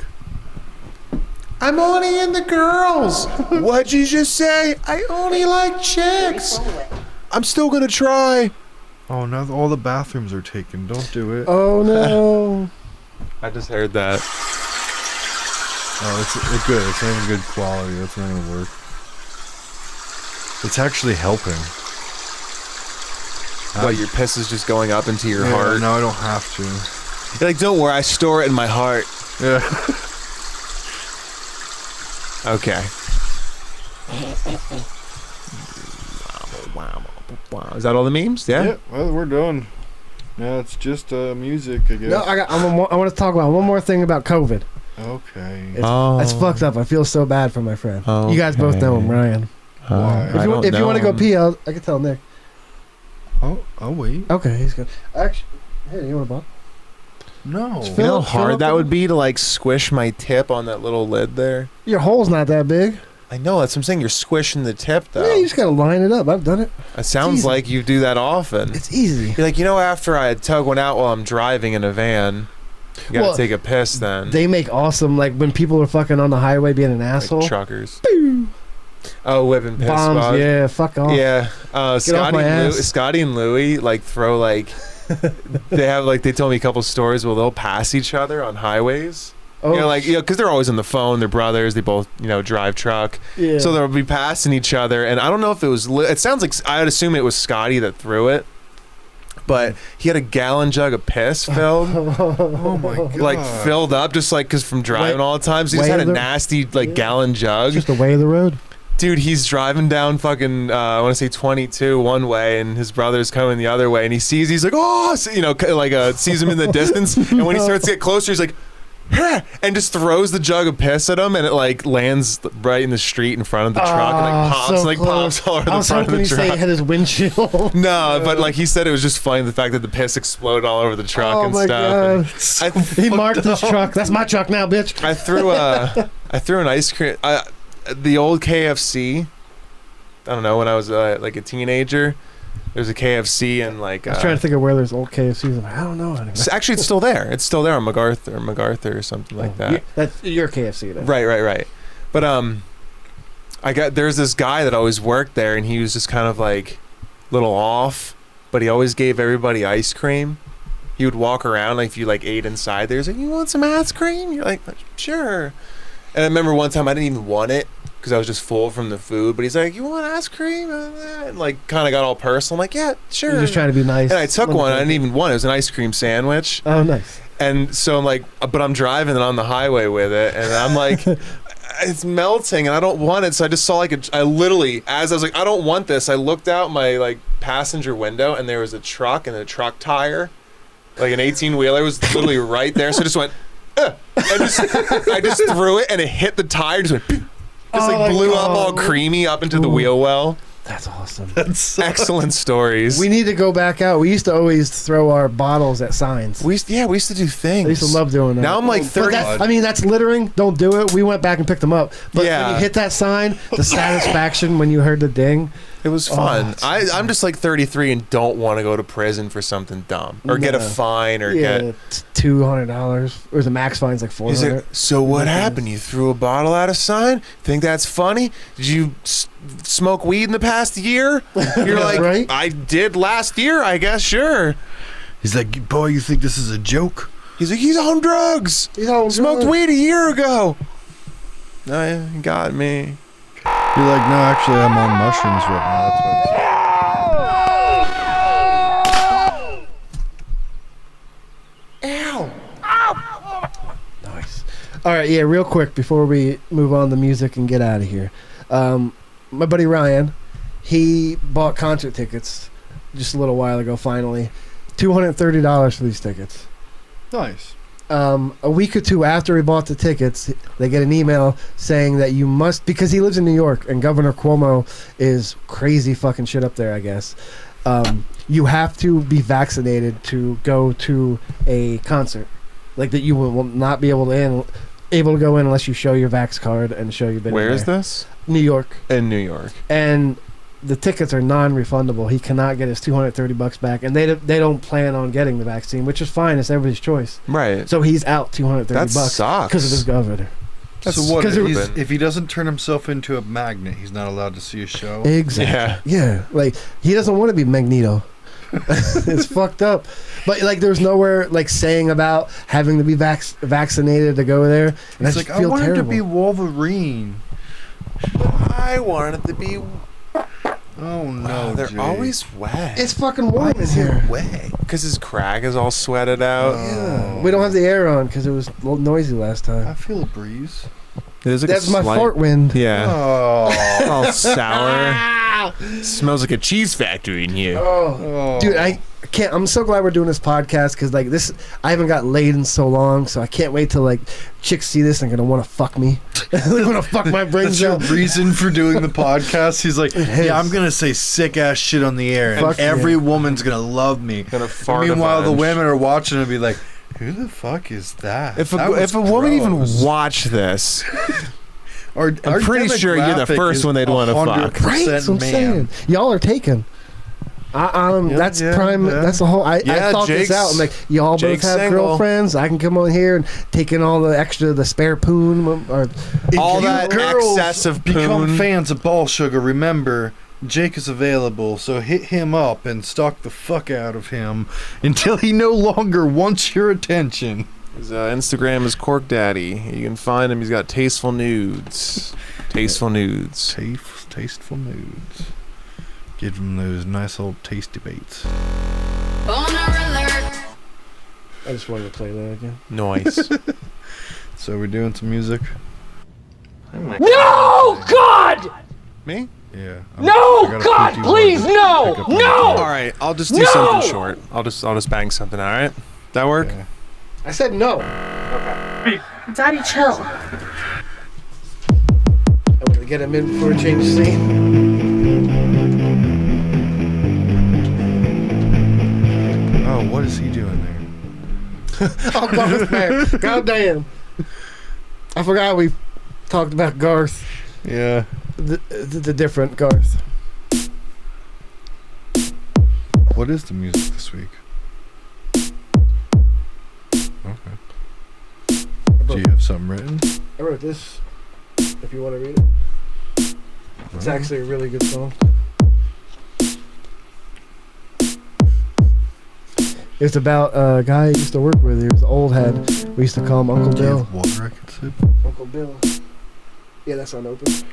I'm only into girls. What'd you just say? I only like chicks. I'm still gonna try. Oh, now all the bathrooms are taken. Don't do it. Oh no. I just heard that. Oh, it's good. It's not even good quality. That's not gonna work. It's actually helping. What, your piss is just going up into your Yeah, heart? No, I don't have to. You're like, don't worry, I store it in my heart. Yeah. Okay. Is that all the memes? Yeah. Yeah, well, we're done. Now it's just music, I guess. No, I want to talk about one more thing about COVID. Okay. It's fucked up. I feel so bad for my friend. You guys both know him, Ryan. Why? If you want to go pee, I can tell Nick. Oh, I'll wait. Okay, he's good. Actually, hey, you want a bottle? No. You know how hard that would be to like squish my tip on that little lid there? Your hole's not that big. I know, that's what I'm saying. You're squishing the tip though. Yeah, you just gotta line it up. I've done it. It sounds easy. like you do that often. It's easy. You're like, after I tug one out while I'm driving in a van, you gotta Well, take a piss then. They make awesome, like when people are fucking on the highway being an asshole. Like truckers. Oh, whipping piss Bombs, bug. yeah, fuck off. Yeah. Get off my ass. Scotty and Louie like throw like they told me a couple stories where they'll pass each other on highways. Oh, Because they're always on the phone. They're brothers. They both, drive truck. yeah. So they'll be passing each other. And I don't know if it was, it sounds like, I'd assume it was Scotty that threw it. But he had a gallon jug of piss filled. Oh my god. Like filled up, just like, because from driving all the time. So he just had a nasty, gallon jug. Just the way of the road. Dude, he's driving down fucking, I want to say 22 one way, and his brother's coming the other way. And he's like, oh, so, sees him in the distance. And when he starts to get closer, he's like, and just throws the jug of piss at him, and it lands right in the street in front of the truck, and pops, so pops all over the front of the I was hoping truck. he hit his windshield. No, but he said it was just funny the fact that the piss exploded all over the truck and stuff. God. He marked his truck. That's my truck now, bitch. I threw an ice cream. The old KFC. I don't know, when I was a teenager. There's a KFC and I was trying to think of where there's old KFCs. I don't know anymore. Actually, it's still there. It's still there on MacArthur or something like that. That's your KFC then. Right. But there's this guy that always worked there, and he was just kind of little off, but he always gave everybody ice cream. He would walk around if you ate inside there. He's like, "You want some ice cream?" You're like, "Sure." And I remember one time I didn't even want it because I was just full from the food. But he's like, "You want ice cream?" And kind of got all personal. I'm like, "Yeah, sure." You're just trying to be nice. And I took one. I didn't even want it. It was an ice cream sandwich. Oh, nice. And so I'm like, but I'm driving on the highway with it, and I'm like, it's melting, and I don't want it. So I just saw I literally, as I was like, I don't want this. I looked out my passenger window, and there was a truck and a truck tire, an 18-wheeler was literally right there. So I just went, and I just threw it, and it hit the tire. Just went, blew up all creamy up into the wheel well. That's awesome. That's Excellent stories. We need to go back out. We used to always throw our bottles at signs. We used to do things. I used to love doing that. Now I'm like 30. That's littering. Don't do it. We went back and picked them up. But Yeah. when you hit that sign, the satisfaction when you heard the ding. It was fun. it's I'm just 33 and don't want to go to prison for something dumb or get a No. fine or Yeah, get. it's $200 or the max fine's like Is $400. it, so what happened? You threw a bottle at a sign? Think that's funny? Did you smoke weed in the past year? You're like, Right? I did last year, I guess. Sure. He's like, boy, you think this is a joke? He's like, he's on drugs. Smoked weed a year ago. No, yeah, he got me. You're like, no, actually, I'm on mushrooms right now. That's why. Nice. All right, yeah, real quick before we move on to music and get out of here. My buddy Ryan, he bought concert tickets just a little while ago, finally. $230 for these tickets. Nice. A week or two after he bought the tickets, they get an email saying that you must, because he lives in New York and Governor Cuomo is crazy fucking shit up there, I guess. You have to be vaccinated to go to a concert. Like that you will not be able to go in unless you show your Vax card and show you've been Where in is there. this? New York. In New York. And the tickets are non-refundable. He cannot get his $230 back, and they don't plan on getting the vaccine, which is fine. It's everybody's choice. Right. So he's out $230 That sucks. because of his governor. That's So what? stupid. If he doesn't turn himself into a magnet, he's not allowed to see a show. Exactly. Yeah. Yeah. Like he doesn't want to be Magneto. It's fucked up. But there's nowhere saying about having to be vaccinated to go there. And He's I like, just I feel wanted terrible. to be Wolverine. I wanted to be Oh no, they're Jake. always wet. It's fucking warm in here. Way. Because his crack is all sweated out. Yeah. We don't have the air on because it was a little noisy last I time. feel a breeze. There's like That's a my slight- fart wind. Yeah. Oh. All sour. Smells like a cheese factory in here. Oh, dude, I can't. I'm so glad we're doing this podcast because like this, I haven't got laid in so long, so I can't wait till like chicks see this and gonna want to fuck me. They want to fuck my brains That's your out. reason for doing the podcast. He's like, is. yeah, I'm gonna say sick ass shit on the air, and Fuck every yeah. woman's gonna love me. Gonna And fart a meanwhile, the bunch. women are watching and be like, who the fuck is that? If That was a woman even gross. watched this, Our I'm pretty sure you're the demographic first is one they'd wanna fuck. 100% Right, that's what I'm man. saying. Y'all are taken. That's yeah, prime. yeah. That's the whole. I Yeah, thought this Jake's- out. I'm like, y'all both Jake's have single. girlfriends. I can come on here and take in all the extra, the spare poon. Or If all you that girls excess of become poon. fans of Ball Sugar, remember Jake is available, so hit him up and stalk the fuck out of him until he no longer wants your attention. His Instagram is Cork Daddy. You can find him. He's got tasteful nudes. Tasteful nudes. Tasteful nudes. Give him those nice old tasty baits. I just wanted to play that again. Noise. So we're doing some music. No, God! Me? Yeah. No, God, please, no, no! All right. I'll just do something short. I'll just bang something. All right. That work? Yeah. I said no. Daddy, chill. I'm gonna get him in before we change the scene. Oh, what is he doing there? Oh, Garth, man. God damn. I forgot we talked about Garth. Yeah. The different Garth. What is the music this week? Okay. Do you have something written? I wrote this. If you want to read it. It's actually a really good song. It's about a guy I used to work with. He was an old head. We used to call him Uncle Do you Bill. have water I can sip? Uncle Bill. Yeah, that's unopened.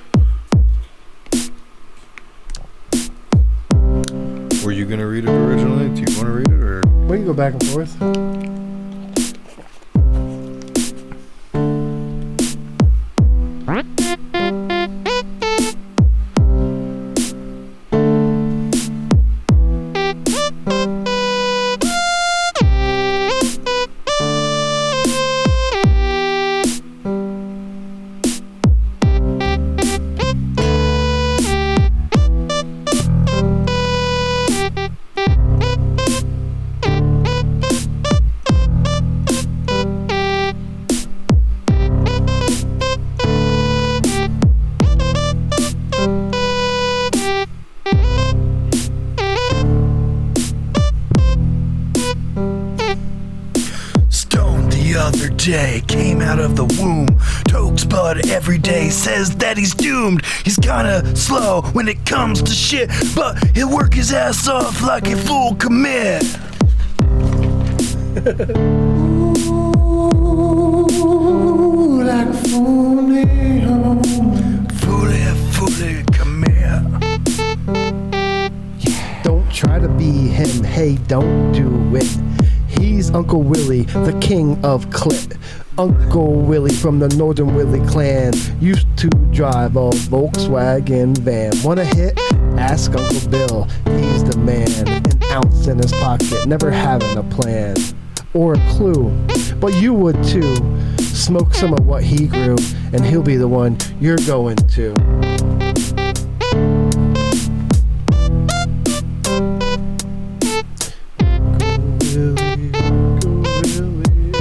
Were you gonna read it originally? Do you want to read it or? We can go back and forth. Stone the other day came out of the womb. Tokes bud every day says that he's doomed. He's kinda slow when it comes to shit, but he'll work his ass off like a full commit. Ooh, like a fully home. Fully commit. Don't try to be him. Hey, don't do it. He's Uncle Willie, the king of Clit. Uncle Willie from the Northern Willie clan used to drive a Volkswagen van. Wanna hit? Ask Uncle Bill. He's the man. An ounce in his pocket, never having a plan or a clue. But you would too. Smoke some of what he grew, and he'll be the one you're going to. Willie, Uncle Willie.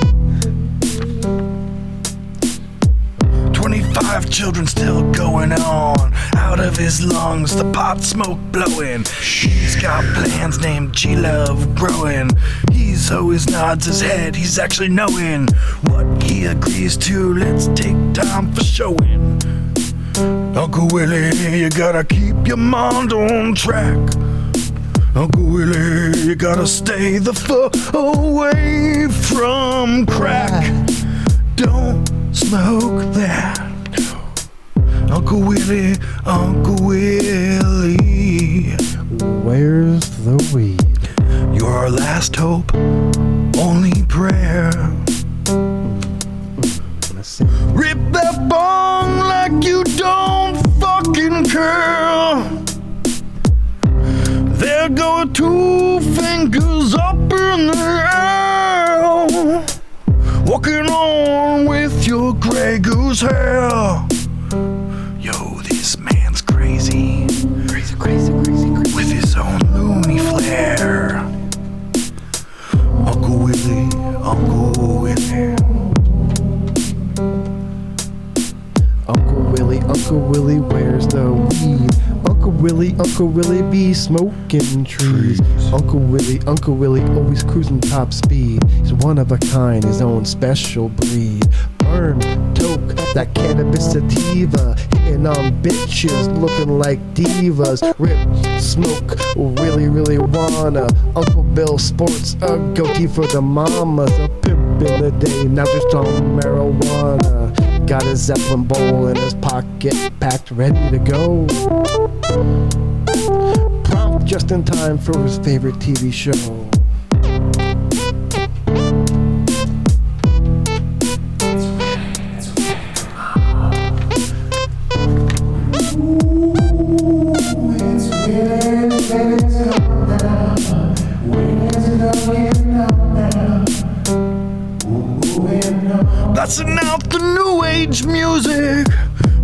25 children still going on. Out of his lungs, the pot smoke blowing. He's got plans named G-Love growing. He's always nods his head, he's actually knowing what he agrees to. Let's take time for showing. Uncle Willie, you gotta keep your mind on track. Uncle Willie, you gotta stay the fuck away from crack. Don't smoke that. Uncle Willie, Uncle Willie. Where's the weed? You're our last hope, only prayer. Let's see. Rip that bong like you don't fucking care. There go 2 fingers up in the air. Walking on with your Grey Goose hair. Yo, this man's crazy. Crazy, crazy, crazy, crazy. With his own loony flair. Uncle Willie, Uncle Willie. Uncle Willie, where's the weed? Uncle Willie be smoking trees. Uncle Willie, always cruising top speed. He's one of a kind, his own special breed. Burn, toke, that cannabis sativa. Hitting on bitches, looking like divas. Rip, smoke, really wanna. Uncle Bill sports a goatee for the mamas. A pimp in the day, now just on marijuana. Got his Zeppelin bowl in his pocket, packed, ready to go. Prompt just in time for his favorite TV show. Blasting out the new age music.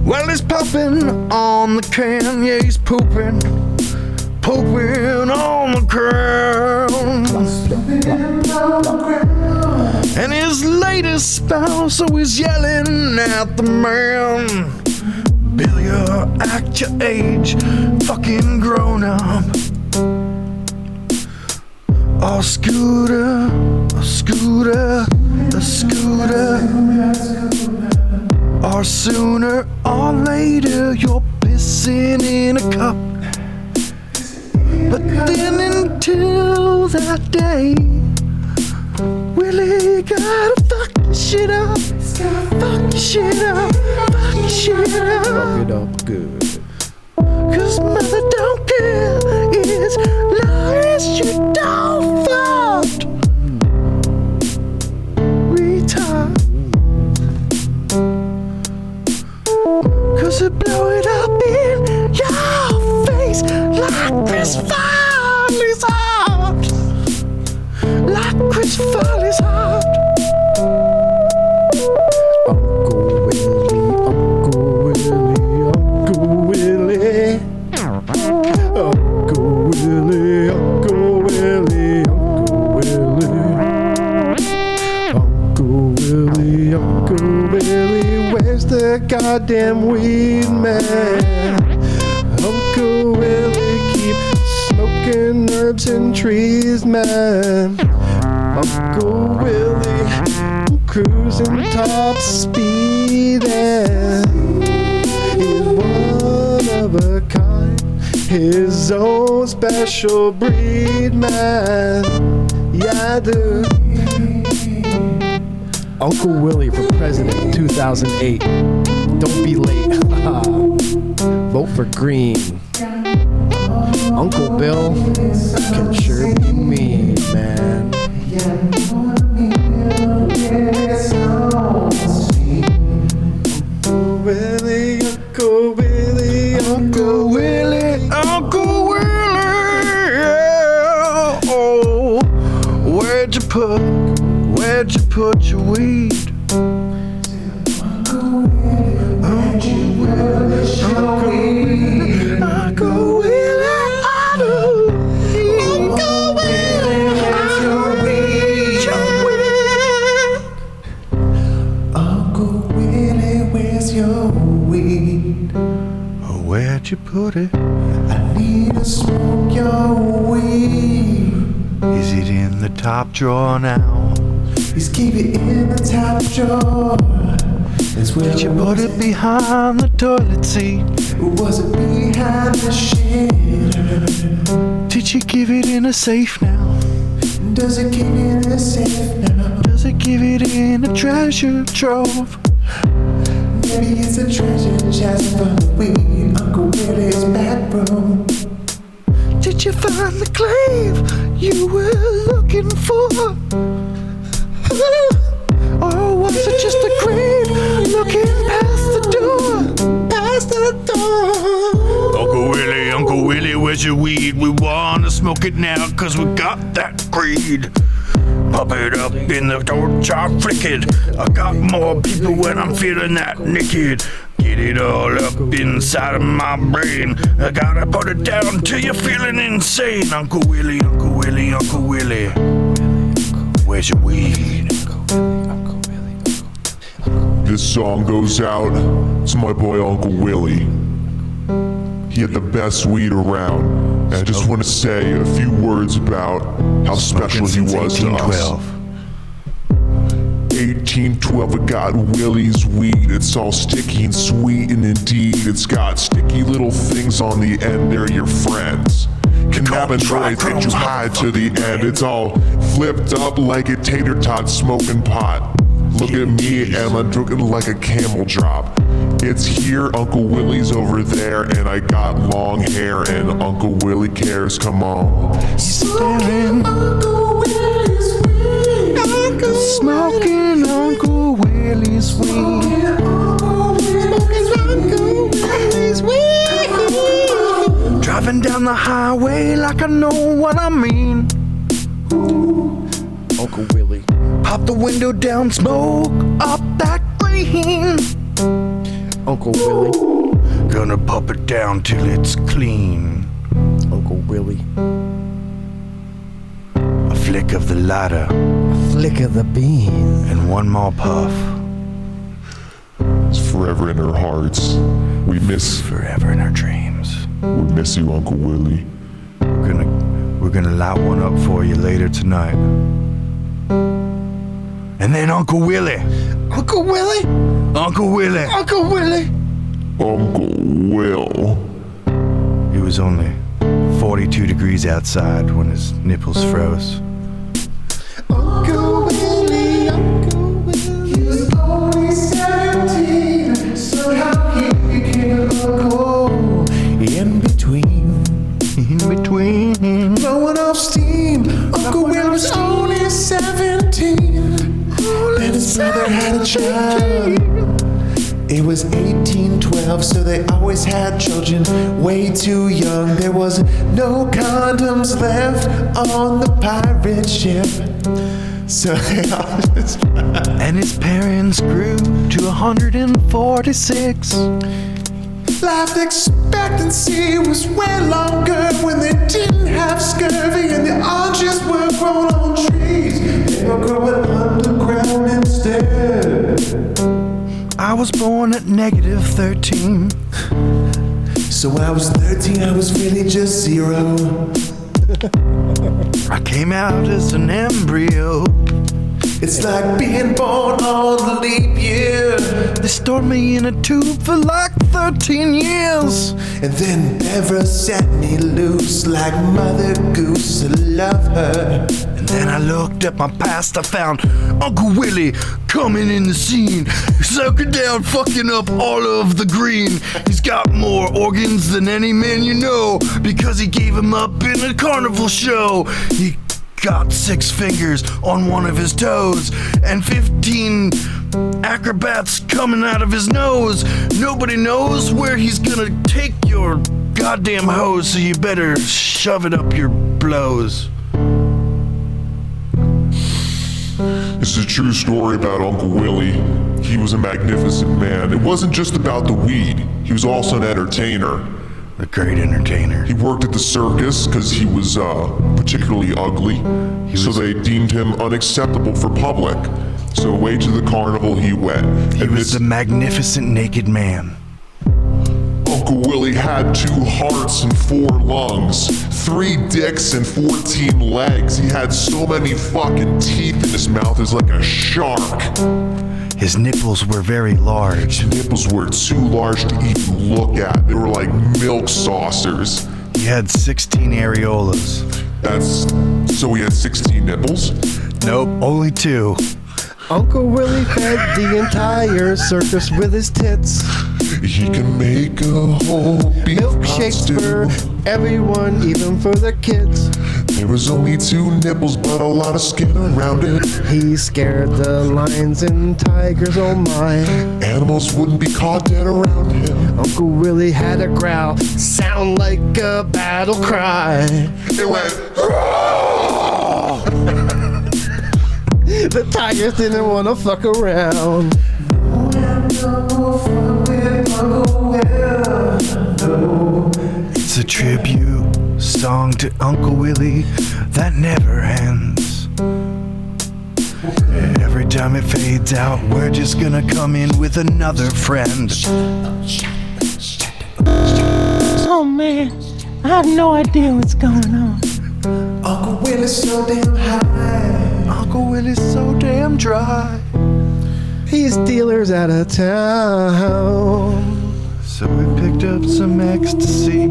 Well, he's popping on the can. Yeah, he's pooping on the ground. And his latest spouse always yelling at the man. Bill, you're act your age, fucking grown up. A scooter. Or sooner or later you're pissing in a cup. But then until that day, Willie gotta fuck your shit up. Fuck your shit up. Fuck your shit up. Fuck it up good. 'Cause mother don't care as long as you don't fuck. Retard. 'Cause it blow it up in your face like Chris Farley's heart. Like Chris Farley's heart. Uncle Willie, Uncle Willie, Uncle Willie. Uncle Willie, Uncle Willie, Uncle Willie. Uncle Willie, Uncle Willie, where's the goddamn weed man? Uncle Willie, keep smoking herbs and trees, man. Uncle Willie, cruising top speed, and he's one of a kind, his own special breed, man. Yeah, dude. Uncle Willie for president 2008. Don't be late. Vote for Green. Uncle Bill can sure be mean, man. Uncle Willie, Uncle Willie, Uncle Willie, Uncle Willie. Yeah. Oh, where'd you put your weed? Uncle Willie, where's your weed? Where'd you put it? I need to smoke your weed. Is it in the top drawer now? Please keep it in the top drawer. Did you put it behind the toilet seat? Or was it behind the shit? Did you give it in a safe now? Does it keep it in a safe now? Does it give it in a treasure trove? Maybe it's a treasure chest full of find the clave you were looking for? Or was it just a grave looking past the door? Past the door. Uncle Willie, where's your weed? We wanna smoke it now, cause we got that greed. Pop it up in the torch, I flick it. I got more people when I'm feeling that naked. Get it all up inside of my brain. I gotta put it down till you're feeling insane. Uncle Willie, Uncle Willie, Uncle Willie, where's your weed? This song goes out to my boy Uncle Willie. He had the best weed around. And I just want to say a few words about how special he was to us. 1812, I got Willie's weed. It's all sticky and sweet, and indeed, it's got sticky little things on the end. They're your friends. Cannabinoids get you high to the end. It's all flipped up like a tater tot smoking pot. Look at me, and I'm drinking like a camel drop. It's here, Uncle Willie's over there, and I got long hair, and Uncle Willie cares. Come on. Staring. Uncle Willie's weed. Smoking Uncle Willie's weed. Uncle Willie's weed. Driving down the highway like I know what I mean. Uncle Willie. Pop the window down, smoke up that green. Uncle Willie. Gonna pop it down till it's clean. Uncle Willie. A flick of the lighter Flick of the bean. and one more puff. It's forever in our hearts. We miss Forever in our dreams. you, Uncle Willie. We're gonna light one up for you later tonight. And then Uncle Willie. Uncle Willie? Uncle Willie. Uncle Willie? Uncle Will. It was only 42 degrees outside when his nipples froze. Uncle Willie, Uncle Willie. He was only 17, so how he became an uncle. In between, In between. blowing off steam. Uncle Will was only 17. And his brother had a child. It was 1812, so they always had children way too young. There was no condoms left on the pirate ship. So they all just And his parents grew to 146. life expectancy was way longer when they didn't have scurvy and the oranges were grown on trees. They were growing underground instead. I was born at negative 13. So when I was 13, I was really just 0. I came out as an embryo. It's like being born on the leap year. They stored me in a tube for like 13 years. And then never set me loose like Mother Goose. I love her. And then I looked at my past, I found Uncle Willie coming in the scene, soaking down, fucking up all of the green. He's got more organs than any man you know, because he gave him up in a carnival show. He got 6 fingers on one of his toes and 15 acrobats coming out of his nose. Nobody knows where he's gonna take your goddamn hose, so you better shove it up your blows. This is a true story about Uncle Willie. He was a magnificent man. It wasn't just about the weed. He was also an entertainer. A great entertainer. He worked at the circus because he was particularly ugly, so they deemed him unacceptable for public. So away to the carnival he went. He was the magnificent naked man. Uncle Willie had 2 hearts and 4 lungs, 3 dicks and 14 legs. He had so many fucking teeth in his mouth, it's like a shark. His nipples were very large. His nipples were too large to even look at. They were like milk saucers. He had 16 areolas. So he had 16 nipples? Nope, only 2. Uncle Willie fed the entire circus with his tits. He can make a whole beef Milkshakes stew. for everyone, even for the kids. There was only 2 nipples, but a lot of skin around it. He scared the lions and tigers, oh my. Animals wouldn't be caught dead around him. Uncle Willie had a growl, sound like a battle cry. It went, The tigers didn't want to fuck around. It's a tribute song to Uncle Willie that never ends. Every time it fades out, we're just gonna come in with another friend. Oh man, I have no idea what's going on. Uncle Willie's so damn high. Uncle Willie's so damn dry. He's dealers out of town. So we picked up some ecstasy,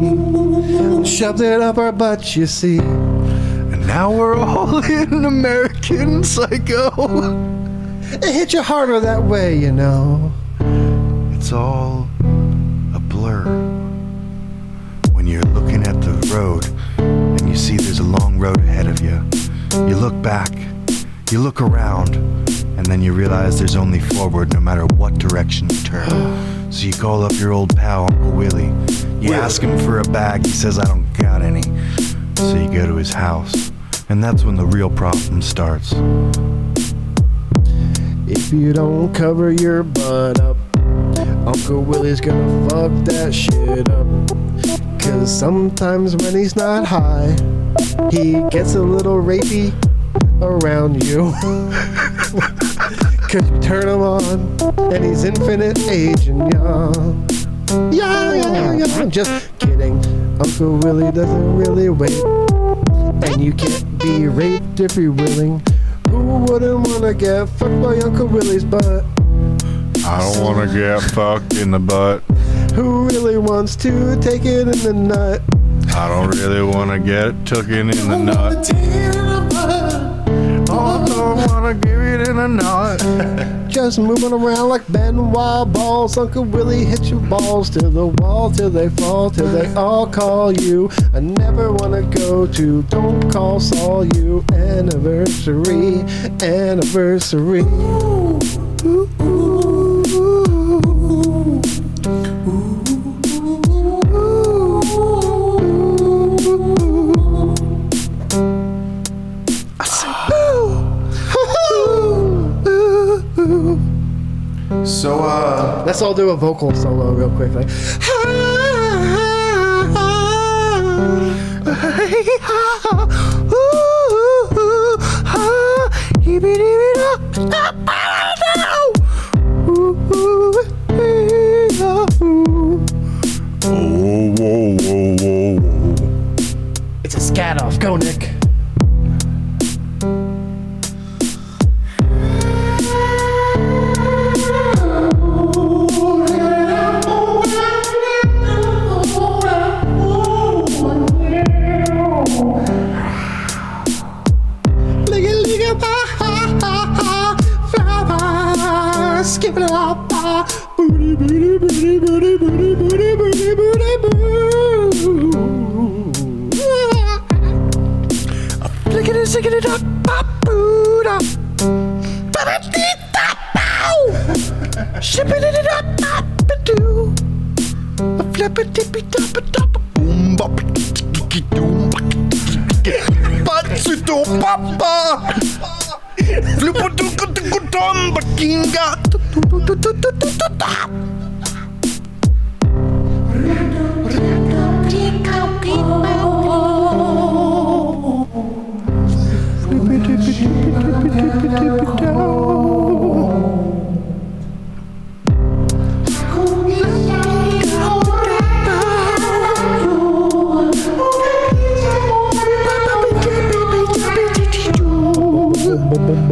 Shoved it up our butts, you see. and now we're all in American Psycho. It hit you harder that way, you know. It's all a blur. When you're looking at the road and you see there's a long road ahead of you, you look back, you look around, and then you realize there's only forward no matter what direction you turn. So you call up your old pal, Uncle Willie. You ask him for a bag, he says, I don't got any. So you go to his house, and that's when the real problem starts. If you don't cover your butt up, Uncle Willie's gonna fuck that shit up. Cause sometimes when he's not high, he gets a little rapey around you. Cause you turn him on, and he's infinite age and young. Yeah. Just kidding. Uncle Willie doesn't really wait. And you can't be raped if you're willing. Who wouldn't wanna get fucked by Uncle Willie's butt? I don't want to get fucked in the butt. Who really wants to take it in the nut? I don't really want to get taken in the nut. Oh, I don't want to give it in a nut. Just moving around like Benoit balls. Uncle Willie hits your balls to the wall till they fall, till they all call you. I never wanna go to Don't Call Saul You anniversary. So, Let's all do a vocal solo real quick. Like, Whoa. it's a scat off. Go, Nick. Skip it up, booty, booty, booty, booty, booty, booty, booty, booty, boo. Flicking it, singing it up, boo, da. Shipping it up, doo. Flip it, tippy, top, Boom, bop, tiki, doom, Patsito, papa. Fluputukutukutum, bakinga.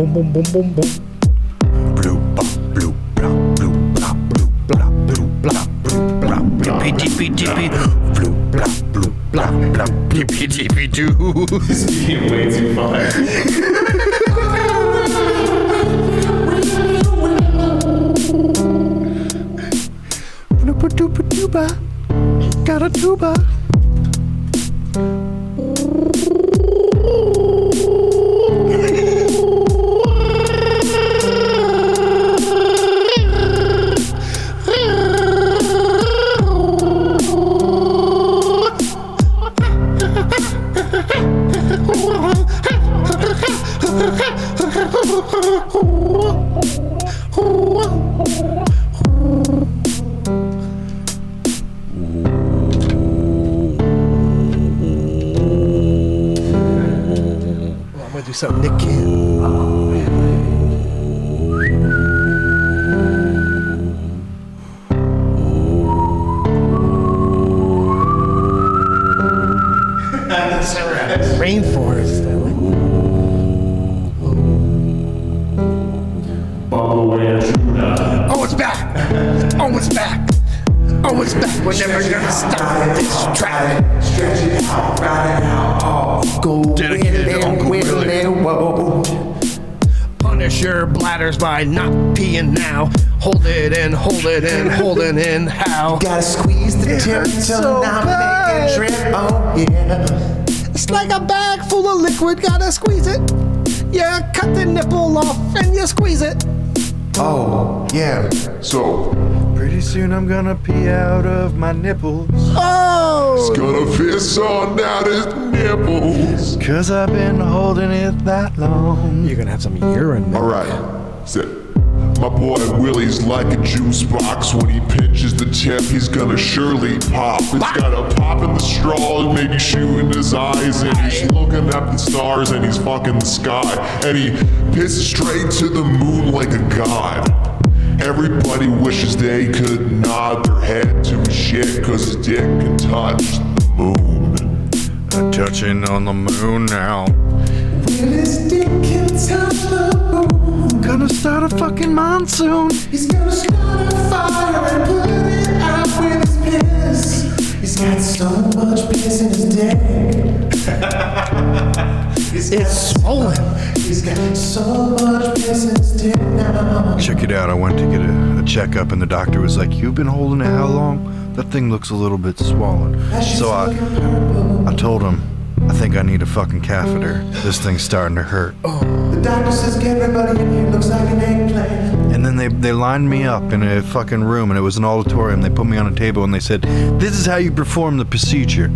Boom, boom, boom, boom. Blue, bop, blue, blah, blue, blah, blue, blah, blue, blah, blue, blah, dippy, dippy, dippy. Blue, blah, blue, blah, blah, dippy, dippy, doo. this became way too fun. tuba. Got a tuba. I'm gonna do something Nick can. Rainforest. Oh, it's back! Oh, it's back! Oh, it's back! We're never gonna stop this track. Stretch it out, ride it out, oh. Go Dedicated to Uncle Willie. whoa. Punish your bladders by not peeing now. Hold it in, hold it in, hold it in. How? Gotta squeeze the tip till now make it drip, oh yeah. It's like a bag full of liquid, gotta squeeze it. Yeah, cut the nipple off and you squeeze it. Oh, yeah. So, Pretty soon I'm gonna pee out of my nipples. Oh! gonna piss on out his nipples. Cause I've been holding it that long. You're gonna have some urine. Milk. Alright. So, my boy Willie's like a juice box. When he pinches the tip, he's gonna surely pop. It's got a pop in the straw, maybe shooting his eyes. And he's looking at the stars and he's fucking the sky. And he pisses straight to the moon like a god. Everybody wishes they could nod their head to his shit, cause his dick can touch the moon. Touching on the moon now. Willie's dick can touch the moon. Gonna start a fucking monsoon. He's gonna start a fire and put it out with his piss. He's got so much piss in his dick. It's swollen. He's got so much piss in his dick now. Check it out. I went to get a checkup and the doctor was like, "You've been holding it how long? That thing looks a little bit swollen." So I told him, "I think I need a fucking catheter. This thing's starting to hurt." The doctor says everybody in here looks like an eggplant. And then they lined me up in a fucking room, and it was an auditorium. They put me on a table and they said, "This is how you perform the procedure."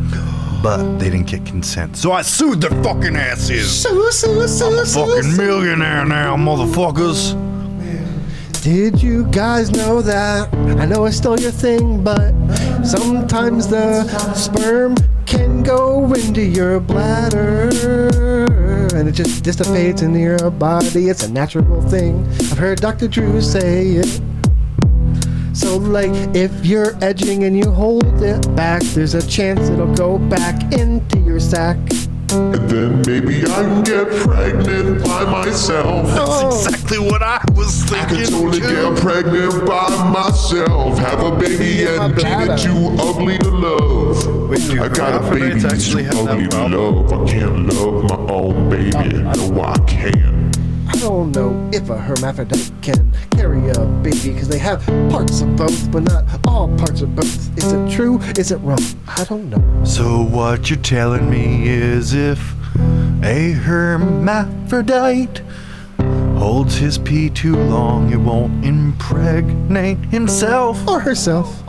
But they didn't get consent. So I sued their fucking asses. I'm a fucking millionaire now, motherfuckers. Did you guys know that? I know I stole your thing, but sometimes the sperm can go into your bladder and it just dissipates into your body. It's a natural thing. I've heard Dr. Drew say it. So like if you're edging and you hold it back, there's a chance it'll go back into your sack. And then maybe I can get pregnant by myself. That's exactly what I was I thinking. can totally get pregnant by myself. Have a baby and beat it too ugly to love. Wait, do I got a baby hermaphrodites that's actually too have that ugly to problem? love. I can't love my own baby. No, I can't. I don't know if a hermaphrodite can carry a baby because they have parts of both, but not all parts of both. Is it true? Is it wrong? I don't know. So what you're telling me is if a hermaphrodite holds his pee too long, it won't impregnate himself. Or herself.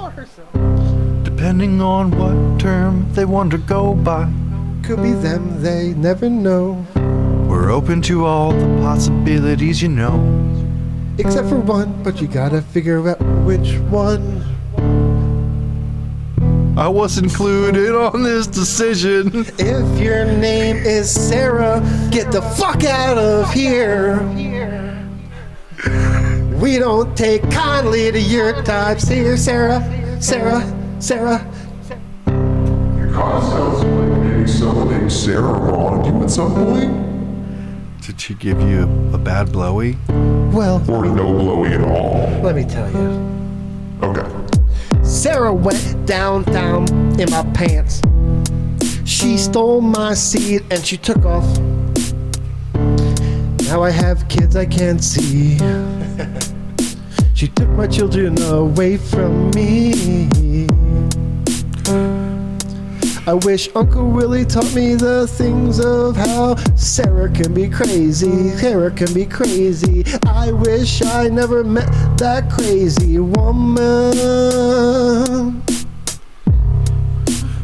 Depending on what term they want to go by. Could be them, they never know. We're open to all the possibilities, you know. Except for one, but you gotta figure out which one. I was included on this decision. If your name is Sarah, get the fuck out of here. We don't take kindly to your types here, Sarah. Your car sounds like maybe someone named Sarah wronged you at some point. Did she give you a bad blowy? Well, Or no blowy at all. let me tell you. Okay. Sarah went down in my pants. She stole my seed and she took off. Now I have kids I can't see. She took my children away from me. I wish Uncle Willie taught me the things of how Sarah can be crazy. Sarah can be crazy. I wish I never met that crazy woman.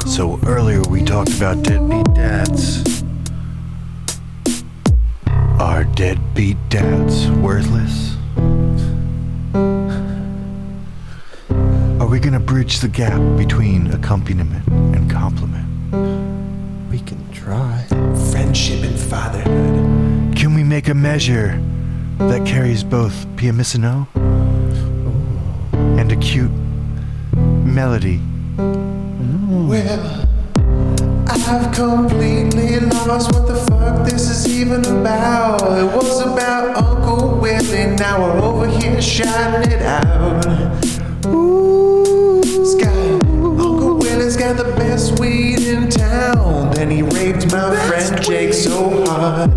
So earlier we talked about deadbeat dads. Are deadbeat dads worthless? Are we gonna bridge the gap between accompaniment and compliment? We can try. Friendship and fatherhood. Can we make a measure that carries both pianissimo and a cute melody? Well, I've completely lost what the fuck this is even about. It was about Uncle Willie, now we're over here shouting it out. Ooh, Uncle Willie's got the best weed in town. Then he raped my friend Jake so hard.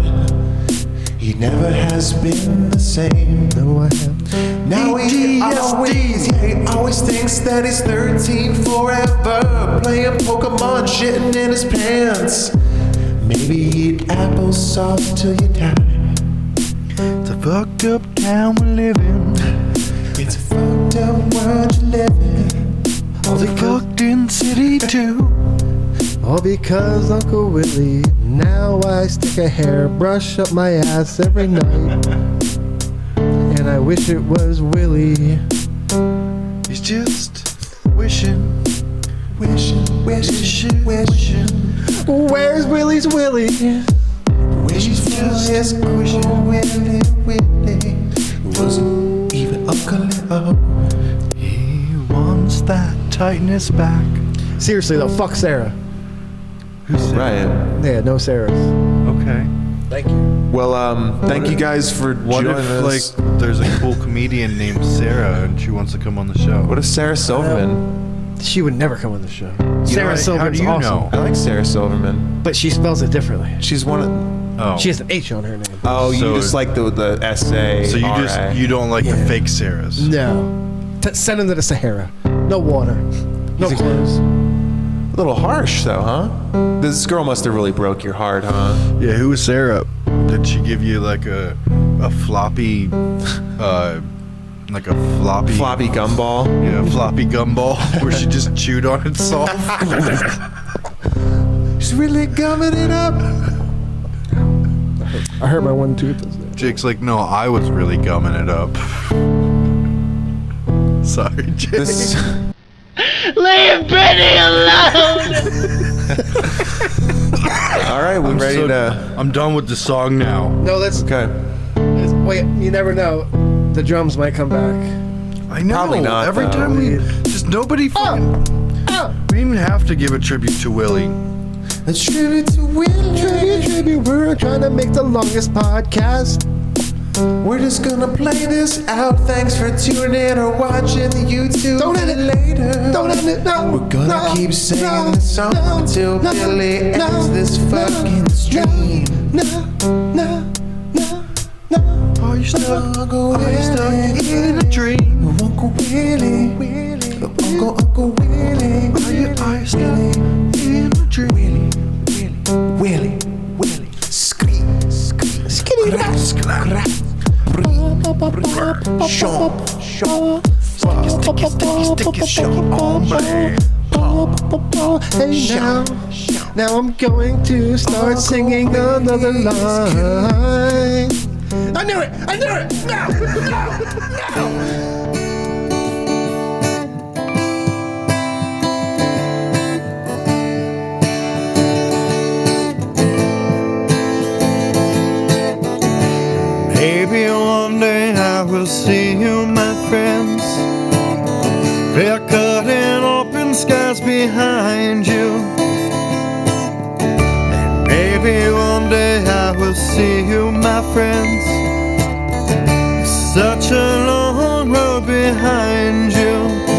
He never has been the same. No, I have. Now he always thinks that he's 13 forever, playing Pokemon, shitting in his pants. Maybe eat applesauce till you die. It's a fucked up town we live in. It's a fucked up world you live in. All the fucked in city too. All because Uncle Willie. Now I stick a hairbrush up my ass every night. And I wish it was Willie. He's just wishing. Wishing. Where's Willie's Willie? Wishing for his Uncle Willie. Wasn't even Uncle Leo. He wants that tightness back. Seriously though, fuck Sarah. Who's that? Right. Yeah, no Sarahs. Okay. Thank you. Well, thank you guys for What joining if, us. like, there's a cool comedian named Sarah and she wants to come on the show? What if Sarah Silverman? She would never come on the show. You Sarah know, Silverman's how do you awesome. know? I like Sarah Silverman. But she spells it differently. She's one of. Oh. She has an H on her name. Oh, you So- just like the essay. So you don't like the fake Sarahs? No. Send him to the Sahara. No water. No He's a- clothes. A little harsh, though, huh? This girl must have really broke your heart, huh? Yeah, who was Sarah? Did she give you like a floppy, like a floppy Floppy gumball. Yeah, floppy gumball where she just chewed on it soft? She's really gumming it up. I hurt my one tooth. Jake's like, no, I was really gumming it up. Sorry, Jake. This. Leave Benny alone! All right, we're ready to. I'm done with the song now. No, let's Okay. wait. You never know. The drums might come back. I know. Probably not, Every though. time we just nobody fucking. We didn't even have to give a tribute to Willie. A tribute to Willie. Tribute. We're trying to make the longest podcast. We're just gonna play this out. Thanks for tuning in or watching the YouTube Don't end it. later. Don't end it. No. We're gonna keep singing the song until Billy ends this fucking stream. No. Are you stuck? Uncle Are you stuck Willie, in a dream? Uncle Willie, Uncle Willie, Are you stuck in a dream? Willie, scream, Skinny. Sean, Hey now I'm going to start singing another line. I knew it! No! Maybe one day I will see you, my friends. Clear cutting open skies behind you. And maybe one day I will see you, my friends. Such a long road behind you.